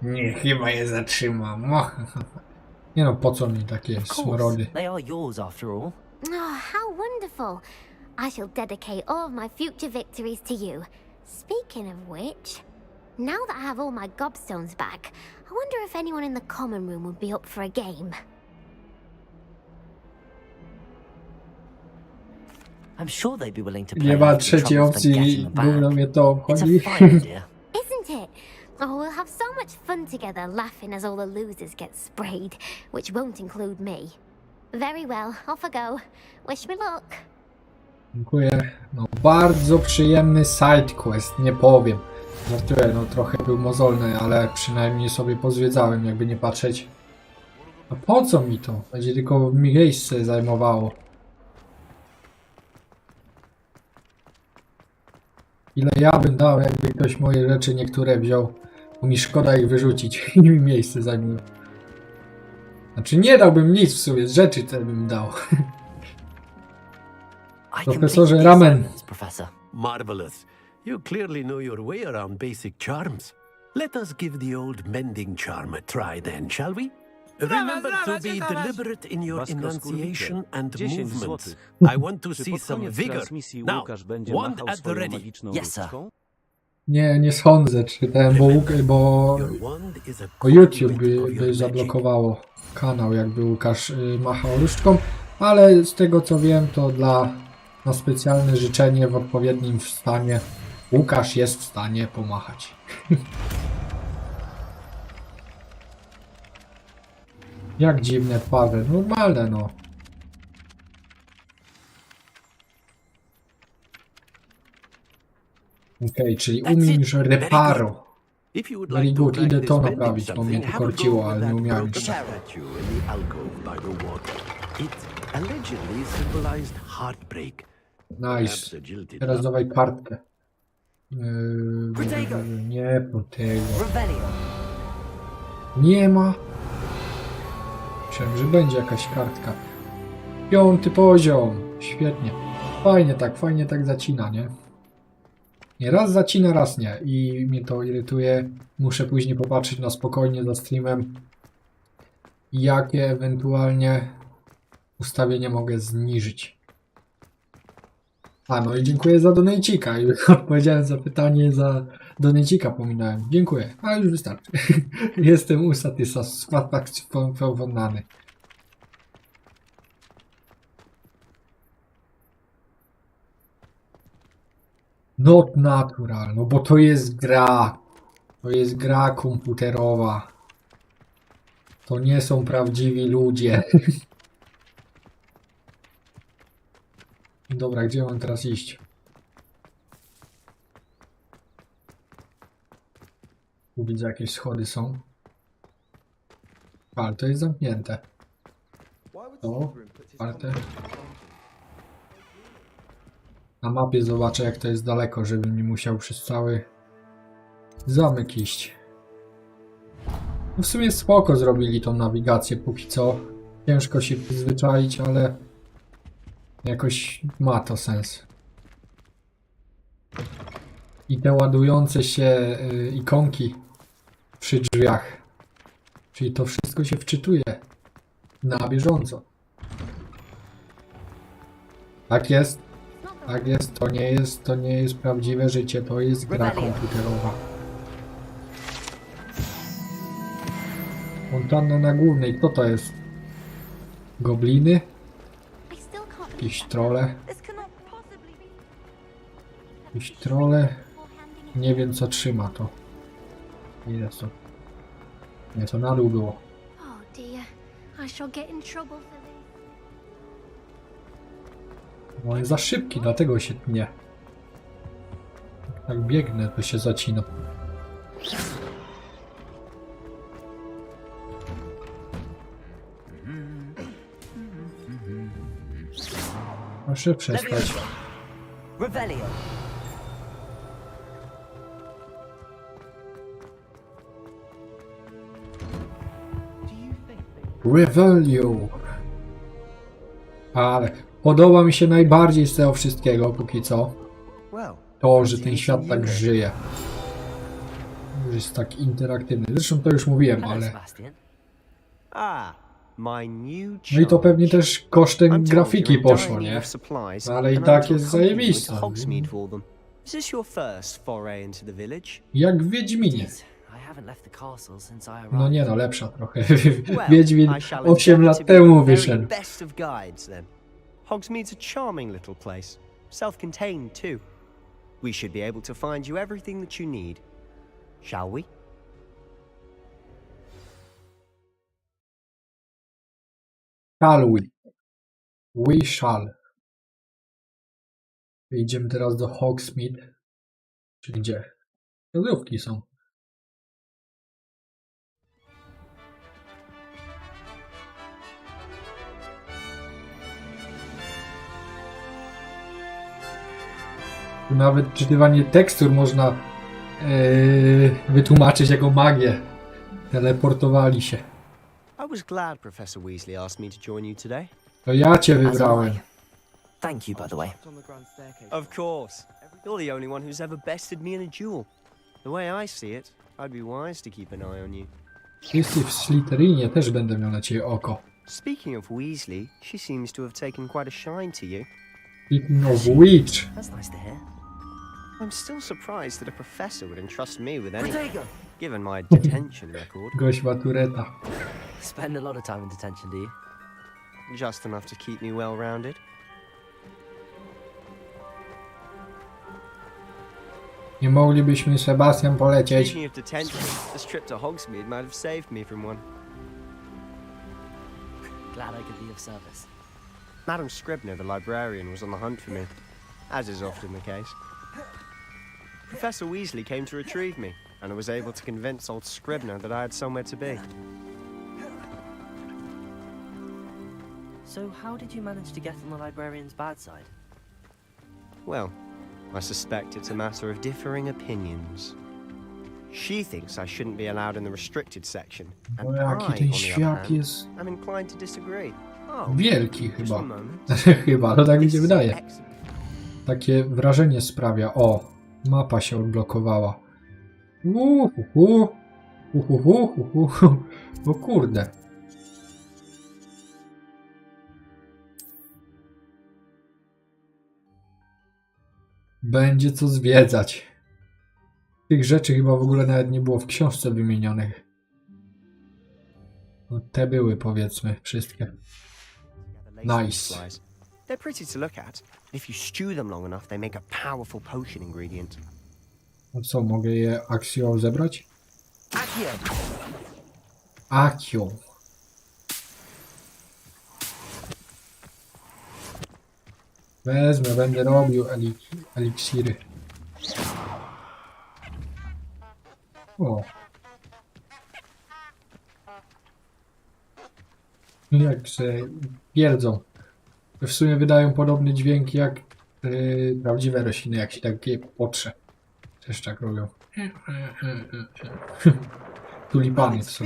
Nie, chyba je zatrzymam. Nie no, po co mi takie smrody? They are yours after all. Oh, how wonderful. I shall dedicate all of my future victories to you. Speaking of which, now that I have all my gobstones back, I wonder if anyone in the common room would be up for a game. I'm sure they'd be willing to play. Nie ma trzeciej opcji, gówno mnie to obchodzi. Isn't it? Oh, we'll have so much fun together laughing as all the losers get sprayed, which won't include me. Very well, off I go. Wish me luck. Dziękuję. No, bardzo przyjemny side quest, nie powiem. Żartuję, no trochę był mozolny, ale przynajmniej sobie pozwiedzałem, jakby nie patrzeć. A po co mi to? Będzie tylko miejsce zajmowało. Ile ja bym dał, jakby ktoś moje rzeczy niektóre wziął, bo mi szkoda ich wyrzucić i mi miejsce zajmuje. Znaczy nie dałbym nic w sumie, z rzeczy te bym dał. Profesorze Ramen. Marvelous. You clearly know your way around basic charms. Let us give the old mending charm a try then, shall we? Remember to be deliberate in your enunciation and movements. I want to see some vigor. Now, wand at the ready. Yes, sir. Nie sądzę, czy ten, bo YouTube by zablokowało kanał, jakby Łukasz machał różdżką, ale z tego co wiem, to na specjalne życzenie w odpowiednim stanie Łukasz jest w stanie pomachać. Jak dziwne twarze, normalne no. Okej, czyli umiem już reparo. Very good, idę to naprawić, bo mnie to korciło, ale nie umiałem jeszcze. Nice. Teraz dawaj kartkę. Nie po tego. Nie ma. Myślałem, że będzie jakaś kartka. 5. poziom. Świetnie. Fajnie tak zacina, nie? Nie, raz zacina, raz nie. I mnie to irytuje. Muszę później popatrzeć na spokojnie za streamem, jakie ewentualnie ustawienia mogę zniżyć. A no i dziękuję za donejcika. Odpowiedziałem za pytanie, za donejcika pominąłem. Dziękuję, ale już wystarczy. Jestem usatysfakcjonowany. Not natural, no bo to jest gra. To jest gra komputerowa. To nie są prawdziwi ludzie. Dobra, gdzie mam teraz iść? Tu widzę, jakieś schody są. Ale to jest zamknięte. O, otwarte. Na mapie zobaczę, jak to jest daleko, żebym nie musiał przez cały zamek iść. No w sumie spoko zrobili tą nawigację póki co. Ciężko się przyzwyczaić, ale jakoś ma to sens. I te ładujące się ikonki przy drzwiach. Czyli to wszystko się wczytuje na bieżąco. Tak jest. Tak jest. To nie jest prawdziwe życie. To jest gra komputerowa. On Fontanna na głównej. Kto to jest? Gobliny? Jakieś trolle? Jakieś trolle? Nie wiem co trzyma to. Ile to? Nie, to na dół było. Oh dear, I shall get in trouble for this. No, on jest za szybki, dlatego się tnie. Jak tak biegnę, to się zacina. Proszę przestać. Revelio. Ale podoba mi się najbardziej z tego wszystkiego póki co to, że ten świat tak żyje. Że jest tak interaktywny. Zresztą to już mówiłem, ale... No i to pewnie też kosztem grafiki poszło, nie? Ale i tak jest zajebiste. Jak w Wiedźminie. No nie no, lepsza trochę. Wiedźmin 8 lat temu wyszedł. Hogsmeade's a charming little place, self-contained too. We should be able to find you everything that you need. Shall we? Shall we? We shall. Idziemy teraz do Hogsmeade. Czy gdzie? Lodówki są. Nawet czytywanie tekstur można wytłumaczyć jako magię. Teleportowali się. I was glad Professor Weasley asked me to join you today. To ja cię wybrałem. Thank you, by the way. Of course. You're the only one who's ever bested me in a duel. The way I see it, I'd be wise to keep an eye on you. Wszyscy w Slytherinie też będę miał na ciebie oko. Speaking of Weasley, she seems to have taken quite a shine to you. Speaking of which... That's nice to hear. I'm still surprised that a professor would entrust me with anything, given my detention record. Gość ma tureta. Spend a lot of time in detention, do you? Just enough to keep me well-rounded. Nie moglibyśmy, Sebastian, polecieć. Speaking of detention, this trip to Hogsmeade might have saved me from one. Glad I could be of service. Madam Scribner, the librarian, was on the hunt for me, as is often the case. Professor Weasley came to retrieve me, and I was able to convince old Scribner that I had somewhere to be. So how did you manage to get on the librarian's bad side? Well, I suspect it's a matter of differing opinions. She thinks I shouldn't be allowed in the restricted section, and I, on the other hand, I'm inclined to disagree. Wielki chyba. Chyba, no tak mi się wydaje. Takie wrażenie sprawia. O, mapa się odblokowała. O kurde. Będzie co zwiedzać. Tych rzeczy chyba w ogóle nawet nie było w książce wymienionych. No, te były, powiedzmy, wszystkie. Nice. They're pretty to look at. If you stew them long enough, they make a powerful potion ingredient. No co, mogę je akcją zebrać? Akcją. Wezmę, będę robił eliksiry. O. Jak się pierdzą. W sumie wydają podobny dźwięk jak prawdziwe rośliny, jak się takie potrze. Też tak robią. Tulipany są.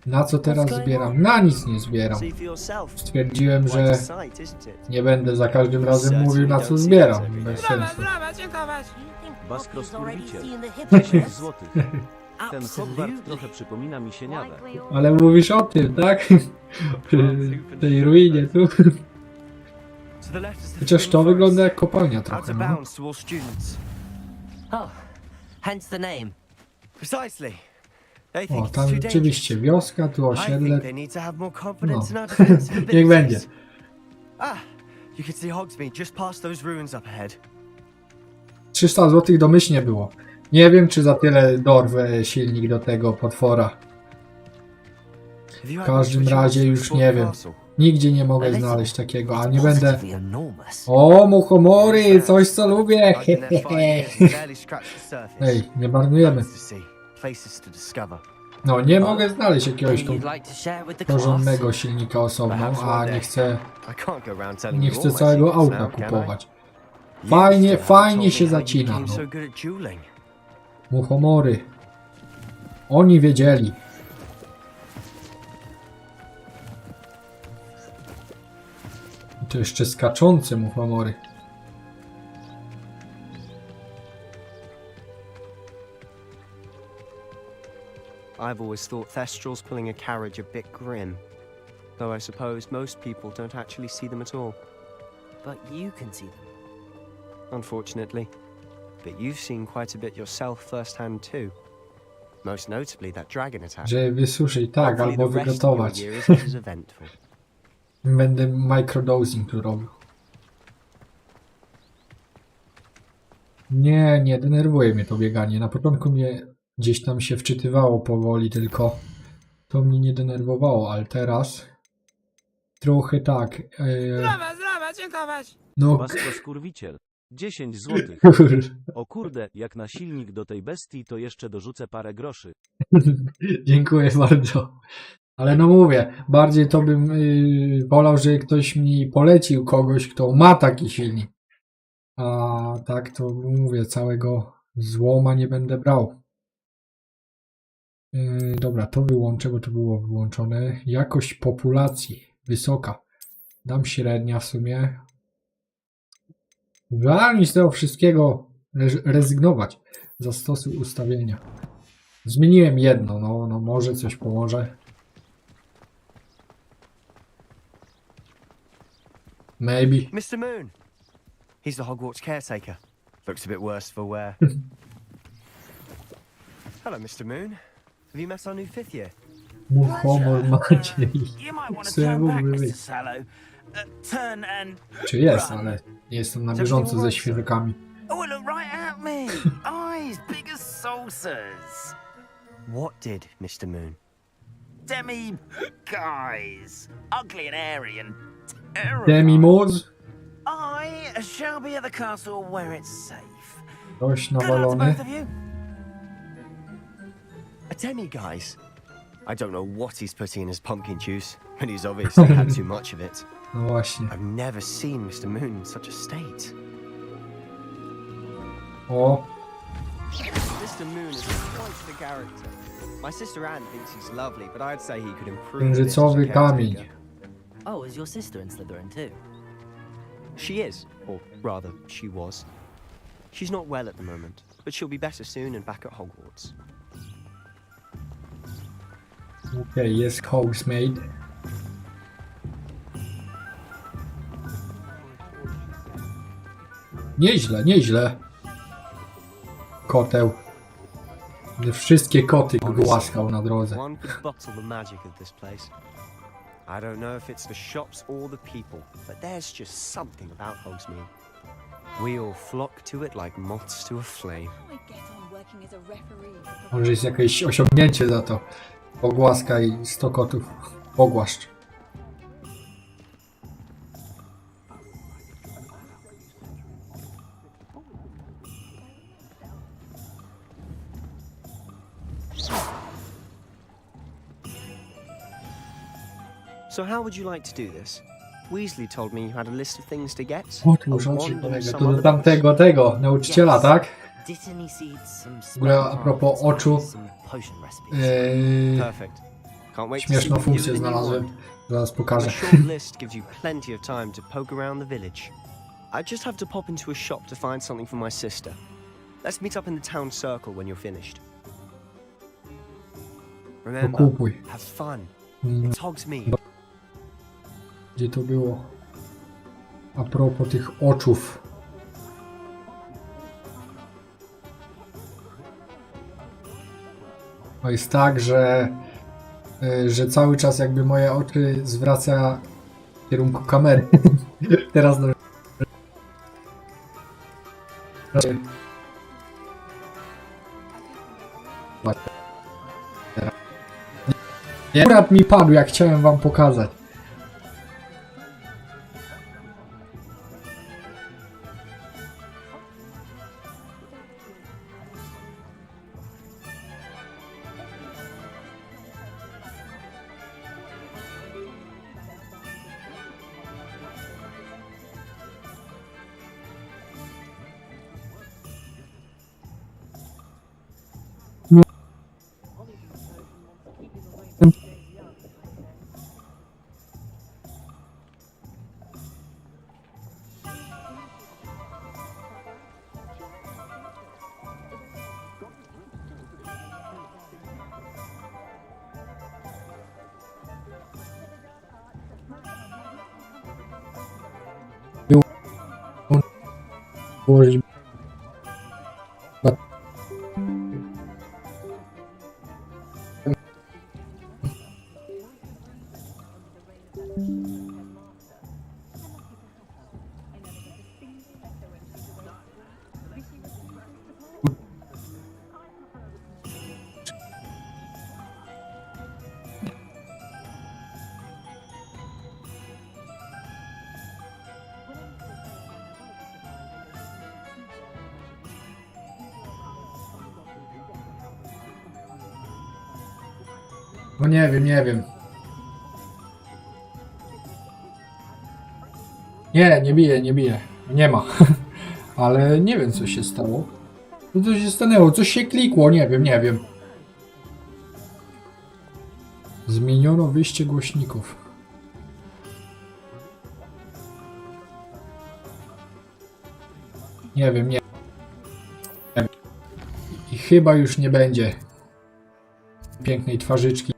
Na co teraz zbieram? Na nic nie zbieram. Stwierdziłem, że nie będę za każdym razem mówił, na co zbieram. Bez sensu. Baskro-skurwicie. 10 złotych. Ten Hogwarts trochę przypomina mi sieniawę. Ale mówisz o tym, tak? W tej ruinie tu. Chociaż to wygląda jak kopalnia trochę, no. Oh, hence the name. Precisely. O, tam rzeczywiście wioska, tu osiedle. They need to have more No, confidence in our defensive niech będzie. abilities. Ah, you can see Hogsmeade just past those ruins up ahead. 300 zł domyślnie było. Nie wiem, czy za tyle dorwę silnik do tego potwora. W każdym razie już nie wiem. Nigdzie nie mogę znaleźć takiego, a nie będę... O, muchomory! Coś, co lubię! Ej, nie marnujemy. No, nie mogę znaleźć jakiegoś porządnego silnika osobno, a nie chcę całego auta kupować. Fajnie się zacina. No. Muchomory. Oni wiedzieli. I to jeszcze skaczące muchomory. I've always thought Thestrals pulling a carriage a bit grim. Though I suppose most people don't actually see them at all. But you can see them. Unfortunately. But you've seen quite a bit yourself firsthand too. Most notably that dragon attack. Żeby wysuszyć, tak, Hopefully albo the rest of your wygotować. year isn't as eventful. Będę microdosing tu robił. Nie denerwuje mnie to bieganie. Na początku mnie gdzieś tam się wczytywało powoli, tylko to mnie nie denerwowało, ale teraz trochę tak. No, Skurwiciel. 10 złotych. O kurde, jak na silnik do tej bestii, to jeszcze dorzucę parę groszy. dziękuję bardzo. Ale no mówię, bardziej to bym wolał, że ktoś mi polecił kogoś, kto ma taki silnik. A tak to mówię, całego złoma nie będę brał. Dobra, to wyłączę, bo to było wyłączone. Jakość populacji wysoka. Dam średnia w sumie. Realnie z tego wszystkiego rezygnować. Zastosuj ustawienia. Zmieniłem jedno, no może coś pomoże. Maybe. Mr. Moon! He's the Hogwarts caretaker. Looks a bit worse for wear. Hello, Mr. Moon. Have you met our new fifth year? Muchomor Maciej. You might want to Co ja turn back, mógłbym Mr. być? Sallow. Turn and... Czy jest, ale nie jestem na bieżąco ze świerkami. Oh, look right at me. Eyes big as saucers. What did, Mr. Moon? Demi... guys. Ugly and airy and terrible. Demi-moz? I shall be at the castle where it's safe. Dość Good luck to nawalony. both of you. A demi-guise? I don't know what he's putting in his pumpkin juice, but he's obviously had too much of it. No właśnie. I've never seen Mr. Moon in such a state. O, Mr. Moon is quite the character. My sister Anne thinks he's lovely, but I'd say he could improve this as a księżycowy kamień. caretaker. Oh, is your sister in Slytherin too? She is, or rather, she was. She's not well at the moment, but she'll be better soon and back at Hogwarts. okej, jest Hogsmeade. Nieźle. Koteł. Wszystkie koty głaskał na drodze. One could bottle the magic of this place. I don't know if it's the shops or the people, but there's just something about Hogsmeade. We all flock to it like moths to a flame. Może jest jakieś osiągnięcie za to. Pogłaskaj 100 kotów. Pogłaszcz. So how would you like to do this? Weasley told me you had a list of things to get. Otóż, to do tamtego nauczyciela, tak? W ogóle a propos oczu, Perfect. Can't wait to see śmieszną what you do funkcję with the new znalazłem. wand. Zaraz The pokażę. short list gives you plenty of time to poke around the village. I just have to pop into a shop to find something for my sister. Let's meet up in the town circle when you're finished. Remember, Kupuj. have fun. Mm. It's Hogsmeade. Gdzie to było? A propos tych oczów. To jest tak, że cały czas jakby moje oczy zwraca w kierunku kamery. Teraz do... Akurat mi padł, jak chciałem wam pokazać. Położyć. No nie wiem, nie wiem. Nie bije, nie bije. Nie ma. Ale nie wiem, co się stało. Co się stanęło? Coś się klikło, nie wiem, nie wiem. Zmieniono wyjście głośników. Nie wiem, nie wiem. I chyba już nie będzie pięknej twarzyczki.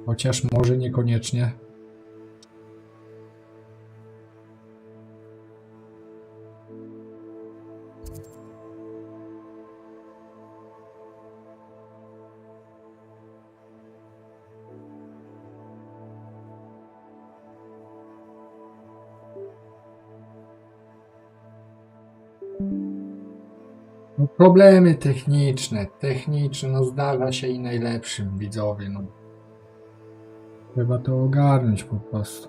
Chociaż może niekoniecznie. No, problemy techniczne, no zdarza się i najlepszym widzowie, no. Trzeba to ogarnąć po prostu.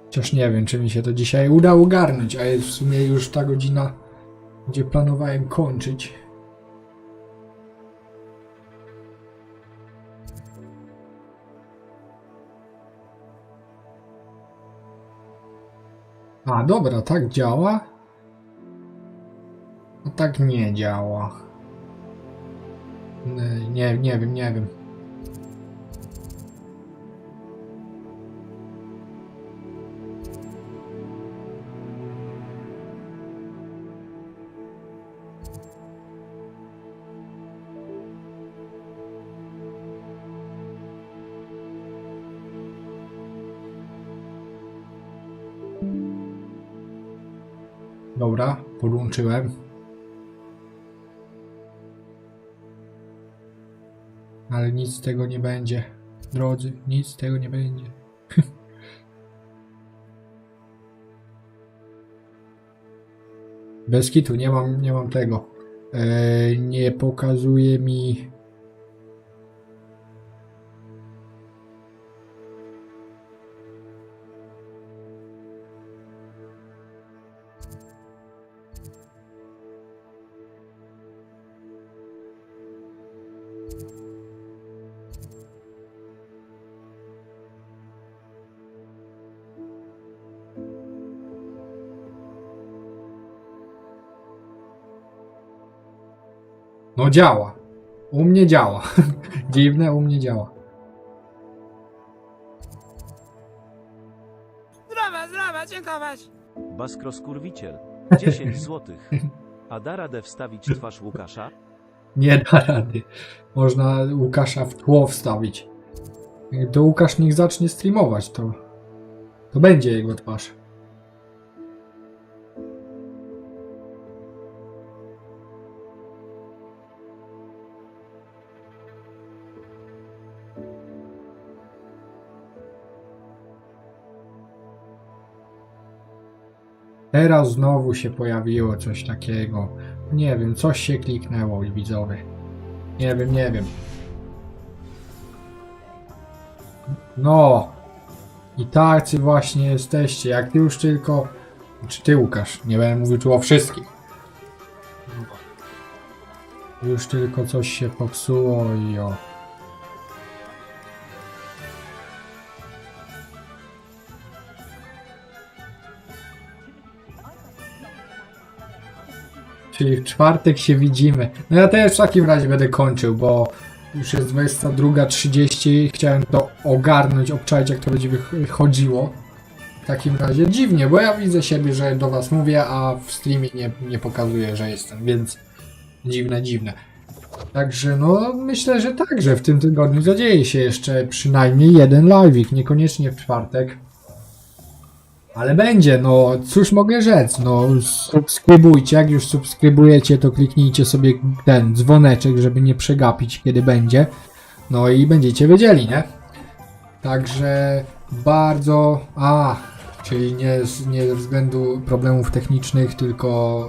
Chociaż nie wiem, czy mi się to dzisiaj uda ogarnąć, a jest w sumie już ta godzina, gdzie planowałem kończyć. A, dobra, tak działa? No tak nie działa. Nie wiem. Dobra, podłączyłem. Ale nic z tego nie będzie. Drodzy, nic z tego nie będzie. Bez kitu, nie mam tego. Nie pokazuje mi... No działa. U mnie działa. Dziwne, u mnie działa. Zdrowa, dziękować. Baskro-skurwiciel. 10 złotych. A da radę wstawić twarz Łukasza? Nie da rady. Można Łukasza w tło wstawić. To Łukasz niech zacznie streamować, to będzie jego twarz. Teraz znowu się pojawiło coś takiego. Nie wiem, coś się kliknęło i widzowie. Nie wiem. No. I tacy właśnie jesteście. Jak ty już tylko... Czy ty, Łukasz? Nie będę mówił tu o wszystkich. Już tylko coś się popsuło i o. Czyli w czwartek się widzimy. No ja też w takim razie będę kończył, bo już jest 22:30. Chciałem to ogarnąć, obczaić, jak to będzie wychodziło. W takim razie dziwnie, bo ja widzę siebie, że do was mówię, a w streamie nie pokazuję, że jestem, więc dziwne. Także no myślę, że tak, że w tym tygodniu zadzieje się jeszcze przynajmniej jeden live'ik, niekoniecznie w czwartek. Ale będzie, no cóż mogę rzec, no subskrybujcie, jak już subskrybujecie, to kliknijcie sobie ten dzwoneczek, żeby nie przegapić, kiedy będzie. No i będziecie wiedzieli, nie? Także bardzo... czyli nie ze względu problemów technicznych, tylko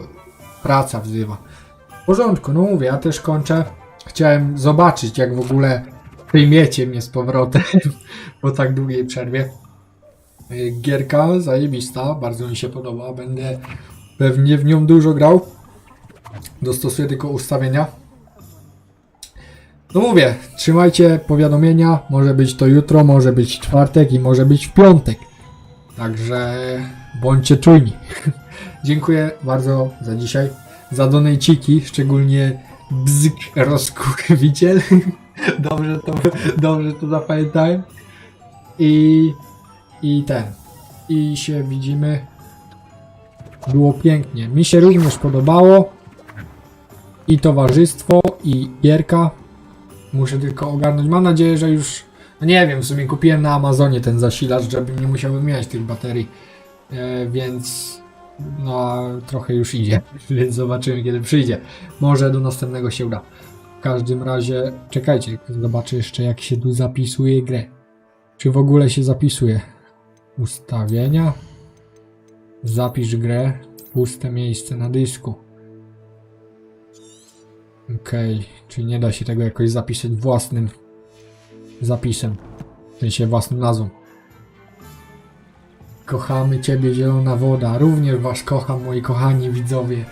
praca wzywa. W porządku, no mówię, ja też kończę. Chciałem zobaczyć, jak w ogóle przyjmiecie mnie z powrotem po tak długiej przerwie. Gierka zajebista, bardzo mi się podoba, będę pewnie w nią dużo grał. Dostosuję tylko ustawienia. No mówię, trzymajcie powiadomienia, może być to jutro, może być w czwartek i może być w piątek. Także bądźcie czujni. Dziękuję bardzo za dzisiaj. Za donejciki, szczególnie bzyk rozkurwiciel. Dobrze to zapamiętałem. I się widzimy. Było pięknie. Mi się również podobało. I towarzystwo, i gierka. Muszę tylko ogarnąć. Mam nadzieję, że już... No nie wiem, w sumie kupiłem na Amazonie ten zasilacz, żeby nie musiał wymieniać tych baterii. Więc... No, trochę już idzie. Więc zobaczymy, kiedy przyjdzie. Może do następnego się uda. W każdym razie... Czekajcie, zobaczę jeszcze, jak się tu zapisuje grę. Czy w ogóle się zapisuje? Ustawienia. Zapisz grę. Puste miejsce na dysku. Okej, czyli nie da się tego jakoś zapisać własnym zapisem. W sensie własną nazwą. Kochamy Ciebie, zielona woda. Również Was kocham, moi kochani widzowie.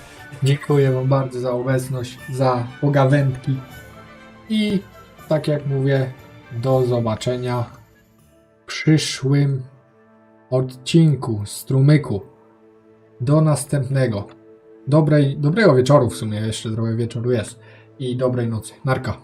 Dziękuję Wam bardzo za obecność, za pogawędki. I tak jak mówię, do zobaczenia w przyszłym odcinku strumyku. Do następnego. Dobrego wieczoru w sumie, jeszcze trochę wieczoru jest. I dobrej nocy. Narka.